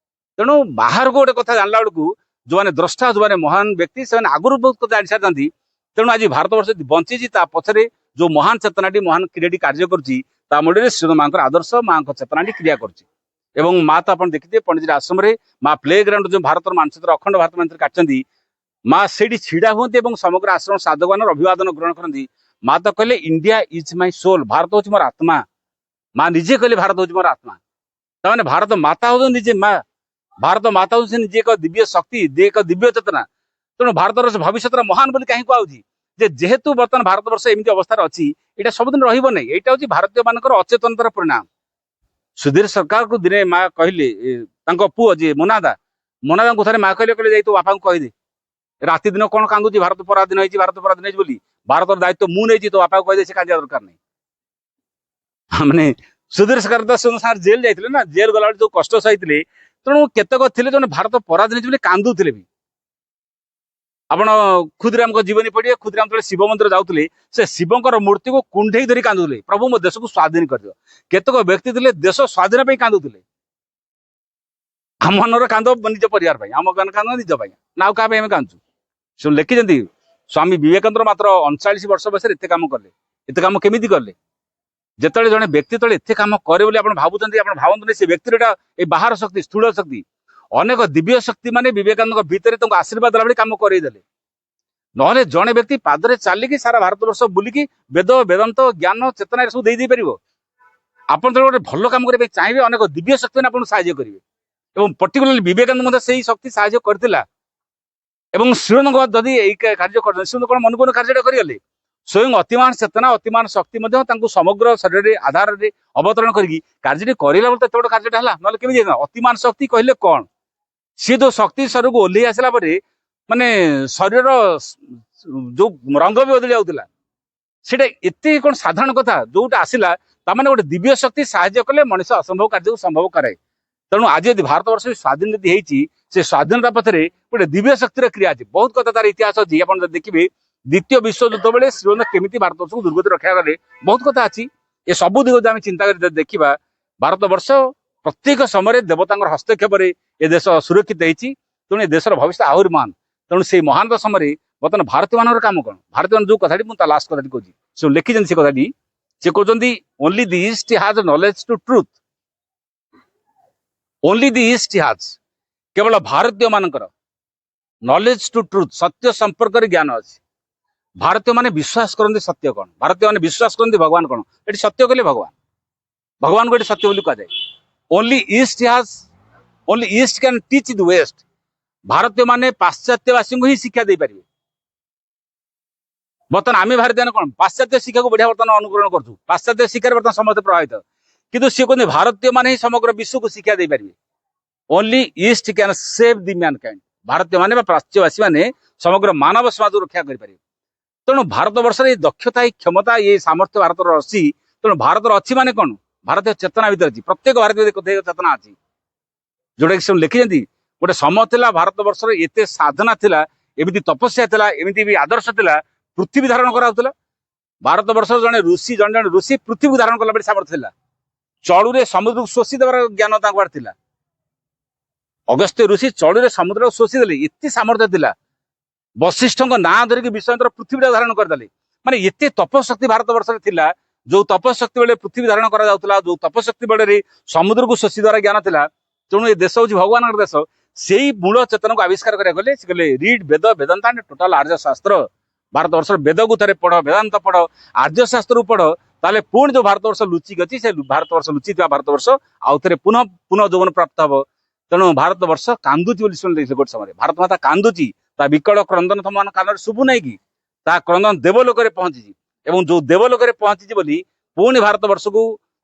ତେଣୁ ବାହାରକୁ ଗୋଟେ କଥା ଜାଣିଲା ବେଳକୁ ଯୋଉମାନେ ଦ୍ରଷ୍ଟା, ଯୋଉମାନେ ମହାନ ବ୍ୟକ୍ତି, ସେମାନେ ଆଗରୁ ବହୁତ କଥା ଜାଣି ସାରିଥାନ୍ତି। ତେଣୁ ଆଜି ଭାରତବର୍ଷ ବଞ୍ଚିଛି, ତା ପଛରେ ଯୋଉ ମହାନ ଚେତନାଟି, ମହାନ କ୍ରିୟାଟି କାର୍ଯ୍ୟ କରୁଛି, ତା ମୂଳରେ ଶ୍ରୀ ମାଙ୍କର ଆଦର୍ଶ, ମାଙ୍କ ଚେତନାଟି କ୍ରିୟା କରୁଛି। ଏବଂ ମା ତ ଆପଣ ଦେଖିଥିବେ ପଣ୍ଡିଚେରୀ ଆଶ୍ରମରେ ମା ପ୍ଲେ ଗ୍ରାଉଣ୍ଡ ଯୋଉ ଭାରତର ମାନଚିତ୍ର, ଅଖଣ୍ଡ ଭାରତ ମାନଚିତ୍ର କାଟିଛନ୍ତି, ମା ସେଇଠି ଛିଡା ହୁଅନ୍ତି ଏବଂ ସମଗ୍ର ଆଶ୍ରମ ସାଧକମାନଙ୍କର ଅଭିବାଦନ ଗ୍ରହଣ କରନ୍ତି। ମା ତ କହିଲେ ଇଣ୍ଡିଆ ଇଜ ମାଇ ସୋଲ, ଭାରତ ହଉଛି ମୋର ଆତ୍ମା। ମା ନିଜେ କହିଲେ ଭାରତ ହଉଛି ମୋର ଆତ୍ମା। ତାମାନେ ଭାରତ ମାତା ହଉଛନ୍ତି ନିଜେ ମା। ଭାରତ ମାତା ହଉଛି ନିଜେ ଏକ ଦିବ୍ୟ ଶକ୍ତି, ଏକ ଦିବ୍ୟ ଚେତନା। ତେଣୁ ଭାରତର ଭବିଷ୍ୟତର ମହାନ ବୋଲି କାହିଁ କୁହାଯାଉଛି? ଯେ ଯେହେତୁ ବର୍ତ୍ତମାନ ଭାରତବର୍ଷ ଏମିତି ଅବସ୍ଥାରେ ଅଛି, ଏଇଟା ସବୁଦିନ ରହିବ ନାହିଁ। ଏଇଟା ହଉଛି ଭାରତୀୟ ମାନଙ୍କର ଅଚେତନତାର ପରିଣାମ। ସୁଧୀର ସରକାରକୁ ଦିନେ ମା କହିଲେ, ତାଙ୍କ ପୁଅ ଯିଏ ମୋନାଦାଙ୍କୁ ଥରେ ମା କହିଲେ ଯାଇ ତୋ ବାପାଙ୍କୁ କହିଦେ, ରାତି ଦିନ କଣ କାନ୍ଦୁଛି, ଭାରତ ପରାଧୀନ ହେଇଛି, ଭାରତ ପରାଧୀନ ହେଇଛି ବୋଲି। ଭାରତର ଦାୟିତ୍ୱ ମୁଁ ନେଇଛି, ତୋ ବାପାକୁ କହିଦେ, ସେ କାନ୍ଦିବା ଦରକାର ନାହିଁ। ମାନେ ସୁଧୀର ସରକାର ତ ସାର୍ ଜେଲ ଯାଇଥିଲେ ନା, ଜେଲ ଗଲାବେଳେ ଯୋଉ କଷ୍ଟ ସହିଥିଲେ। ତେଣୁ କେତେକ ଥିଲେ ଯୋଉମାନେ ଭାରତ ପରାଧୀନ ହେଇଛି ବୋଲି କାନ୍ଦୁଥିଲେ ବି। ଆପଣ ଖୁଦିରାମଙ୍କ ଜୀବନୀ ପଢିବେ, ଖୁଦିରାମ ଯେତେବେଳେ ଶିବ ମନ୍ଦିର ଯାଉଥିଲେ, ସେ ଶିବଙ୍କର ମୂର୍ତ୍ତିକୁ କୁଣ୍ଢେଇ ଧରି କାନ୍ଦୁଥିଲେ, ପ୍ରଭୁ ମୋ ଦେଶକୁ ସ୍ୱାଧୀନ କରିଦିଅ। କେତେକ ବ୍ୟକ୍ତି ଥିଲେ ଦେଶ ସ୍ୱାଧୀନ ପାଇଁ କାନ୍ଦୁଥିଲେ। ଆମ ମାନର କାନ୍ଦ ନିଜ ପରିବାର ପାଇଁ, ଆମ କାନ୍ଦ ନିଜ ପାଇଁ, ନା ଆଉ କାହା ପାଇଁ ଆମେ କାନ୍ଦୁଛୁ? ସେ ଲେଖିଛନ୍ତି ସ୍ୱାମୀ ବିବେକାନନ୍ଦ ମାତ୍ର 39 ବର୍ଷ ବୟସରେ ଏତେ କାମ କଲେ। ଏତେ କାମ କେମିତି କଲେ? ଯେତେବେଳେ ଜଣେ ବ୍ୟକ୍ତି ଯେତେବେଳେ ଏତେ କାମ କରେ ବୋଲି ଆପଣ ଭାବୁଛନ୍ତି, ଆପଣ ଭାବନ୍ତୁନି ସେ ବ୍ୟକ୍ତିର ଏଟା ଏଇ ବାହାର ଶକ୍ତି, ସ୍ଥୂଳ ଶକ୍ତି। ଅନେକ ଦିବ୍ୟ ଶକ୍ତି ମାନେ ବିବେକାନନ୍ଦଙ୍କ ଭିତରେ ତାଙ୍କୁ ଆଶୀର୍ବାଦ ଦେଲା ଭଳି କାମ କରେଇଦେଲେ। ନହେଲେ ଜଣେ ବ୍ୟକ୍ତି ପାଦରେ ଚାଲିକି ସାରା ଭାରତବର୍ଷ ବୁଲିକି ବେଦ, ବେଦାନ୍ତ, ଜ୍ଞାନ, ଚେତନା ସବୁ ଦେଇପାରିବ? ଆପଣ ଯେତେବେଳେ ଗୋଟେ ଭଲ କାମ କରିବା ପାଇଁ ଚାହିଁବେ, ଅନେକ ଦିବ୍ୟ ଶକ୍ତି ମାନେ ଆପଣଙ୍କୁ ସାହାଯ୍ୟ କରିବେ। ଏବଂ ପର୍ଟିକୁଲାରଲି ବିବେକାନନ୍ଦ ମଧ୍ୟ ସେଇ ଶକ୍ତି ସାହାଯ୍ୟ କରିଥିଲା। ଏବଂ ଶ୍ରୀନଙ୍କ ଯଦି ଏଇ କାର୍ଯ୍ୟ କରିଛନ୍ତି, ଶ୍ରୀନନ୍ଦ କଣ ମନକୁ କାର୍ଯ୍ୟଟା କରିଗଲେ? ସ୍ୱୟଂ ଅତିମାନ ଚେତନା, ଅତିମାନ ଶକ୍ତି ମଧ୍ୟ ତାଙ୍କୁ ସମଗ୍ର ଶରୀରରେ ଆଧାରରେ ଅବତରଣ କରିକି କାର୍ଯ୍ୟଟି କରିଲା ବେଳେ ଏତେ ବଡ କାର୍ଯ୍ୟଟା ହେଲା। ନହେଲେ କେମିତି ହେଇଥିଲା? ଅତିମାନ ଶକ୍ତି କହିଲେ କଣ? ସିଏ ଯୋଉ ଶକ୍ତି ଶରୀରକୁ ଓହ୍ଲେଇ ଆସିଲା ପରେ ମାନେ ଶରୀରର ଯୋଉ ରଙ୍ଗ ବି ବଦଳି ଯାଉଥିଲା, ସେଇଟା ଏତେ କଣ ସାଧାରଣ କଥା? ଯୋଉଟା ଆସିଲା ତାମାନେ ଗୋଟେ ଦିବ୍ୟ ଶକ୍ତି ସାହାଯ୍ୟ କଲେ ମଣିଷ ଅସମ୍ଭବ କାର୍ଯ୍ୟକୁ ସମ୍ଭବ କରାଏ। ତେଣୁ ଆଜି ଯଦି ଭାରତବର୍ଷ ସ୍ୱାଧୀନ ଯଦି ହେଇଛି, ସେ ସ୍ୱାଧୀନତା ପଛରେ ଗୋଟେ ଦିବ୍ୟ ଶକ୍ତିର କ୍ରିୟା ଅଛି। ବହୁତ କଥା ତାର ଇତିହାସ ଅଛି। ଆପଣ ଯଦି ଦେଖିବେ ଦ୍ୱିତୀୟ ବିଶ୍ୱଯୁଦ୍ଧ ବେଳେ ଶ୍ରୀମନ୍ତ କେମିତି ଭାରତବର୍ଷକୁ ଦୁର୍ଗତି ରକ୍ଷା କଲେ, ବହୁତ କଥା ଅଛି। ଏ ସବୁ ଦିଗ ଯଦି ଆମେ ଚିନ୍ତା କରି ଦେଖିବା, ଭାରତବର୍ଷ ପ୍ରତ୍ୟେକ ସମୟରେ ଦେବତାଙ୍କର ହସ୍ତକ୍ଷେପରେ ଏ ଦେଶ ସୁରକ୍ଷିତ ହେଇଛି। ତେଣୁ ଏ ଦେଶର ଭବିଷ୍ୟତ ଆହୁରି ମହାନ। ତେଣୁ ସେଇ ମହାନତା ସମୟରେ ବର୍ତ୍ତମାନ ଭାରତୀୟ ମାନଙ୍କର କାମ କଣ? ଭାରତୀୟ ମାନେ ଯୋଉ କଥାଟି, ମୁଁ ତା ଲାଷ୍ଟ କଥାଟି କହୁଛି, ସେ ଲେଖିଛନ୍ତି ସେ କଥାଟି। ସେ କହୁଛନ୍ତି only the East has knowledge to truth, only the East has, କେବଳ ଭାରତୀୟ ମାନଙ୍କର ନଲେଜ ଟୁ ଟ୍ରୁଥ, ସତ୍ୟ ସମ୍ପର୍କରେ ଜ୍ଞାନ ଅଛି। ଭାରତୀୟ ମାନେ ବିଶ୍ୱାସ କରନ୍ତି ସତ୍ୟ କଣ, ଭାରତୀୟ ମାନେ ବିଶ୍ୱାସ କରନ୍ତି ଭଗବାନ କଣ। ଏଠି ସତ୍ୟ କହିଲେ ଭଗବାନ, ଭଗବାନଙ୍କୁ ଏଠି ସତ୍ୟ ବୋଲି କୁହାଯାଏ। Only East has, only East can teach the West, ଭାରତୀୟ ମାନେ ପାଶ୍ଚାତ୍ୟବାସୀଙ୍କୁ ହିଁ ଶିକ୍ଷା ଦେଇପାରିବେ। ବର୍ତ୍ତମାନ ଆମେ ଭାରତୀୟ କଣ ପାଶ୍ଚାତ୍ୟ ଶିକ୍ଷାକୁ ବଢିଆ ବର୍ତ୍ତମାନ ଅନୁକରଣ କରୁଛୁ, ପାଶ୍ଚାତ୍ୟ ଶିକ୍ଷାରେ ବର୍ତ୍ତମାନ ସମସ୍ତେ ପ୍ରଭାବିତ। କିନ୍ତୁ ସିଏ କହନ୍ତି ଭାରତୀୟ ମାନେ ହିଁ ସମଗ୍ର ବିଶ୍ୱକୁ ଶିକ୍ଷା ଦେଇପାରିବେ। Only East can save the mankind, ଭାରତୀୟ ମାନେ ବା ପ୍ରାଚ୍ୟବାସୀ ମାନେ ସମଗ୍ର ମାନବ ସମାଜକୁ ରକ୍ଷା କରିପାରିବେ। ତେଣୁ ଭାରତ ବର୍ଷରେ ଏଇ ଦକ୍ଷତା, ଏଇ କ୍ଷମତା, ଏଇ ସାମର୍ଥ୍ୟ ଭାରତର ଅଛି। ତେଣୁ ଭାରତର ଅଛି ମାନେ କଣ? ଭାରତୀୟ ଚେତନା ଭିତରେ ଅଛି, ପ୍ରତ୍ୟେକ ଭାରତୀୟ ଚେତନା ଅଛି, ଯୋଉଟା କି ସେ ଲେଖିଛନ୍ତି। ଗୋଟେ ସମୟ ଥିଲା ଭାରତ ବର୍ଷରେ ଏତେ ସାଧନା ଥିଲା, ଏମିତି ତପସ୍ୟା ଥିଲା, ଏମିତି ବି ଆଦର୍ଶ ଥିଲା, ପୃଥିବୀ ଧାରଣ କରାଯାଉଥିଲା। ଭାରତ ବର୍ଷର ଜଣେ ଋଷି ପୃଥିବୀକୁ ଧାରଣ କଲା ଭଳି ସାମର୍ଥ୍ୟ ଥିଲା। ଚଳୁରେ ସମୁଦ୍ରକୁ ଶୋଷି ଦେବାର ଜ୍ଞାନ ତାଙ୍କ ପାଖରେ ଥିଲା। ଅଗସ୍ତ୍ୟ ଋଷି ଚଳୁରେ ସମୁଦ୍ରକୁ ଶୋଷି ଦେଲେ, ଏତେ ସାମର୍ଥ୍ୟ ଥିଲା। ବଶିଷ୍ଠଙ୍କ ନାଁ ଧରିକି ବିଶ୍ୱମିତ୍ର ପୃଥିବୀଟା ଧାରଣ କରିଦେଲେ। ମାନେ ଏତେ ତପଶକ୍ତି ଭାରତ ବର୍ଷରେ ଥିଲା, ଯୋଉ ତପଶକ୍ତି ବେଳେ ପୃଥିବୀ ଧାରଣ କରାଯାଉଥିଲା, ଯୋଉ ତପଶକ୍ତି ବେଳରେ ସମୁଦ୍ରକୁ ଶୋଷି ଦେବାର ଜ୍ଞାନ ଥିଲା। ତେଣୁ ଏ ଦେଶ ହଉଛି ଭଗବାନଙ୍କର ଦେଶ। ସେଇ ମୂଳ ଚେତନାକୁ ଆବିଷ୍କାର କରିବାକୁ ଗଲେ ସେ କହିଲେ read Veda Vedanta and total Arya shastra. Bharat ବର୍ଷର ବେଦକୁ ଥରେ ପଢ, ବେଦାନ୍ତ ପଢ, ଆର୍ଯ୍ୟ ଶାସ୍ତ୍ରକୁ ପଢ, ତାହେଲେ ପୁଣି ଯୋଉ ଭାରତ ବର୍ଷ ଲୁଚିକି ଅଛି, ସେ ଭାରତ ବର୍ଷ ଲୁଚିଥିବା ଭାରତ ବର୍ଷ ଆଉ ଥରେ ପୁନଃ ଯୌବନ ପ୍ରାପ୍ତ ହବ। ତେଣୁ ଭାରତ ବର୍ଷ କାନ୍ଦୁଛି ବୋଲି ଶୁଣିଲେ ଗୋଟେ ସମୟରେ ଭାରତ ମାତା କାନ୍ଦୁଛି, ତା ବିକଳ କ୍ରନ୍ଦନ ତମ କାନରେ ଶୁଭୁ ନାହିଁ କି? ତା କ୍ରନ୍ଦନ ଦେବଲୋକରେ ପହଞ୍ଚିଛି, ଏବଂ ଯୋଉ ଦେବଲୋକରେ ପହଞ୍ଚିଛି ବୋଲି ପୁଣି ଭାରତ ବର୍ଷକୁ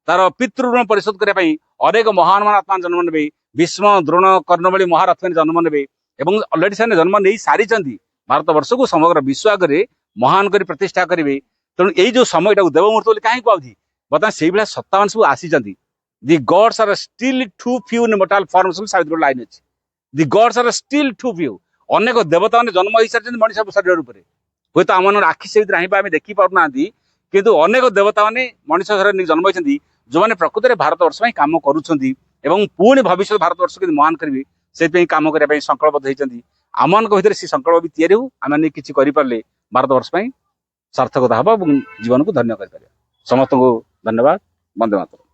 ତାର ପିତୃ ଋଣ ପରିଶୋଧ କରିବା ପାଇଁ ଅନେକ ମହାନ ଆତ୍ମା ଜନ୍ମ ନେବେ। ଭୀଷ୍ମ, ଦ୍ରୋଣ, କର୍ଣ୍ଣ ଭଳି ମହାରଥୀ ଜନ୍ମ ନେବେ, ଏବଂ ଅଲରେଡି ସେମାନେ ଜନ୍ମ ନେଇ ସାରିଛନ୍ତି। ଭାରତ ବର୍ଷକୁ ସମଗ୍ର ବିଶ୍ୱ ଆଗରେ ମହାନ କରି ପ୍ରତିଷ୍ଠା କରିବେ। ତେଣୁ ଏଇ ଯୋଉ ସମୟ, ଏଟାକୁ ଦେବ ମୁହୂର୍ତ୍ତ ବୋଲି କାହିଁକି କୁହାଯାଉଛି? ବର୍ତ୍ତମାନ ସେଇଭଳିଆ ସତ୍ତା ମାନେ ସବୁ ଆସିଛନ୍ତି। The gods are still too few in mortal forms ବୋଲି ସାବିତ୍ରୀ ଲାଇନ୍ ଅଛି। The gods are still too few. ଅନେକ ଦେବତା ମାନେ ଜନ୍ମ ହେଇସାରିଛନ୍ତି ମଣିଷ ଶରୀର ରୂପରେ। ହୁଏତ ଆମ ଆଖି ସେ ଭିତରେ ଆଣିବା ଆମେ ଦେଖି ପାରୁନାହାନ୍ତି, କିନ୍ତୁ ଅନେକ ଦେବତା ମାନେ ମଣିଷ ଶରୀରରେ ଜନ୍ମ ହେଇଛନ୍ତି, ଯୋଉମାନେ ପ୍ରକୃତରେ ଭାରତ ବର୍ଷ ପାଇଁ କାମ କରୁଛନ୍ତି, ଏବଂ ପୁଣି ଭବିଷ୍ୟତ ଭାରତ ବର୍ଷକୁ କେମିତି ମହାନ କରିବେ ସେଥିପାଇଁ କାମ କରିବା ପାଇଁ ସଂକଳ୍ପବଦ୍ଧ ହେଇଛନ୍ତି। ଆମମାନଙ୍କ ଭିତରେ ସେ ସଂକଳ୍ପ ବି ତିଆରି ହଉ, ଆମେ କିଛି କରିପାରିଲେ ଭାରତ ବର୍ଷ ପାଇଁ ସାର୍ଥକତା ହବ ଏବଂ ଜୀବନକୁ ଧନ୍ୟ କରିପାରିବା। ସମସ୍ତଙ୍କୁ ଧନ୍ୟବାଦ। ବନ୍ଦେ ମାତରମ୍।